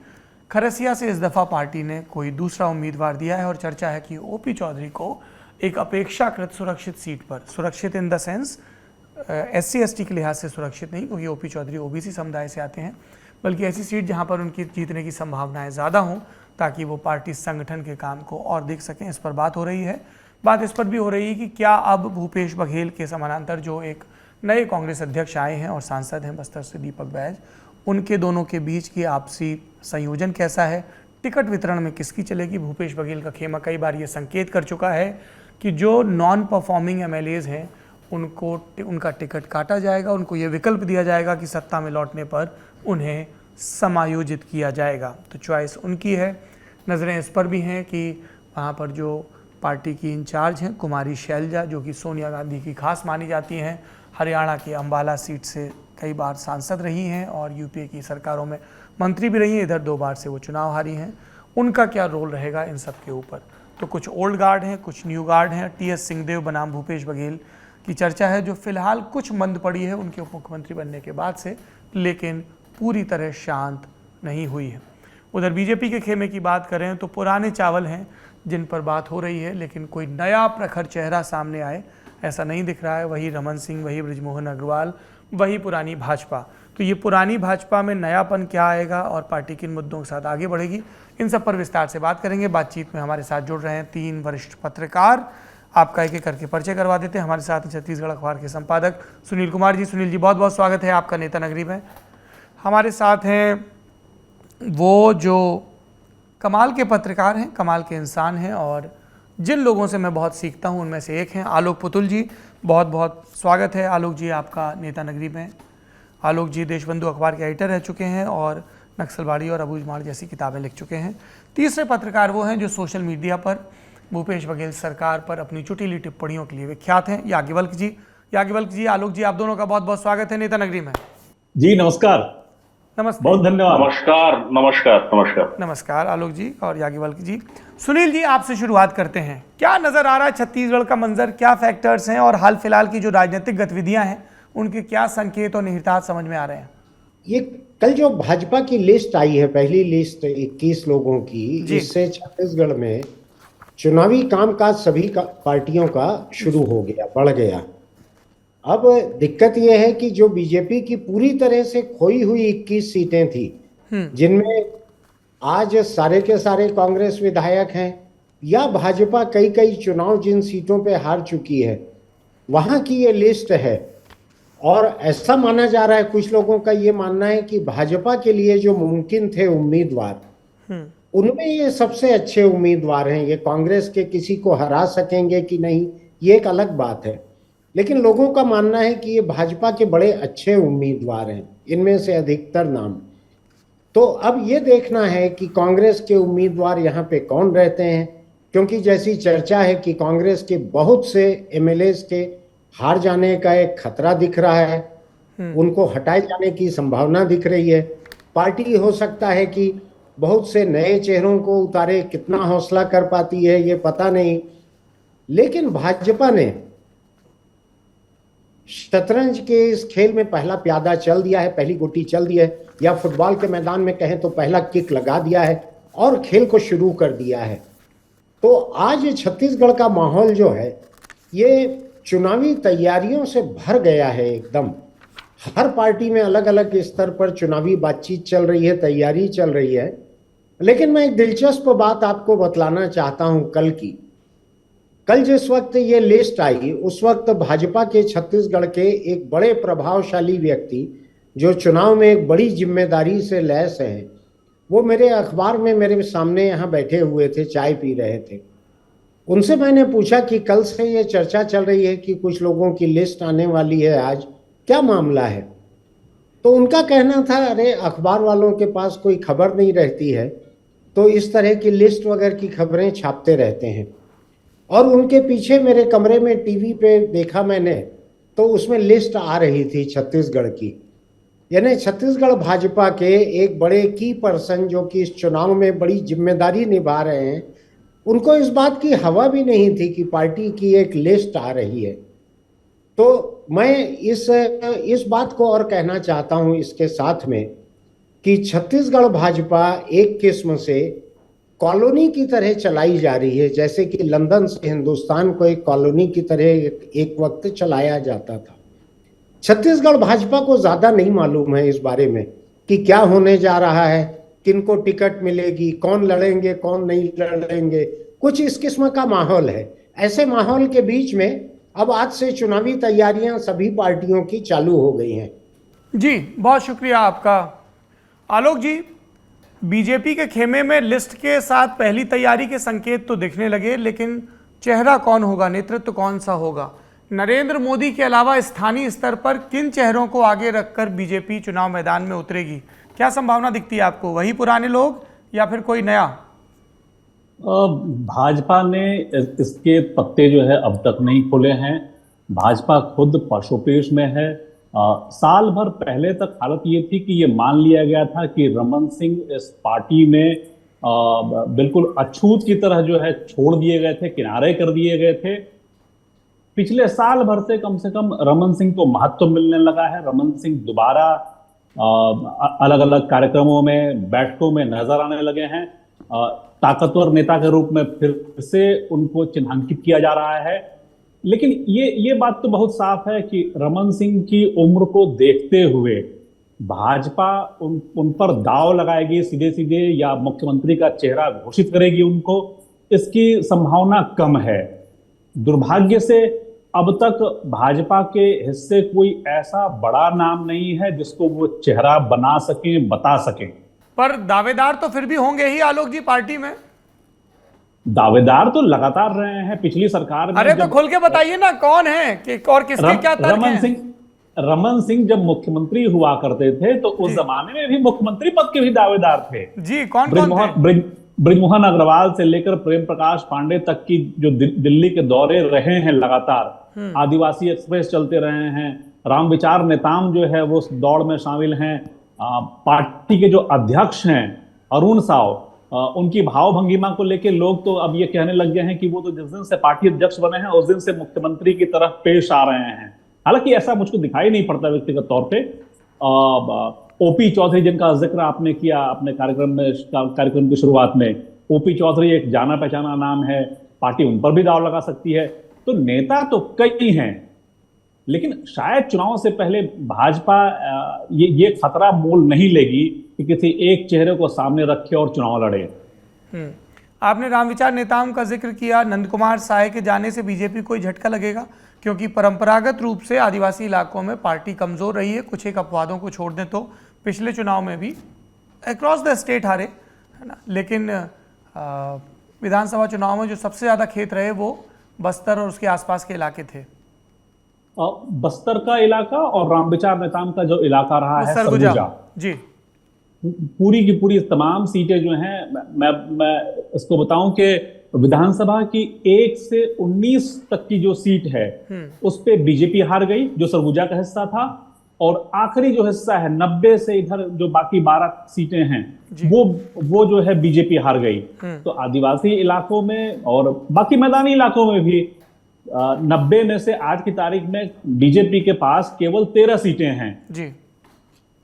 खरसिया से इस दफ़ा पार्टी ने कोई दूसरा उम्मीदवार दिया है और चर्चा है कि ओपी चौधरी को एक अपेक्षाकृत सुरक्षित सीट पर, सुरक्षित इन द सेंस SC/ST के लिहाज से सुरक्षित नहीं, क्योंकि ओपी चौधरी ओबीसी समुदाय से आते हैं, बल्कि ऐसी सीट जहां पर उनकी जीतने की संभावनाएं ज़्यादा हों ताकि वो पार्टी संगठन के काम को और देख सकें। इस पर बात हो रही है। बात इस पर भी हो रही है कि क्या अब भूपेश बघेल के समानांतर जो एक नए कांग्रेस अध्यक्ष आए हैं और सांसद हैं बस्तर से दीपक बैज, उनके दोनों के बीच की आपसी संयोजन कैसा है, टिकट वितरण में किसकी चलेगी। भूपेश बघेल का खेमा कई बार ये संकेत कर चुका है कि जो नॉन परफॉर्मिंग MLAs हैं उनको उनका टिकट काटा जाएगा, उनको ये विकल्प दिया जाएगा कि सत्ता में लौटने पर उन्हें समायोजित किया जाएगा। तो चॉइस उनकी है। नज़रें इस पर भी हैं कि वहाँ पर जो पार्टी की इंचार्ज हैं कुमारी शैलजा, जो कि सोनिया गांधी की खास मानी जाती हैं, हरियाणा की अंबाला सीट से कई बार सांसद रही हैं और यूपीए की सरकारों में मंत्री भी रही हैं, इधर 2 बार से वो चुनाव हारी हैं। उनका क्या रोल रहेगा इन सब के ऊपर। तो कुछ ओल्ड गार्ड हैं, कुछ न्यू गार्ड हैं। TS सिंहदेव बनाम भूपेश बघेल की चर्चा है, जो फिलहाल कुछ मंद पड़ी है उनके उप मुख्यमंत्री बनने के बाद से, लेकिन पूरी तरह शांत नहीं हुई है। उधर बीजेपी के खेमे की बात करें तो पुराने चावल हैं जिन पर बात हो रही है, लेकिन कोई नया प्रखर चेहरा सामने आए ऐसा नहीं दिख रहा है। वही रमन सिंह, वही बृजमोहन अग्रवाल, वही पुरानी भाजपा। तो ये पुरानी भाजपा में नयापन क्या आएगा और पार्टी किन मुद्दों के साथ आगे बढ़ेगी, इन सब पर विस्तार से बात करेंगे। बातचीत में हमारे साथ जुड़ रहे हैं 3 वरिष्ठ पत्रकार। आपका एक एक करके परिचय करवा देते हैं। हमारे साथ छत्तीसगढ़ अखबार के संपादक सुनील कुमार जी। सुनील जी, बहुत बहुत स्वागत है आपका नेता नगरी में। हमारे साथ हैं वो जो कमाल के पत्रकार हैं, कमाल के इंसान हैं और जिन लोगों से मैं बहुत सीखता हूं उनमें से एक हैं आलोक पुतुल जी। बहुत बहुत स्वागत है आलोक जी आपका नेता नगरी में। आलोक जी देशबंधु अखबार के एडिटर रह चुके हैं और नक्सलवाड़ी और अबूझमाड़ जैसी किताबें लिख चुके हैं। तीसरे पत्रकार वो हैं जो सोशल मीडिया पर भूपेश बघेल सरकार पर अपनी चुटीली टिप्पणियों के लिए विख्यात हैं, याज्ञवल्क्य जी। याज्ञवल्क्य जी, आलोक जी, आप दोनों का बहुत बहुत स्वागत है नेता नगरी में। जी नमस्कार। नमस्ते। बहुत धन्यवाद। नमस्कार नमस्कार नमस्कार नमस्कार आलोक जी और याज्ञवल्क्य जी। सुनील जी, आपसे शुरुआत करते हैं। क्या नजर आ रहा है छत्तीसगढ़ का मंजर, क्या फैक्टर्स हैं और हाल फिलहाल की जो राजनीतिक गतिविधियां हैं उनके क्या संकेत और निहितार्थ समझ में आ रहे हैं? ये कल जो भाजपा की लिस्ट आई है, पहली लिस्ट 21 लोगों की, इससे छत्तीसगढ़ में चुनावी कामकाज सभी पार्टियों का शुरू हो गया, बढ़ गया। अब दिक्कत यह है कि जो बीजेपी की पूरी तरह से खोई हुई 21 सीटें थी, जिनमें आज सारे के सारे कांग्रेस विधायक हैं या भाजपा कई कई चुनाव जिन सीटों पे हार चुकी है, वहां की ये लिस्ट है। और ऐसा माना जा रहा है, कुछ लोगों का ये मानना है कि भाजपा के लिए जो मुमकिन थे उम्मीदवार, उनमें ये सबसे अच्छे उम्मीदवार हैं। ये कांग्रेस के किसी को हरा सकेंगे कि नहीं, ये एक अलग बात है, लेकिन लोगों का मानना है कि ये भाजपा के बड़े अच्छे उम्मीदवार हैं, इनमें से अधिकतर नाम। तो अब ये देखना है कि कांग्रेस के उम्मीदवार यहाँ पे कौन रहते हैं, क्योंकि जैसी चर्चा है कि कांग्रेस के बहुत से MLAs के हार जाने का एक खतरा दिख रहा है, उनको हटाए जाने की संभावना दिख रही है। पार्टी हो सकता है कि बहुत से नए चेहरों को उतारे, कितना हौसला कर पाती है ये पता नहीं। लेकिन भाजपा ने शतरंज के इस खेल में पहला प्यादा चल दिया है, पहली गोटी चल दी है, या फुटबॉल के मैदान में कहें तो पहला किक लगा दिया है और खेल को शुरू कर दिया है। तो आज छत्तीसगढ़ का माहौल जो है ये चुनावी तैयारियों से भर गया है एकदम। हर पार्टी में अलग अलग स्तर पर चुनावी बातचीत चल रही है, तैयारी चल रही है। लेकिन मैं एक दिलचस्प बात आपको बतलाना चाहता हूं कल जिस वक्त ये लिस्ट आई उस वक्त भाजपा के छत्तीसगढ़ के एक बड़े प्रभावशाली व्यक्ति जो चुनाव में एक बड़ी जिम्मेदारी से लैस हैं, वो मेरे अखबार में मेरे सामने यहाँ बैठे हुए थे, चाय पी रहे थे। उनसे मैंने पूछा कि कल से ये चर्चा चल रही है कि कुछ लोगों की लिस्ट आने वाली है, आज क्या मामला है? तो उनका कहना था, अरे अखबार वालों के पास कोई खबर नहीं रहती है तो इस तरह की लिस्ट वगैरह की खबरें छापते रहते हैं। और उनके पीछे मेरे कमरे में टीवी पे देखा मैंने तो उसमें लिस्ट आ रही थी छत्तीसगढ़ की, यानी छत्तीसगढ़ भाजपा के एक बड़े की पर्सन जो कि इस चुनाव में बड़ी जिम्मेदारी निभा रहे हैं, उनको इस बात की हवा भी नहीं थी कि पार्टी की एक लिस्ट आ रही है। तो मैं इस बात को और कहना चाहता हूं इसके साथ में कि छत्तीसगढ़ भाजपा एक किस्म से कॉलोनी की तरह चलाई जा रही है, जैसे कि लंदन से हिंदुस्तान को एक कॉलोनी की तरह एक वक्त चलाया जाता था। छत्तीसगढ़ भाजपा को ज्यादा नहीं मालूम है इस बारे में कि क्या होने जा रहा है, किनको टिकट मिलेगी, कौन लड़ेंगे कौन नहीं लड़ेंगे, कुछ इस किस्म का माहौल है। ऐसे माहौल के बीच में अब आज से चुनावी तैयारियां सभी पार्टियों की चालू हो गई हैं। जी बहुत शुक्रिया आपका। आलोक जी, बीजेपी के खेमे में लिस्ट के साथ पहली तैयारी के संकेत तो दिखने लगे, लेकिन चेहरा कौन होगा, नेतृत्व कौन सा होगा? नरेंद्र मोदी के अलावा स्थानीय स्तर पर किन चेहरों को आगे रखकर बीजेपी चुनाव मैदान में उतरेगी? क्या संभावना दिखती है आपको? वही पुराने लोग या फिर कोई नया? भाजपा ने इसके पत्ते जो है अब तक नहीं खोले हैं। भाजपा खुद पशुपेश में है। साल भर पहले तक हालत ये थी कि ये मान लिया गया था कि रमन सिंह इस पार्टी में बिल्कुल अछूत की तरह जो है छोड़ दिए गए थे, किनारे कर दिए गए थे। पिछले साल भर से कम रमन सिंह को महत्व मिलने लगा है। रमन सिंह दोबारा अलग अलग कार्यक्रमों में, बैठकों में नजर आने लगे हैं। ताकतवर नेता के रूप में फिर से उनको चिन्हांकित किया जा रहा है। लेकिन ये बात तो बहुत साफ है कि रमन सिंह की उम्र को देखते हुए भाजपा उन पर दांव लगाएगी सीधे सीधे, या मुख्यमंत्री का चेहरा घोषित करेगी उनको, इसकी संभावना कम है। दुर्भाग्य से अब तक भाजपा के हिस्से कोई ऐसा बड़ा नाम नहीं है जिसको वो चेहरा बना सके, बता सके। पर दावेदार तो फिर भी होंगे ही आलोक जी पार्टी में। दावेदार तो लगातार रहे हैं पिछली सरकार में। अरे तो खुल के बताइए ना कौन है कि और किसके क्या तर्क हैं? रमन सिंह जब मुख्यमंत्री हुआ करते थे तो उस जमाने में भी मुख्यमंत्री पद के भी दावेदार थे। जी कौन थे? बृजमोहन अग्रवाल से लेकर प्रेम प्रकाश पांडे तक की जो दिल्ली के दौरे रहे हैं लगातार, आदिवासी एक्सप्रेस चलते रहे हैं, राम विचार नेताम जो है वो उस दौड़ में शामिल हैं। पार्टी के जो अध्यक्ष हैं अरुण साव, उनकी भाव भंगिमा को लेकर लोग तो अब ये कहने लग गए हैं कि वो तो जिस दिन से पार्टी अध्यक्ष बने हैं उस दिन से मुख्यमंत्री की तरफ पेश आ रहे हैं। हालांकि ऐसा मुझको दिखाई नहीं पड़ता व्यक्तिगत तौर पे। ओपी चौधरी जिनका जिक्र आपने किया अपने कार्यक्रम की शुरुआत में, ओपी चौधरी एक जाना पहचाना नाम है, पार्टी उन पर भी दांव लगा सकती है। तो नेता तो कई हैं, लेकिन शायद चुनाव से पहले भाजपा ये खतरा मोल नहीं लेगी कि किसी एक चेहरे को सामने रखे और चुनाव लड़े। आपने रामविचार नेताम का जिक्र किया। नंद कुमार साय के जाने से बीजेपी को झटका लगेगा, क्योंकि परंपरागत रूप से आदिवासी इलाकों में पार्टी कमजोर रही है। कुछ एक अपवादों को छोड़ दें तो पिछले चुनाव में भी अक्रॉस द स्टेट हारे, है ना, लेकिन विधानसभा चुनाव में जो सबसे ज़्यादा खेत रहे वो बस्तर और उसके आसपास के इलाके थे। बस्तर का इलाका और रामविचार नेताम का जो इलाका रहा है सरगुजा जी, पूरी की पूरी तमाम सीटें जो हैं, मैं इसको बताऊं कि विधानसभा की 1 से 19 तक की जो सीट है उस पे बीजेपी हार गई, जो सरगुजा का हिस्सा था। और आखिरी जो हिस्सा है 90 से इधर जो बाकी 12 सीटें हैं वो जो है बीजेपी हार गई। तो आदिवासी इलाकों में और बाकी मैदानी इलाकों में भी 90 में से आज की तारीख में बीजेपी के पास केवल 13 सीटें हैं। जी।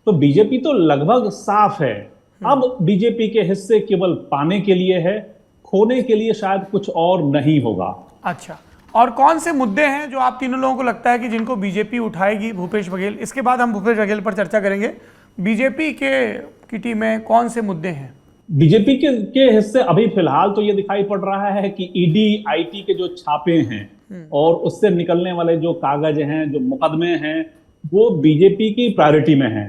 तो बीजेपी तो लगभग साफ है। अब बीजेपी के हिस्से केवल पाने के लिए है, खोने के लिए शायद कुछ और नहीं होगा। अच्छा, और कौन से मुद्दे हैं जो आप तीनों लोगों को लगता है कि जिनको बीजेपी उठाएगी? भूपेश बघेल, इसके बाद हम भूपेश बघेल पर चर्चा करेंगे। बीजेपी की टीम में कौन से मुद्दे हैं? बीजेपी के हिस्से अभी फिलहाल तो ये दिखाई पड़ रहा है कि ईडी आईटी के जो छापे हैं और उससे निकलने वाले जो कागज हैं, जो मुकदमे हैं, वो बीजेपी की प्रायोरिटी में हैं।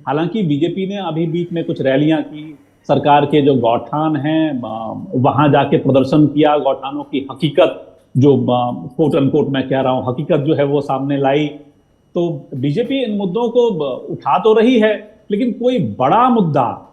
हालांकि बीजेपी ने अभी बीच में कुछ रैलियां की, सरकार के जो गौठान हैं वहां जाके प्रदर्शन किया, गौठानों की हकीकत जो कोट अनकोट मैं कह रहा हूं, हकीकत जो है वो सामने लाई। तो बीजेपी इन मुद्दों को उठा तो रही है, लेकिन कोई बड़ा मुद्दा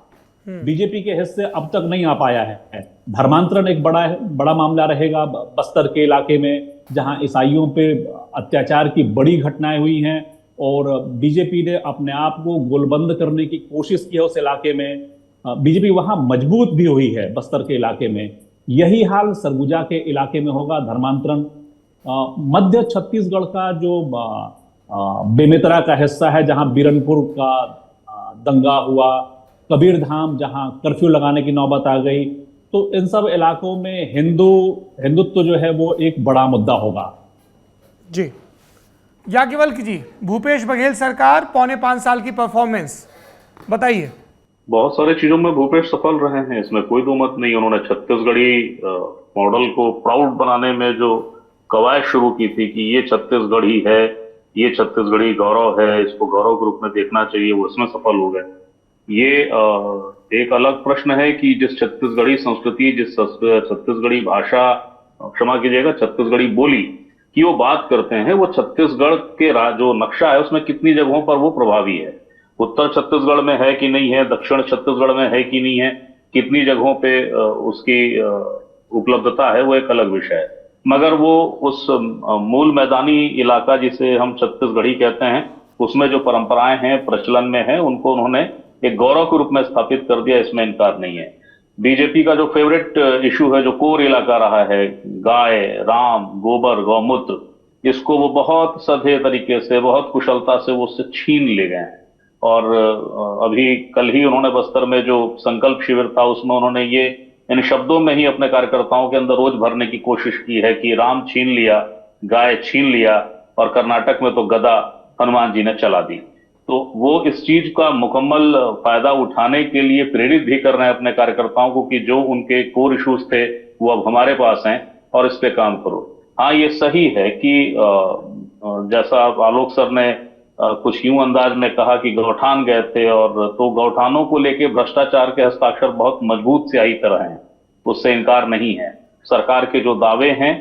बीजेपी के हिस्से अब तक नहीं आ पाया है। धर्मांतरण एक बड़ा मामला रहेगा बस्तर के इलाके में, जहां ईसाइयों पे अत्याचार की बड़ी घटनाएं हुई हैं और बीजेपी ने अपने आप को गोलबंद करने की कोशिश की है उस इलाके में। बीजेपी वहां मजबूत भी हुई है बस्तर के इलाके में। यही हाल सरगुजा के इलाके में होगा, धर्मांतरण। मध्य छत्तीसगढ़ का जो बेमेतरा का हिस्सा है, जहां बीरनपुर का दंगा हुआ, कबीरधाम जहां कर्फ्यू लगाने की नौबत आ गई, तो इन सब इलाकों में हिंदुत्व जो है वो एक बड़ा मुद्दा होगा। जी। याज्ञवल्क्य जी, भूपेश बघेल सरकार पौने 5 साल की परफॉर्मेंस बताइए। बहुत सारी चीजों में भूपेश सफल रहे हैं, इसमें कोई दो मत नहीं। उन्होंने छत्तीसगढ़ी मॉडल को प्राउड बनाने में जो कवायद शुरू की थी कि ये छत्तीसगढ़ी है, ये छत्तीसगढ़ी गौरव है, इसको गौरव के रूप में देखना चाहिए, वो इसमें सफल हो गए। ये एक अलग प्रश्न है कि जिस छत्तीसगढ़ी संस्कृति, जिस छत्तीसगढ़ी भाषा, क्षमा कीजिएगा, छत्तीसगढ़ी बोली की वो बात करते हैं, वो छत्तीसगढ़ के जो नक्शा है उसमें कितनी जगहों पर वो प्रभावी है। उत्तर छत्तीसगढ़ में है कि नहीं है, दक्षिण छत्तीसगढ़ में है कि नहीं है, कितनी जगहों पे उसकी उपलब्धता है, वो एक अलग विषय है। मगर वो उस मूल मैदानी इलाका जिसे हम छत्तीसगढ़ी कहते हैं, उसमें जो परंपराएं हैं, प्रचलन में है, उनको उन्होंने एक गौरव के रूप में स्थापित कर दिया, इसमें इनकार नहीं है। बीजेपी का जो फेवरेट इशू है, जो कोर इलाका रहा है, गाय, राम, गोबर, गौमूत्र, इसको वो बहुत सधे तरीके से, बहुत कुशलता से वो उससे छीन ले गए हैं। और अभी कल ही उन्होंने बस्तर में जो संकल्प शिविर था, उसमें उन्होंने ये इन शब्दों में ही अपने कार्यकर्ताओं के अंदर रोज भरने की कोशिश की है कि राम छीन लिया, गाय छीन लिया, और कर्नाटक में तो गदा हनुमान जी ने चला दी। तो वो इस चीज का मुकम्मल फायदा उठाने के लिए प्रेरित भी कर रहे हैं अपने कार्यकर्ताओं को कि जो उनके कोर इश्यूज थे वो अब हमारे पास हैं और इस पे काम करो। हाँ, ये सही है कि जैसा आलोक सर ने कुछ यूं अंदाज में कहा कि गौठान गए थे, और तो गौठानों को लेके भ्रष्टाचार के हस्ताक्षर बहुत मजबूत स्याही तरह हैं, उससे इनकार नहीं है। सरकार के जो दावे हैं,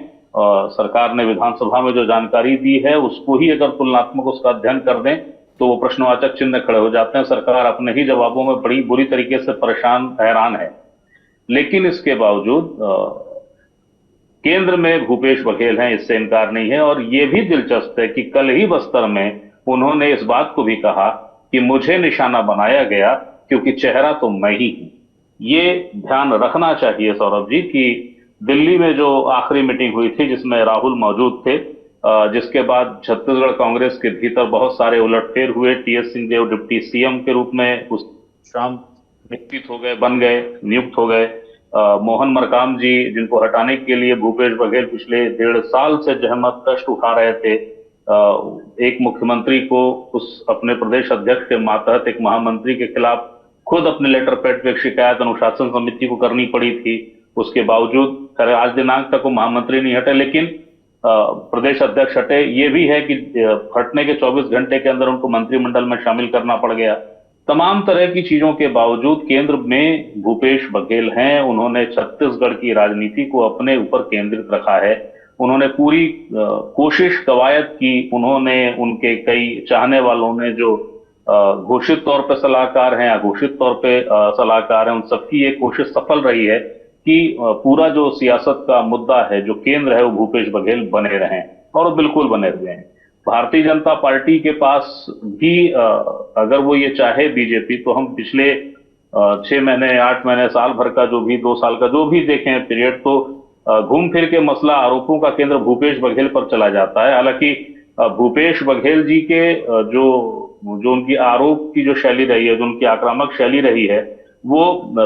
सरकार ने विधानसभा में जो जानकारी दी है, उसको ही अगर तुलनात्मक उसका अध्ययन कर दें तो वो प्रश्नवाचक चिन्ह खड़े हो जाते हैं। सरकार अपने ही जवाबों में बड़ी बुरी तरीके से परेशान, हैरान है। लेकिन इसके बावजूद केंद्र में भूपेश बघेल हैं, इससे इनकार नहीं है। और ये भी दिलचस्प है कि कल ही बस्तर में उन्होंने इस बात को भी कहा कि मुझे निशाना बनाया गया क्योंकि चेहरा तो मैं ही हूं। ये ध्यान रखना चाहिए सौरभ जी कि दिल्ली में जो आखिरी मीटिंग हुई थी जिसमें राहुल मौजूद थे, जिसके बाद छत्तीसगढ़ कांग्रेस के भीतर बहुत सारे उलटफेर हुए। टीएस सिंहदेव डिप्टी सीएम के रूप में उस शाम नियुक्त हो गए, बन गए, नियुक्त हो गए। मोहन मरकाम जी, जिनको हटाने के लिए भूपेश बघेल पिछले 1.5 साल से जहमत कष्ट उठा रहे थे, एक मुख्यमंत्री को उस अपने प्रदेश अध्यक्ष के मातहत एक महामंत्री के खिलाफ खुद अपने लेटर पैड पे एक शिकायत अनुशासन समिति को करनी पड़ी थी। उसके बावजूद आज दिनांक तक वो महामंत्री नहीं हटे, लेकिन प्रदेश अध्यक्ष हटे। ये भी है कि हटने के 24 घंटे के अंदर उनको मंत्रिमंडल में शामिल करना पड़ गया। तमाम तरह की चीजों के बावजूद केंद्र में भूपेश बघेल हैं। उन्होंने छत्तीसगढ़ की राजनीति को अपने ऊपर केंद्रित रखा है। उन्होंने पूरी कोशिश कवायद की। उन्होंने, उनके कई चाहने वालों ने जो घोषित तौर पे सलाहकार हैं, अघोषित तौर पे सलाहकार हैं, उन सबकी ये कोशिश सफल रही है कि पूरा जो सियासत का मुद्दा है, जो केंद्र है, वो भूपेश बघेल बने रहें, और वो बिल्कुल बने हुए हैं। भारतीय जनता पार्टी के पास भी अगर वो ये चाहे बीजेपी, तो हम पिछले 6 महीने, 8 महीने, साल भर का जो भी, 2 साल का जो भी देखें पीरियड, तो घूम फिर के मसला आरोपों का केंद्र भूपेश बघेल पर चला जाता है। हालांकि भूपेश बघेल जी के जो उनकी आरोप की जो शैली रही है, जो उनकी आक्रामक शैली रही है, वो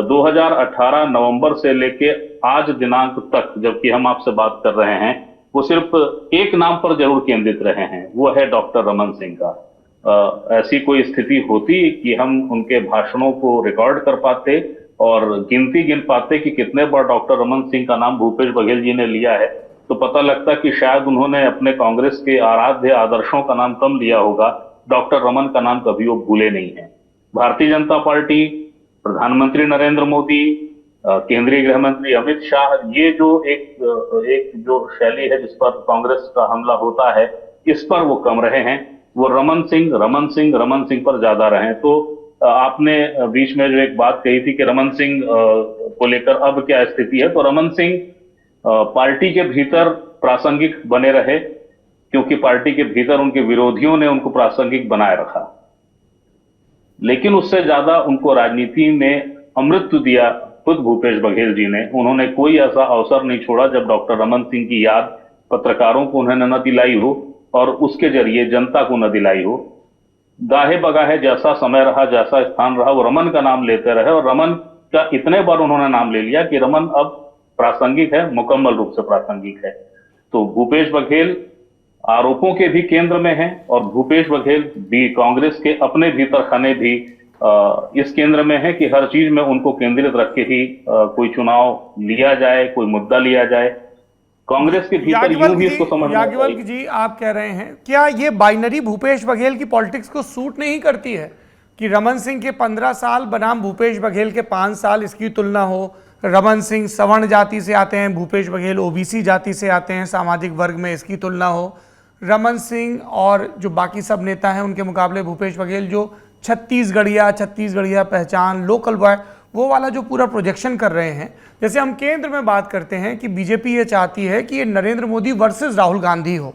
2018 नवंबर से लेके आज दिनांक तक, जबकि हम आपसे बात कर रहे हैं, वो सिर्फ एक नाम पर जरूर केंद्रित रहे हैं, वो है डॉक्टर रमन सिंह का। ऐसी कोई स्थिति होती कि हम उनके भाषणों को रिकॉर्ड कर पाते और गिनती गिन पाते कि कितने बार डॉक्टर रमन सिंह का नाम भूपेश बघेल जी ने लिया है, तो पता लगता कि शायद उन्होंने अपने कांग्रेस के आराध्य आदर्शों का नाम कम लिया होगा, डॉक्टर रमन का नाम कभी वो भूले नहीं है। भारतीय जनता पार्टी, प्रधानमंत्री नरेंद्र मोदी, केंद्रीय गृह मंत्री अमित शाह, ये जो एक जो शैली है जिस पर कांग्रेस का हमला होता है, इस पर वो कम रहे हैं। वो रमन सिंह पर ज्यादा रहे। तो आपने बीच में जो एक बात कही थी कि रमन सिंह को लेकर अब क्या स्थिति है, तो रमन सिंह पार्टी के भीतर प्रासंगिक बने रहे, क्योंकि पार्टी के भीतर उनके विरोधियों ने उनको प्रासंगिक बनाए रखा, लेकिन उससे ज्यादा उनको राजनीति में अमृत दिया खुद भूपेश बघेल जी ने। उन्होंने कोई ऐसा अवसर नहीं छोड़ा जब डॉक्टर रमन सिंह की याद पत्रकारों को उन्होंने न दिलाई हो और उसके जरिए जनता को न दिलाई हो। गाहे बगाहे जैसा समय रहा, जैसा स्थान रहा, वो रमन का नाम लेते रहे और रमन का इतने बार उन्होंने नाम ले लिया कि रमन अब प्रासंगिक है, मुकम्मल रूप से प्रासंगिक है। तो भूपेश बघेल आरोपों के भी केंद्र में हैं और भूपेश बघेल भी कांग्रेस के अपने भीतर खाने भी इस केंद्र में है कि हर चीज में उनको केंद्रित रख के ही कोई चुनाव लिया जाए, कोई मुद्दा लिया जाए। कांग्रेस के भीतर यूं भी इसको समझना चाहिए। याज्ञवल्क्य जी, आप कह रहे हैं क्या ये बाइनरी भूपेश बघेल की पॉलिटिक्स को सूट नहीं करती है कि रमन सिंह के 15 साल बनाम भूपेश बघेल के 5 साल इसकी तुलना हो? रमन सिंह सवर्ण जाति से आते हैं, भूपेश बघेल ओबीसी जाति से आते हैं, सामाजिक वर्ग में इसकी तुलना हो। रमन सिंह और जो बाकी सब नेता हैं उनके मुकाबले भूपेश बघेल जो छत्तीसगढ़िया पहचान, लोकल बॉय, वो वाला जो पूरा प्रोजेक्शन कर रहे हैं। जैसे हम केंद्र में बात करते हैं कि बीजेपी ये चाहती है कि ये नरेंद्र मोदी वर्सेस राहुल गांधी हो,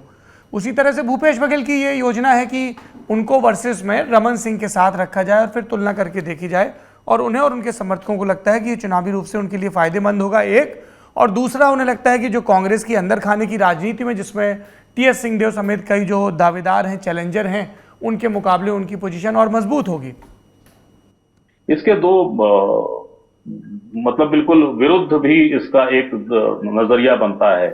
उसी तरह से भूपेश बघेल की ये योजना है कि उनको वर्सेस में रमन सिंह के साथ रखा जाए और फिर तुलना करके देखी जाए, और उन्हें और उनके समर्थकों को लगता है कि ये चुनावी रूप से उनके लिए फायदेमंद होगा, एक। और दूसरा, उन्हें लगता है कि जो कांग्रेस की अंदर खाने की राजनीति में, जिसमें टी.एस. सिंहदेव समेत कई जो दावेदार हैं, चैलेंजर हैं, उनके मुकाबले उनकी पोजीशन और मजबूत होगी। इसके दो मतलब बिल्कुल विरुद्ध भी इसका एक नजरिया बनता है।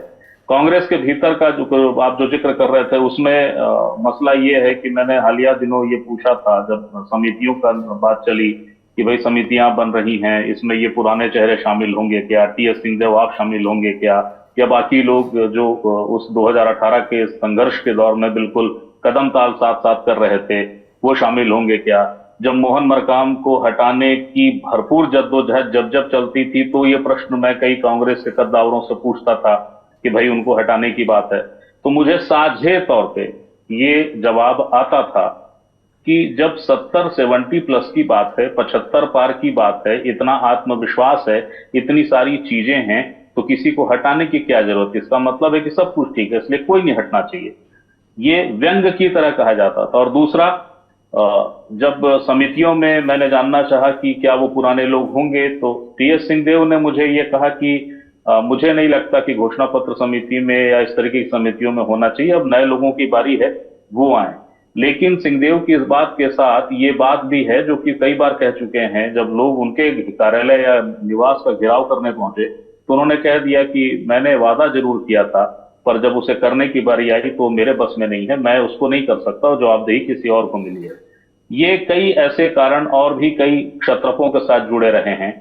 कांग्रेस के भीतर का जो आप जो जिक्र कर रहे थे, उसमें मसला ये है कि मैंने हालिया दिनों ये पूछा था जब समितियों का बात चली कि भाई समितियां बन रही हैं, इसमें ये पुराने चेहरे शामिल होंगे क्या, टी.एस. सिंहदेव आप शामिल होंगे क्या, या बाकी लोग जो उस 2018 के संघर्ष के दौर में बिल्कुल कदम ताल साथ साथ कर रहे थे, वो शामिल होंगे क्या। जब मोहन मरकाम को हटाने की भरपूर जद्दोजहद जब चलती थी, तो ये प्रश्न मैं कई कांग्रेस के कद्दावरों से पूछता था कि भाई उनको हटाने की बात है, तो मुझे साझे तौर पे ये जवाब आता था कि जब 70-70 प्लस की बात है, 75 पार की बात है, इतना आत्मविश्वास है, इतनी सारी चीजें हैं, तो किसी को हटाने की क्या जरूरत है। इसका मतलब है कि सब कुछ ठीक है, इसलिए कोई नहीं हटना चाहिए, ये व्यंग की तरह कहा जाता था। और दूसरा, जब समितियों में मैंने जानना चाहा कि क्या वो पुराने लोग होंगे, तो टी.एस. सिंहदेव ने मुझे ये कहा कि मुझे नहीं लगता कि घोषणा पत्र समिति में या इस तरीके की समितियों में होना चाहिए, अब नए लोगों की बारी है, वो आए। लेकिन सिंहदेव की इस बात के साथ ये बात भी है जो कि कई बार कह चुके हैं, जब लोग उनके कार्यालय या निवास का घेराव करने पहुंचे तो उन्होंने कह दिया कि मैंने वादा जरूर किया था, पर जब उसे करने की बारी आई तो मेरे बस में नहीं है, मैं उसको नहीं कर सकता और जवाबदेही किसी और को मिली है। ये कई ऐसे कारण और भी कई क्षत्रपों के साथ जुड़े रहे हैं।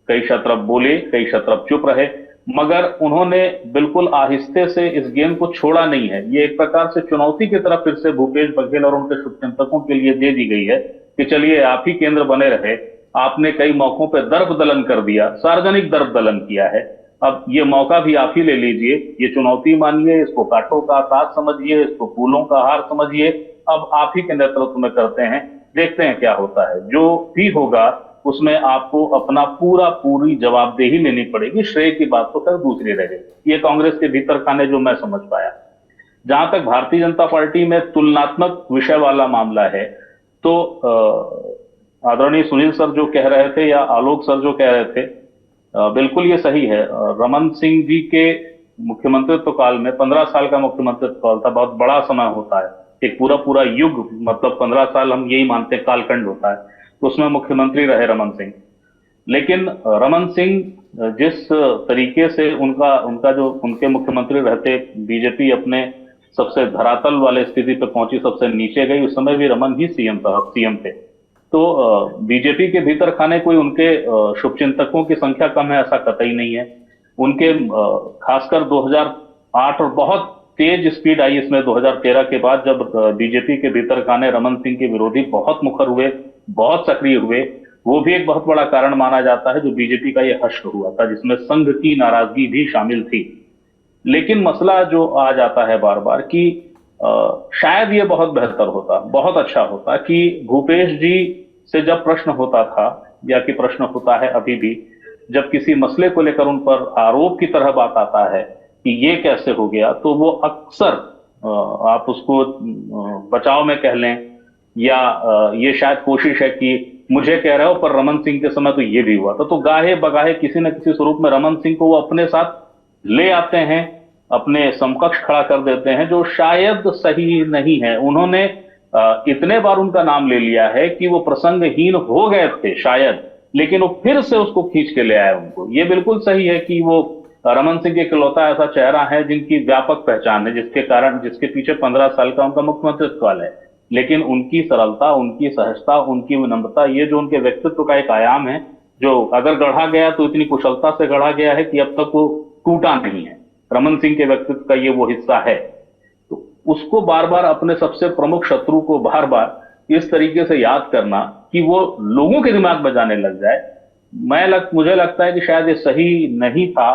कई क्षत्रप बोले, कई क्षत्रप चुप रहे, मगर उन्होंने बिल्कुल आहिस्ते से इस गेम को छोड़ा नहीं है। ये एक प्रकार से चुनौती की तरफ फिर से भूपेश बघेल और उनके शुभचिंतकों के लिए दे दी गई है कि चलिए आप ही केंद्र बने रहे, आपने कई मौकों पर दर्प दलन कर दिया, सार्वजनिक दर्प दलन किया है, अब ये मौका भी आप ही ले लीजिए, ये चुनौती मानिए, इसको कांटों का आकाश समझिए, इसको फूलों का हार समझिए, अब आप ही के नेतृत्व में करते हैं, देखते हैं क्या होता है। जो भी होगा उसमें आपको अपना पूरी जवाबदेही लेनी पड़ेगी, श्रेय की बात तो खैर दूसरी रहेगी। ये कांग्रेस के भीतर खाने जो मैं समझ पाया। जहां तक भारतीय जनता पार्टी में तुलनात्मक विषय वाला मामला है, तो आदरणीय सुनील सर जो कह रहे थे या आलोक सर जो कह रहे थे, बिल्कुल ये सही है। रमन सिंह जी के मुख्यमंत्रित्व काल में 15 साल का मुख्यमंत्रित्व काल था, बहुत बड़ा समय होता है, एक पूरा पूरा युग, मतलब 15 साल हम यही मानते हैं कालखंड होता है, तो उसमें मुख्यमंत्री रहे रमन सिंह। लेकिन रमन सिंह जिस तरीके से उनका जो उनके मुख्यमंत्री रहते बीजेपी अपने सबसे धरातल वाले स्थिति पे पहुंची, सबसे नीचे गई, उस समय भी रमन ही सीएम थे। तो बीजेपी के भीतर खाने कोई उनके शुभचिंतकों की संख्या कम है ऐसा कतई नहीं है। उनके खासकर 2008 और बहुत तेज स्पीड आई इसमें 2013 के बाद, जब बीजेपी के भीतर खाने रमन सिंह के विरोधी बहुत मुखर हुए, बहुत सक्रिय हुए। वो भी एक बहुत बड़ा कारण माना जाता है जो बीजेपी का ये हश्र हुआ था, जिसमें संघ की नाराजगी भी शामिल थी। लेकिन मसला जो आ जाता है बार बार कि शायद ये बहुत बेहतर होता, बहुत अच्छा होता कि भूपेश जी से जब प्रश्न होता था या कि प्रश्न होता है अभी भी, जब किसी मसले को लेकर उन पर आरोप की तरह बात आता है कि ये कैसे हो गया, तो वो अक्सर आप उसको बचाव में कह लें या ये शायद कोशिश है कि मुझे कह रहे हो पर रमन सिंह के समय तो ये भी हुआ था, तो गाहे बगाहे किसी न किसी स्वरूप में रमन सिंह को वो अपने साथ ले आते हैं, अपने समकक्ष खड़ा कर देते हैं, जो शायद सही नहीं है। उन्होंने इतने बार उनका नाम ले लिया है कि वो प्रसंगहीन हो गए थे शायद, लेकिन वो फिर से उसको खींच के ले आए उनको। ये बिल्कुल सही है कि वो रमन सिंह के इकलौता ऐसा चेहरा है जिनकी व्यापक पहचान है, जिसके पीछे 15 साल का उनका मुख्यमंत्रित्व काल है। लेकिन उनकी सरलता, उनकी सहजता, उनकी विनम्रता, ये जो उनके व्यक्तित्व का एक आयाम है, जो अगर गढ़ा गया तो इतनी कुशलता से गढ़ा गया है कि अब तक वो टूटा नहीं है। रमन सिंह के व्यक्तित्व का ये वो हिस्सा है। तो उसको बार बार अपने सबसे प्रमुख शत्रु को बार बार इस तरीके से याद करना कि वो लोगों के दिमाग में जाने लग जाए, मुझे लगता है कि शायद ये सही नहीं था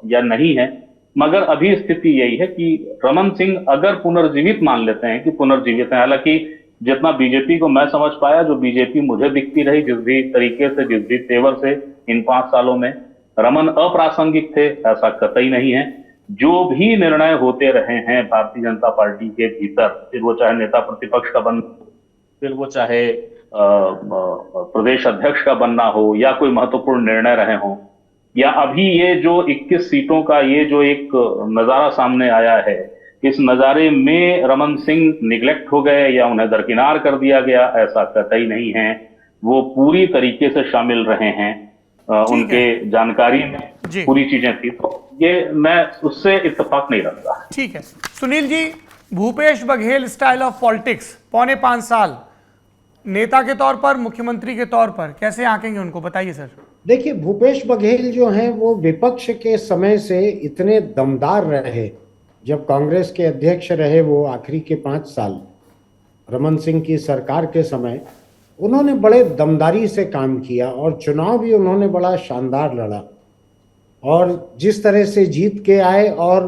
या नहीं है। मगर अभी स्थिति यही है कि रमन सिंह अगर पुनर्जीवित मान लेते हैं कि पुनर्जीवित है, हालांकि जितना बीजेपी को मैं समझ पाया, जो बीजेपी मुझे दिखती रही जिस भी तरीके से, जिस भी तेवर से इन 5 सालों में, रमन अप्रासंगिक थे ऐसा कतई नहीं है। जो भी निर्णय होते रहे हैं भारतीय जनता पार्टी के भीतर, फिर वो चाहे नेता प्रतिपक्ष का बनना, फिर वो चाहे प्रदेश अध्यक्ष का बनना हो, या कोई महत्वपूर्ण निर्णय रहे हों, या अभी ये जो 21 सीटों का ये जो एक नजारा सामने आया है, इस नजारे में रमन सिंह निगलेक्ट हो गए या उन्हें दरकिनार कर दिया गया, ऐसा कतई नहीं है। वो पूरी तरीके से शामिल रहे हैं, उनके जानकारी में पूरी चीजें थी, तो ये मैं उससे इत्तेफाक नहीं रखता। ठीक है Sunil ji, Bhupesh Baghel style of politics, 4.25 साल नेता के तौर पर, मुख्यमंत्री के तौर पर कैसे आंकेंगे उनको, बताइए सर। देखिए, भूपेश बघेल जो हैं वो विपक्ष के समय से इतने दमदार रहे, जब कांग्रेस के अध्यक्ष रहे वो आखिरी के 5 साल रमन सिंह की सरकार के समय, उन्होंने बड़े दमदारी से काम किया और चुनाव भी उन्होंने बड़ा शानदार लड़ा। और जिस तरह से जीत के आए और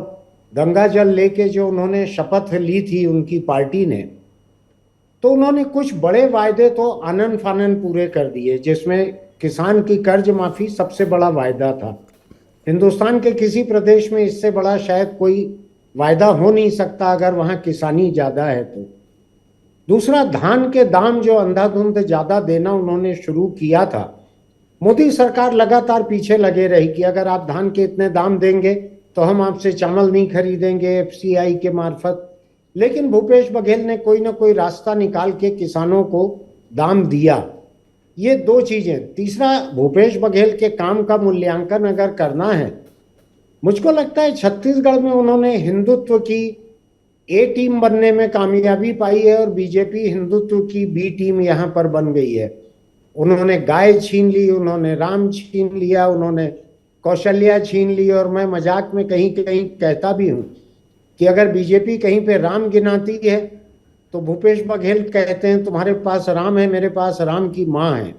गंगा जल लेके जो उन्होंने शपथ ली थी उनकी पार्टी ने, तो उन्होंने कुछ बड़े वायदे तो आनन फानन पूरे कर दिए, जिसमें किसान की कर्ज माफी सबसे बड़ा वायदा था। हिंदुस्तान के किसी प्रदेश में इससे बड़ा शायद कोई वायदा हो नहीं सकता अगर वहाँ किसानी ज़्यादा है तो। दूसरा, धान के दाम जो अंधाधुंध ज़्यादा देना उन्होंने शुरू किया था, मोदी सरकार लगातार पीछे लगे रही कि अगर आप धान के इतने दाम देंगे तो हम आपसे चावल नहीं खरीदेंगे FCI के मार्फत। लेकिन भूपेश बघेल ने कोई ना कोई रास्ता निकाल के किसानों को दाम दिया। ये 2 चीज़ें। तीसरा, भूपेश बघेल के काम का मूल्यांकन अगर करना है, मुझको लगता है छत्तीसगढ़ में उन्होंने हिंदुत्व की A टीम बनने में कामयाबी पाई है और बीजेपी हिंदुत्व की B टीम यहाँ पर बन गई है। उन्होंने गाय छीन ली, उन्होंने राम छीन लिया, उन्होंने कौशल्या छीन ली। और मैं मजाक में कहीं कहीं कहता भी हूँ कि अगर बीजेपी कहीं पे राम गिनाती है तो भूपेश बघेल कहते हैं तुम्हारे पास राम है, मेरे पास राम की माँ है।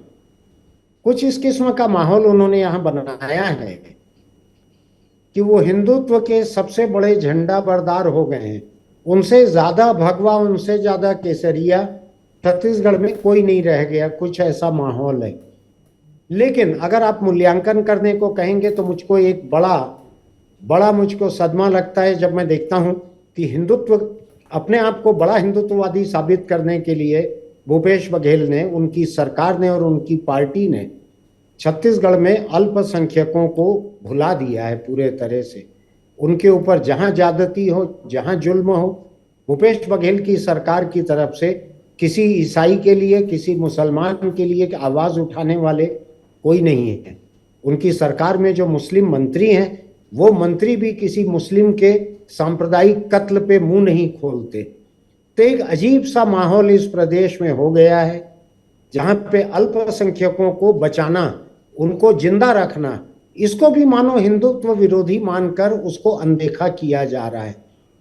कुछ इस किस्म का माहौल उन्होंने यहाँ बनाया है कि वो हिंदुत्व के सबसे बड़े झंडा बरदार हो गए हैं। उनसे ज़्यादा भगवा, उनसे ज़्यादा केसरिया छत्तीसगढ़ में कोई नहीं रह गया, कुछ ऐसा माहौल है। लेकिन अगर आप मूल्यांकन करने को कहेंगे तो मुझको एक बड़ा मुझको सदमा लगता है जब मैं देखता हूँ कि हिंदुत्व, अपने आप को बड़ा हिंदुत्ववादी साबित करने के लिए भूपेश बघेल ने, उनकी सरकार ने और उनकी पार्टी ने छत्तीसगढ़ में अल्पसंख्यकों को भुला दिया है पूरे तरह से। उनके ऊपर जहां ज्यादती हो, जहां जुल्म हो, भूपेश बघेल की सरकार की तरफ से किसी ईसाई के लिए, किसी मुसलमान के लिए आवाज उठाने वाले कोई नहीं है। उनकी सरकार में जो मुस्लिम मंत्री हैं, वो मंत्री भी किसी मुस्लिम के सांप्रदायिक कत्ल पे मुंह नहीं खोलते। तो एक अजीब सा माहौल इस प्रदेश में हो गया है, जहां पे अल्पसंख्यकों को बचाना, उनको जिंदा रखना, इसको भी मानो हिंदुत्व विरोधी मानकर उसको अनदेखा किया जा रहा है।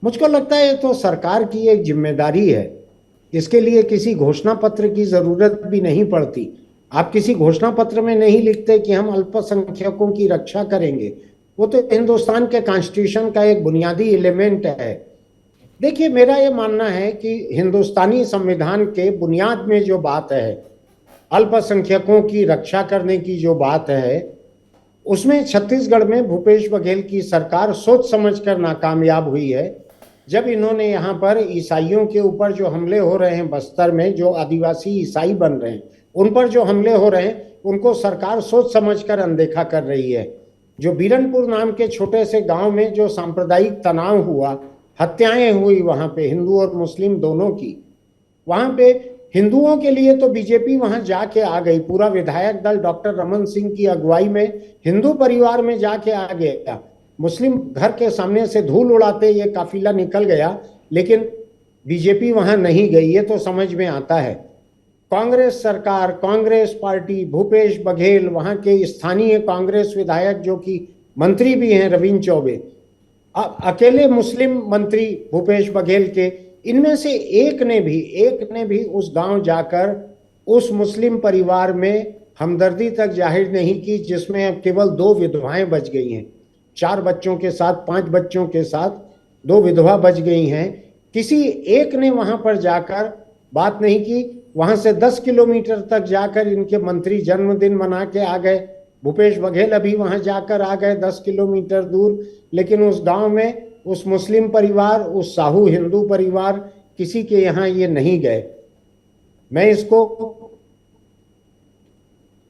मुझको लगता है ये तो सरकार की एक जिम्मेदारी है। इसके लिए किसी घोषणा पत्र की जरूरत भी नहीं पड़ती। आप किसी घोषणा पत्र में नहीं लिखते कि हम अल्पसंख्यकों की रक्षा करेंगे, वो तो हिंदुस्तान के कॉन्स्टिट्यूशन का एक बुनियादी एलिमेंट है। देखिए, मेरा ये मानना है कि हिंदुस्तानी संविधान के बुनियाद में जो बात है, अल्पसंख्यकों की रक्षा करने की जो बात है, उसमें छत्तीसगढ़ में भूपेश बघेल की सरकार सोच समझकर नाकामयाब हुई है। जब इन्होंने यहाँ पर ईसाइयों के ऊपर जो हमले हो रहे हैं, बस्तर में जो आदिवासी ईसाई बन रहे हैं, उन पर जो हमले हो रहे हैं, उनको सरकार सोच समझकर अनदेखा कर रही है। जो बीरनपुर नाम के छोटे से गांव में जो सांप्रदायिक तनाव हुआ, हत्याएं हुई वहां पे हिंदू और मुस्लिम दोनों की, वहां पे हिंदुओं के लिए तो बीजेपी वहां जाके आ गई। पूरा विधायक दल डॉक्टर रमन सिंह की अगुवाई में हिंदू परिवार में जाके आ गया। मुस्लिम घर के सामने से धूल उड़ाते ये काफिला निकल गया, लेकिन बीजेपी वहां नहीं गई। ये तो समझ में आता है। कांग्रेस सरकार, कांग्रेस पार्टी, भूपेश बघेल, वहां के स्थानीय कांग्रेस विधायक जो कि मंत्री भी हैं रविंद्र चौबे, अकेले मुस्लिम मंत्री भूपेश बघेल के, इनमें से एक ने भी उस गांव जाकर उस मुस्लिम परिवार में हमदर्दी तक जाहिर नहीं की, जिसमें अब केवल 2 विधवाएं बच गई हैं। 4 बच्चों के साथ, 5 बच्चों के साथ 2 विधवा बच गई हैं। किसी एक ने वहां पर जाकर बात नहीं की। वहां से 10 किलोमीटर तक जाकर इनके मंत्री जन्मदिन मना के आ गए। भूपेश बघेल अभी वहां जाकर आ गए 10 किलोमीटर दूर, लेकिन उस गांव में उस मुस्लिम परिवार, उस साहू हिंदू परिवार, किसी के यहाँ ये नहीं गए। मैं इसको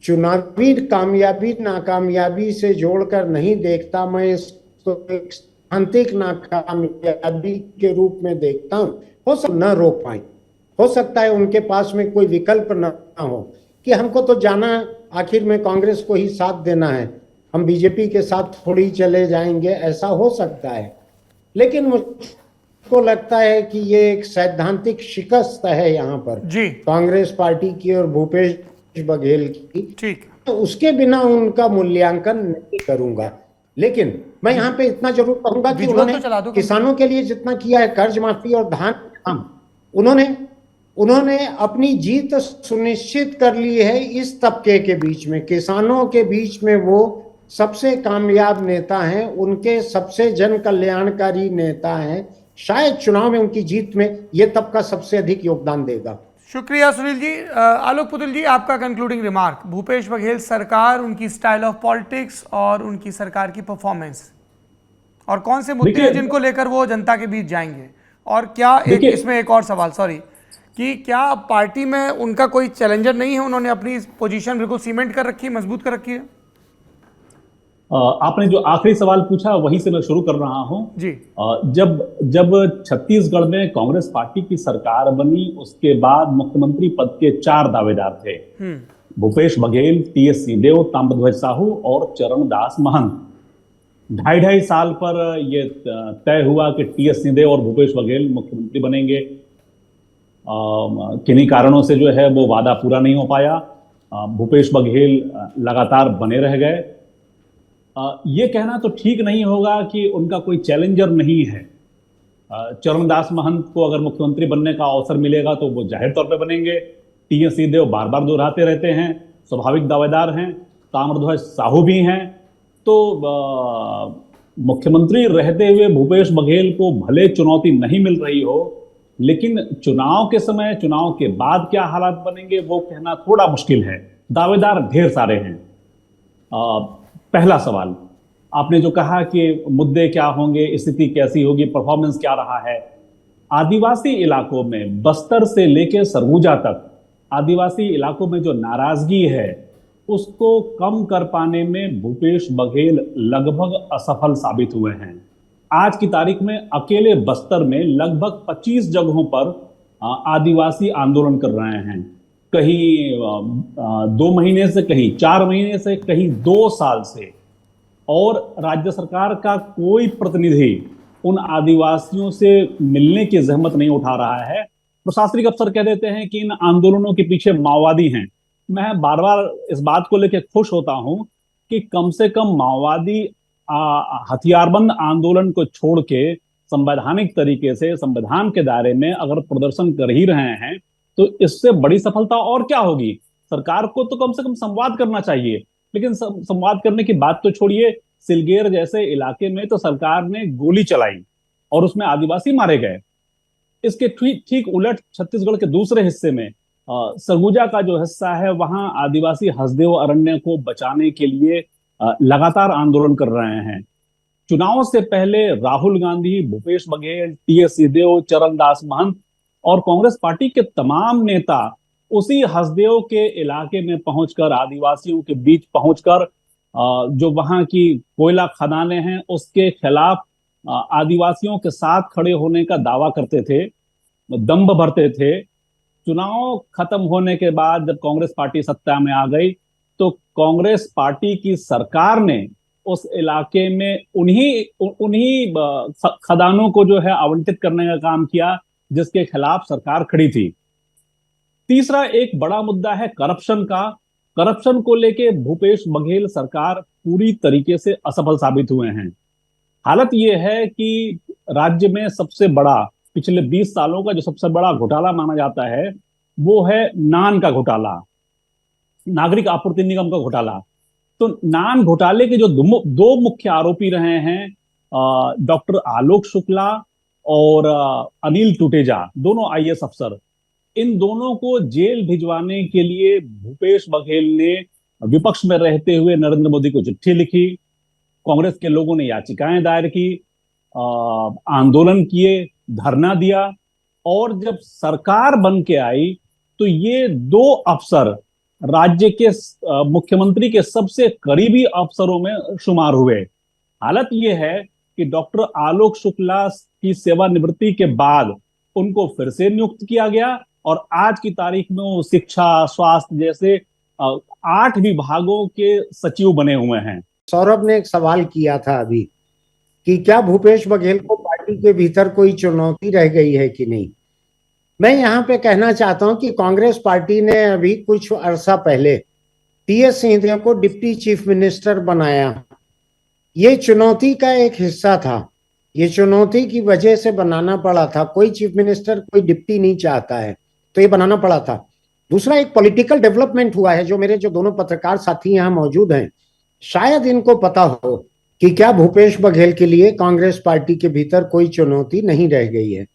चुनावी कामयाबी नाकामयाबी से जोड़कर नहीं देखता, मैं इसको एक आंतरिक नाकामयाबी के रूप में देखता हूं। हो सकता न रोक पाए, हो सकता है उनके पास में कोई विकल्प न हो कि हमको तो जाना, आखिर में कांग्रेस को ही साथ देना है, हम बीजेपी के साथ थोड़ी चले जाएंगे, ऐसा हो सकता है। लेकिन मुझको लगता है कि ये एक सैद्धांतिक शिकस्त है यहाँ पर जी कांग्रेस पार्टी की और भूपेश बघेल की। ठीक, तो उसके बिना उनका मूल्यांकन नहीं करूंगा। लेकिन मैं यहाँ पे इतना जरूर कहूंगा कि विजुअल तो उन्होंने चला दो। किसानों के लिए जितना किया है, कर्ज माफी और धान काम, उन्होंने अपनी जीत सुनिश्चित कर ली है। इस तबके के बीच में, किसानों के बीच में वो सबसे कामयाब नेता हैं, उनके सबसे जन कल्याणकारी नेता हैं। शायद चुनाव में उनकी जीत में ये तबका सबसे अधिक योगदान देगा। शुक्रिया सुनील जी। आलोक पुतुल जी, आपका कंक्लूडिंग रिमार्क, भूपेश बघेल सरकार, उनकी स्टाइल ऑफ पॉलिटिक्स और उनकी सरकार की परफॉर्मेंस, और कौन से मुद्दे हैं जिनको लेकर वो जनता के बीच जाएंगे, और क्या इसमें एक और सवाल, सॉरी, कि क्या पार्टी में उनका कोई चैलेंजर नहीं है? उन्होंने अपनी पोजीशन बिल्कुल सीमेंट कर रखी है, मजबूत कर रखी है। आपने जो आखिरी सवाल पूछा वहीं से मैं शुरू कर रहा हूं जी। जब छत्तीसगढ़ में कांग्रेस पार्टी की सरकार बनी, उसके बाद मुख्यमंत्री पद के 4 दावेदार थे, भूपेश बघेल, टीएस सिंहदेव, ताम्रध्वज साहू और चरणदास महंत। 2.5 साल पर यह तय हुआ कि टीएस सिंहदेव और भूपेश बघेल मुख्यमंत्री बनेंगे। किन्हीं कारणों से जो है वो वादा पूरा नहीं हो पाया। भूपेश बघेल लगातार बने रह गए। ये कहना तो ठीक नहीं होगा कि उनका कोई चैलेंजर नहीं है। चरणदास महंत को अगर मुख्यमंत्री बनने का अवसर मिलेगा तो वो जाहिर तौर पे बनेंगे। टीएस सिंहदेव बार बार दोहराते रहते हैं, स्वाभाविक दावेदार हैं। ताम्रध्वज साहू भी हैं। तो मुख्यमंत्री रहते हुए भूपेश बघेल को भले चुनौती नहीं मिल रही हो, लेकिन चुनाव के समय, चुनाव के बाद क्या हालात बनेंगे वो कहना थोड़ा मुश्किल है। दावेदार ढेर सारे हैं। पहला सवाल, आपने जो कहा कि मुद्दे क्या होंगे, स्थिति कैसी होगी, परफॉर्मेंस क्या रहा है। आदिवासी इलाकों में, बस्तर से लेकर सरगुजा तक, आदिवासी इलाकों में जो नाराजगी है उसको कम कर पाने में भूपेश बघेल लगभग असफल साबित हुए हैं। आज की तारीख में अकेले बस्तर में लगभग 25 जगहों पर आदिवासी आंदोलन कर रहे हैं। कहीं 2 महीने से, कहीं 4 महीने से, कहीं 2 साल से। और राज्य सरकार का कोई प्रतिनिधि उन आदिवासियों से मिलने की जहमत नहीं उठा रहा है। प्रशासनिक अफसर कह देते हैं कि इन आंदोलनों के पीछे माओवादी हैं। मैं बार बार इस बात को लेकर खुश होता हूं कि कम से कम माओवादी हथियारबंद आंदोलन को छोड़ के संवैधानिक तरीके से संविधान के दायरे में अगर प्रदर्शन कर ही रहे हैं तो इससे बड़ी सफलता और क्या होगी। सरकार को तो कम से कम संवाद करना चाहिए, लेकिन संवाद करने की बात तो छोड़िए, सिलगेर जैसे इलाके में तो सरकार ने गोली चलाई और उसमें आदिवासी मारे गए। इसके ठीक उलट छत्तीसगढ़ के दूसरे हिस्से में सरगुजा का जो हिस्सा है, वहां आदिवासी हसदेव अरण्य को बचाने के लिए लगातार आंदोलन कर रहे हैं। चुनाव से पहले राहुल गांधी, भूपेश बघेल, टीएस सिंहदेव, चरणदास महंत और कांग्रेस पार्टी के तमाम नेता उसी हसदेव के इलाके में पहुंचकर, आदिवासियों के बीच पहुंचकर जो वहां की कोयला खदानें हैं उसके खिलाफ आदिवासियों के साथ खड़े होने का दावा करते थे, दंभ भरते थे। चुनाव खत्म होने के बाद जब कांग्रेस पार्टी सत्ता में आ गई तो कांग्रेस पार्टी की सरकार ने उस इलाके में उन्हीं खदानों को जो है आवंटित करने का काम किया जिसके खिलाफ सरकार खड़ी थी। तीसरा एक बड़ा मुद्दा है करप्शन का। करप्शन को लेके भूपेश बघेल सरकार पूरी तरीके से असफल साबित हुए हैं। हालत यह है कि राज्य में सबसे बड़ा, पिछले 20 सालों का जो सबसे बड़ा घोटाला माना जाता है वो है नान का घोटाला, नागरिक आपूर्ति निगम का घोटाला। तो नान घोटाले के जो दो मुख्य आरोपी रहे हैं, डॉक्टर आलोक शुक्ला और अनिल टुटेजा, दोनों आईएएस अफसर, इन दोनों को जेल भिजवाने के लिए भूपेश बघेल ने विपक्ष में रहते हुए नरेंद्र मोदी को चिट्ठी लिखी। कांग्रेस के लोगों ने याचिकाएं दायर की, आंदोलन किए, धरना दिया, और जब सरकार बन के आई तो ये दो अफसर राज्य के मुख्यमंत्री के सबसे करीबी अफसरों में शुमार हुए। हालत यह है कि डॉक्टर आलोक शुक्ला की सेवानिवृत्ति के बाद उनको फिर से नियुक्त किया गया और आज की तारीख में वो शिक्षा, स्वास्थ्य जैसे 8 विभागों के सचिव बने हुए हैं। सौरभ ने एक सवाल किया था अभी कि क्या भूपेश बघेल को पार्टी के भीतर कोई चुनौती रह गई है कि नहीं। मैं यहाँ पे कहना चाहता हूं कि कांग्रेस पार्टी ने अभी कुछ अरसा पहले टीएस सिंहदेव को डिप्टी चीफ मिनिस्टर बनाया। ये चुनौती का एक हिस्सा था, ये चुनौती की वजह से बनाना पड़ा था। कोई चीफ मिनिस्टर, कोई डिप्टी नहीं चाहता है, तो ये बनाना पड़ा था। दूसरा एक पॉलिटिकल डेवलपमेंट हुआ है, जो मेरे जो दोनों पत्रकार साथी यहाँ मौजूद हैं शायद इनको पता हो कि क्या भूपेश बघेल के लिए कांग्रेस पार्टी के भीतर कोई चुनौती नहीं रह गई है।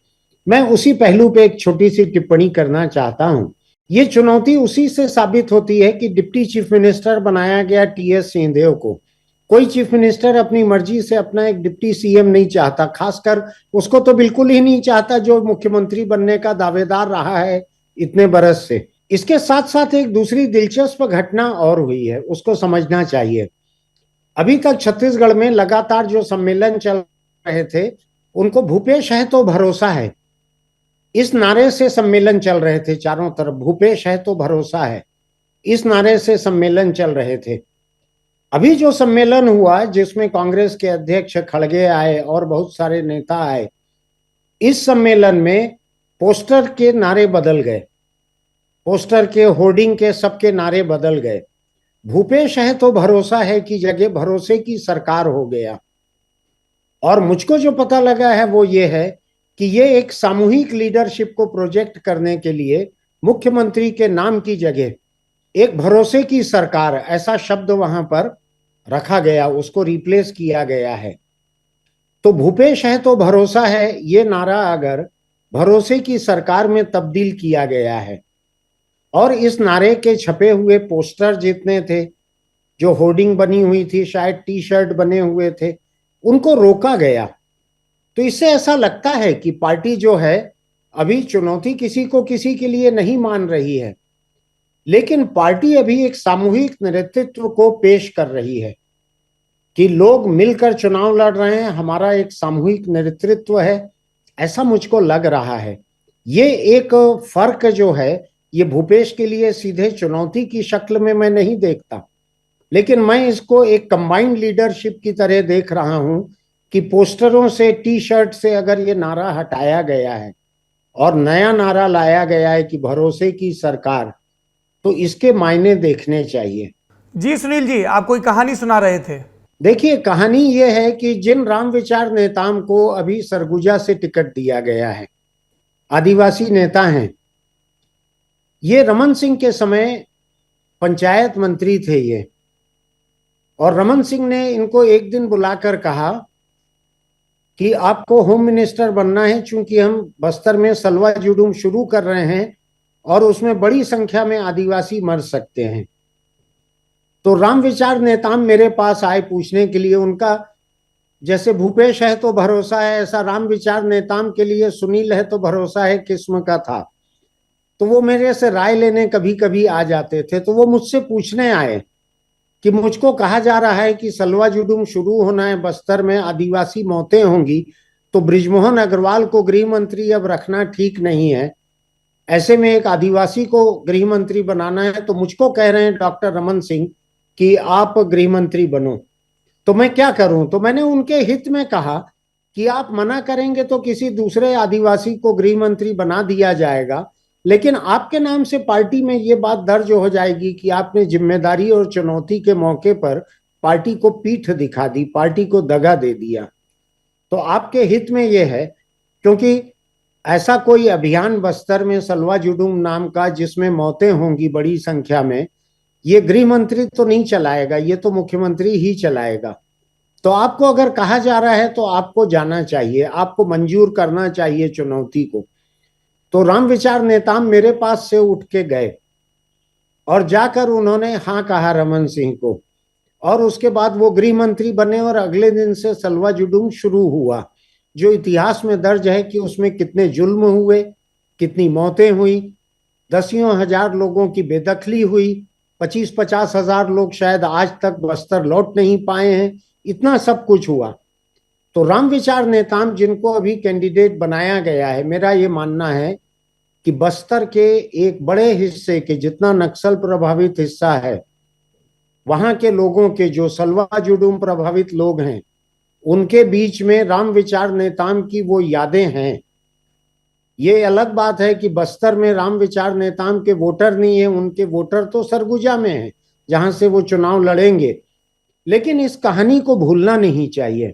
मैं उसी पहलू पे एक छोटी सी टिप्पणी करना चाहता हूं। ये चुनौती उसी से साबित होती है कि डिप्टी चीफ मिनिस्टर बनाया गया टीएस सिंहदेव को। कोई चीफ मिनिस्टर अपनी मर्जी से अपना एक डिप्टी सीएम नहीं चाहता, खासकर उसको तो बिल्कुल ही नहीं चाहता जो मुख्यमंत्री बनने का दावेदार रहा है इतने बरस से। इसके साथ साथ एक दूसरी दिलचस्प घटना और हुई है, उसको समझना चाहिए। अभी तक छत्तीसगढ़ में लगातार जो सम्मेलन चल रहे थे उनको भूपेश है तो भरोसा है, इस नारे से सम्मेलन चल रहे थे चारों तरफ। भूपेश है तो भरोसा है, इस नारे से सम्मेलन चल रहे थे। अभी जो सम्मेलन हुआ जिसमें कांग्रेस के अध्यक्ष खड़गे आए और बहुत सारे नेता आए, इस सम्मेलन में पोस्टर के नारे बदल गए, पोस्टर के, होर्डिंग के, सबके नारे बदल गए। भूपेश है तो भरोसा है की जगह भरोसे की सरकार हो गया। और मुझको जो पता लगा है वो ये है कि ये एक सामूहिक लीडरशिप को प्रोजेक्ट करने के लिए मुख्यमंत्री के नाम की जगह एक भरोसे की सरकार, ऐसा शब्द वहां पर रखा गया, उसको रिप्लेस किया गया है। तो भूपेश है तो भरोसा है, ये नारा अगर भरोसे की सरकार में तब्दील किया गया है और इस नारे के छपे हुए पोस्टर जितने थे, जो होर्डिंग बनी हुई थी, शायद टी शर्ट बने हुए थे, उनको रोका गया, तो इससे ऐसा लगता है कि पार्टी जो है अभी चुनौती किसी को किसी के लिए नहीं मान रही है। लेकिन पार्टी अभी एक सामूहिक नेतृत्व को पेश कर रही है कि लोग मिलकर चुनाव लड़ रहे हैं, हमारा एक सामूहिक नेतृत्व है, ऐसा मुझको लग रहा है। ये एक फर्क जो है ये भूपेश के लिए सीधे चुनौती की शक्ल में मैं नहीं देखता, लेकिन मैं इसको एक कंबाइंड लीडरशिप की तरह देख रहा हूं कि पोस्टरों से, टी शर्ट से अगर ये नारा हटाया गया है और नया नारा लाया गया है कि भरोसे की सरकार, तो इसके मायने देखने चाहिए। जी सुनील जी, आप कोई कहानी सुना रहे थे। देखिए, कहानी ये है कि जिन राम विचार नेताओं को अभी सरगुजा से टिकट दिया गया है, आदिवासी नेता हैं, ये रमन सिंह के समय पंचायत मंत्री थे ये, और रमन सिंह ने इनको एक दिन बुलाकर कहा कि आपको होम मिनिस्टर बनना है, चूंकि हम बस्तर में सलवा जुडूम शुरू कर रहे हैं और उसमें बड़ी संख्या में आदिवासी मर सकते हैं। तो राम विचार नेता मेरे पास आए पूछने के लिए, उनका जैसे भूपेश है तो भरोसा है, ऐसा राम विचार नेता के लिए सुनील है तो भरोसा है किस्म का था। तो वो मेरे से राय लेने कभी कभी आ जाते थे। तो वो मुझसे पूछने आए कि मुझको कहा जा रहा है कि सलवा जुडूम शुरू होना है, बस्तर में आदिवासी मौतें होंगी, तो बृजमोहन अग्रवाल को गृह मंत्री अब रखना ठीक नहीं है, ऐसे में एक आदिवासी को गृह मंत्री बनाना है। तो मुझको कह रहे हैं डॉक्टर रमन सिंह कि आप गृह मंत्री बनो, तो मैं क्या करूं? तो मैंने उनके हित में कहा कि आप मना करेंगे तो किसी दूसरे आदिवासी को गृह मंत्री बना दिया जाएगा, लेकिन आपके नाम से पार्टी में ये बात दर्ज हो जाएगी कि आपने जिम्मेदारी और चुनौती के मौके पर पार्टी को पीठ दिखा दी, पार्टी को दगा दे दिया। तो आपके हित में ये है, क्योंकि ऐसा कोई अभियान बस्तर में सलवा जुडूम नाम का जिसमें मौतें होंगी बड़ी संख्या में, ये गृह मंत्री तो नहीं चलाएगा, ये तो मुख्यमंत्री ही चलाएगा। तो आपको अगर कहा जा रहा है तो आपको जाना चाहिए, आपको मंजूर करना चाहिए चुनौती को। तो राम विचार नेता मेरे पास से उठ के गए और जाकर उन्होंने हाँ कहा रमन सिंह को, और उसके बाद वो गृह मंत्री बने और अगले दिन से सलवा जुडूम शुरू हुआ, जो इतिहास में दर्ज है कि उसमें कितने जुल्म हुए, कितनी मौतें हुई, दसियों हजार लोगों की बेदखली हुई, 25-50 हजार लोग शायद आज तक बस्तर लौट नहीं पाए हैं, इतना सब कुछ हुआ। तो राम विचार नेता जिनको अभी कैंडिडेट बनाया गया है, मेरा ये मानना है कि बस्तर के एक बड़े हिस्से के, जितना नक्सल प्रभावित हिस्सा है, वहां के लोगों के, जो सलवा जुडूम प्रभावित लोग हैं, उनके बीच में राम विचार नेता की वो यादें हैं। ये अलग बात है कि बस्तर में राम विचार नेता के वोटर नहीं है, उनके वोटर तो सरगुजा में है जहां से वो चुनाव लड़ेंगे। लेकिन इस कहानी को भूलना नहीं चाहिए।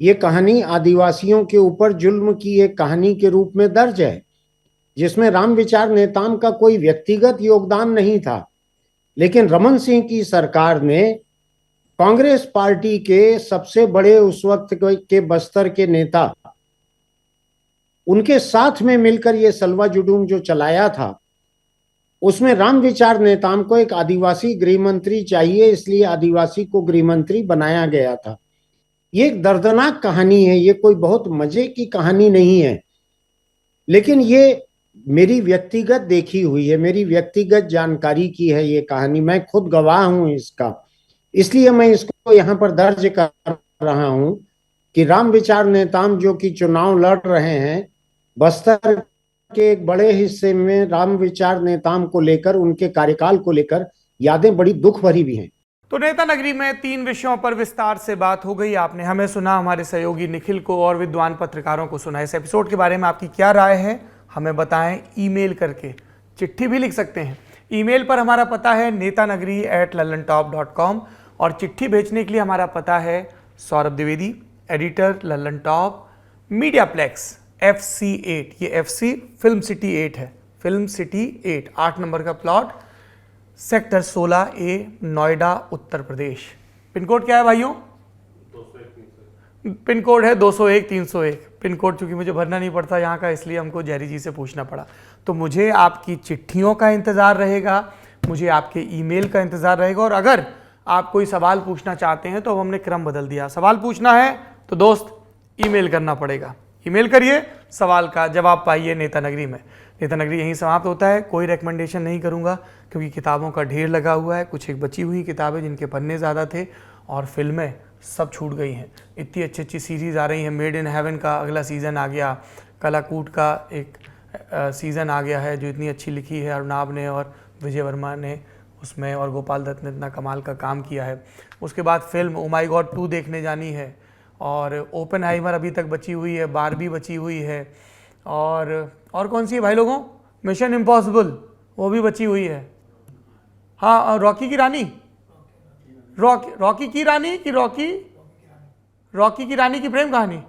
ये कहानी आदिवासियों के ऊपर जुल्म की एक कहानी के रूप में दर्ज है, जिसमें राम विचार नेता का कोई व्यक्तिगत योगदान नहीं था, लेकिन रमन सिंह की सरकार ने कांग्रेस पार्टी के सबसे बड़े उस वक्त के बस्तर के नेता, उनके साथ में मिलकर ये सलवा जुडूम जो चलाया था, उसमें राम विचार नेताओं को एक आदिवासी गृह मंत्री चाहिए, इसलिए आदिवासी को गृह मंत्री बनाया गया था। ये एक दर्दनाक कहानी है, ये कोई बहुत मजे की कहानी नहीं है, लेकिन ये मेरी व्यक्तिगत देखी हुई है, मेरी व्यक्तिगत जानकारी की है ये कहानी, मैं खुद गवाह हूं इसका, इसलिए मैं इसको यहाँ पर दर्ज कर रहा हूं कि राम विचार नेता जो कि चुनाव लड़ रहे हैं, बस्तर के एक बड़े हिस्से में राम विचार नेताओं को लेकर, उनके कार्यकाल को लेकर यादें बड़ी दुख भरी भी हैं। तो नेता नगरी में 3 विषयों पर विस्तार से बात हो गई। आपने हमें सुना, हमारे सहयोगी निखिल को और विद्वान पत्रकारों को सुना। इस एपिसोड के बारे में आपकी क्या राय है हमें बताएं ईमेल करके, चिट्ठी भी लिख सकते हैं। ईमेल पर हमारा पता है netanagri@lallantop.com और चिट्ठी भेजने के लिए हमारा पता है Saurabh Dwivedi, editor, Lallan Top, Mediaplex FC8, ये FC फिल्म सिटी 8 है, फिल्म सिटी 8 नंबर का plot, sector 16A, Noida, Uttar Pradesh. Pin code क्या है भाइयों? 201-301। पिन कोड है 201-301। पिन कोड चूंकि मुझे भरना नहीं पड़ता यहाँ का, इसलिए हमको जैरी जी से पूछना पड़ा। तो मुझे आपकी चिट्ठियों का इंतज़ार रहेगा, मुझे आपके ईमेल का इंतज़ार रहेगा, और अगर आप कोई सवाल पूछना चाहते हैं तो हमने क्रम बदल दिया। सवाल पूछना है तो दोस्त ईमेल करना पड़ेगा। ईमेल करिए, सवाल का जवाब पाइए नेता नगरी में। नेता नगरी यहीं समाप्त होता है। कोई रिकमेंडेशन नहीं करूंगा क्योंकि किताबों का ढेर लगा हुआ है। कुछ एक बची हुई किताबें जिनके पन्ने ज़्यादा थे और फिल्में सब छूट गई हैं। इतनी अच्छी अच्छी सीरीज़ आ रही हैं। मेड इन हेवन का अगला सीज़न आ गया, कलाकूट का एक सीज़न आ गया है जो इतनी अच्छी लिखी है अरुणाब ने और विजय वर्मा ने उसमें, और गोपाल दत्त ने इतना कमाल का काम किया है। उसके बाद फिल्म ओ माय गॉड 2 देखने जानी है, और ओपेनहाइमर अभी तक बची हुई है, बारबी बची हुई है, और कौन सी है भाई लोगों, मिशन इम्पॉसिबल वो भी बची हुई है। हाँ, रॉकी की रानी, रॉकी की रानी की रॉकी की रानी की प्रेम कहानी,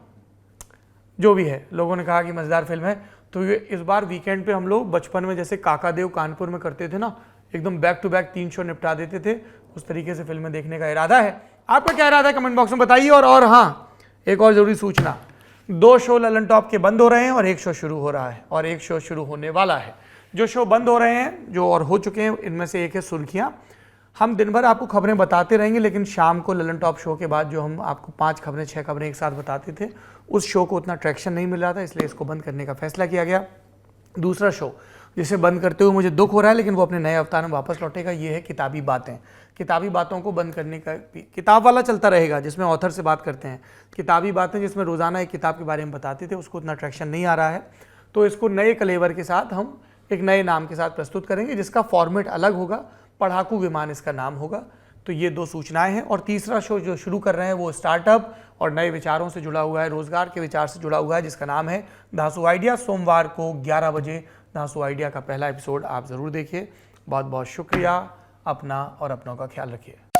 जो भी है, लोगों ने कहा कि मज़ेदार फिल्म है। तो ये इस बार वीकेंड पे हम लोग बचपन में जैसे काकादेव कानपुर में करते थे ना, एकदम बैक टू बैक 3 शो निपटा देते थे, उस तरीके से फिल्में देखने का इरादा है। आपका क्या इरादा है कमेंट बॉक्स में बताइए। और हाँ, एक और जरूरी सूचना, 2 शो ललन टॉप के बंद हो रहे हैं और 1 शो शुरू हो रहा है और 1 शो शुरू होने वाला है। जो शो बंद हो रहे हैं, जो और हो चुके हैं, इनमें से एक है सुर्खियाँ। हम दिन भर आपको खबरें बताते रहेंगे, लेकिन शाम को ललन टॉप शो के बाद जो हम आपको 5 खबरें 6 खबरें एक साथ बताते थे, उस शो को उतना ट्रैक्शन नहीं मिल रहा था, इसलिए इसको बंद करने का फैसला किया गया। दूसरा शो जिसे बंद करते हुए मुझे दुख हो रहा है, लेकिन वो अपने नए अवतार में वापस लौटेगा, ये है किताबी बातें। किताबी बातों को बंद करने का, किताब वाला चलता रहेगा जिसमें ऑथर से बात करते हैं। किताबी बातें जिसमें रोज़ाना एक किताब के बारे में बताते थे, उसको उतना ट्रैक्शन नहीं आ रहा है, तो इसको नए कलेवर के साथ हम एक नए नाम के साथ प्रस्तुत करेंगे, जिसका फॉर्मेट अलग होगा, पढ़ाकू विमान इसका नाम होगा। तो ये 2 सूचनाएं हैं। और तीसरा शो जो शुरू कर रहे हैं वो स्टार्टअप और नए विचारों से जुड़ा हुआ है, रोजगार के विचार से जुड़ा हुआ है, जिसका नाम है धांसू आइडिया। सोमवार को 11 बजे धांसू आइडिया का पहला एपिसोड आप ज़रूर देखिए। बहुत बहुत शुक्रिया। अपना और अपनों का ख्याल रखिए।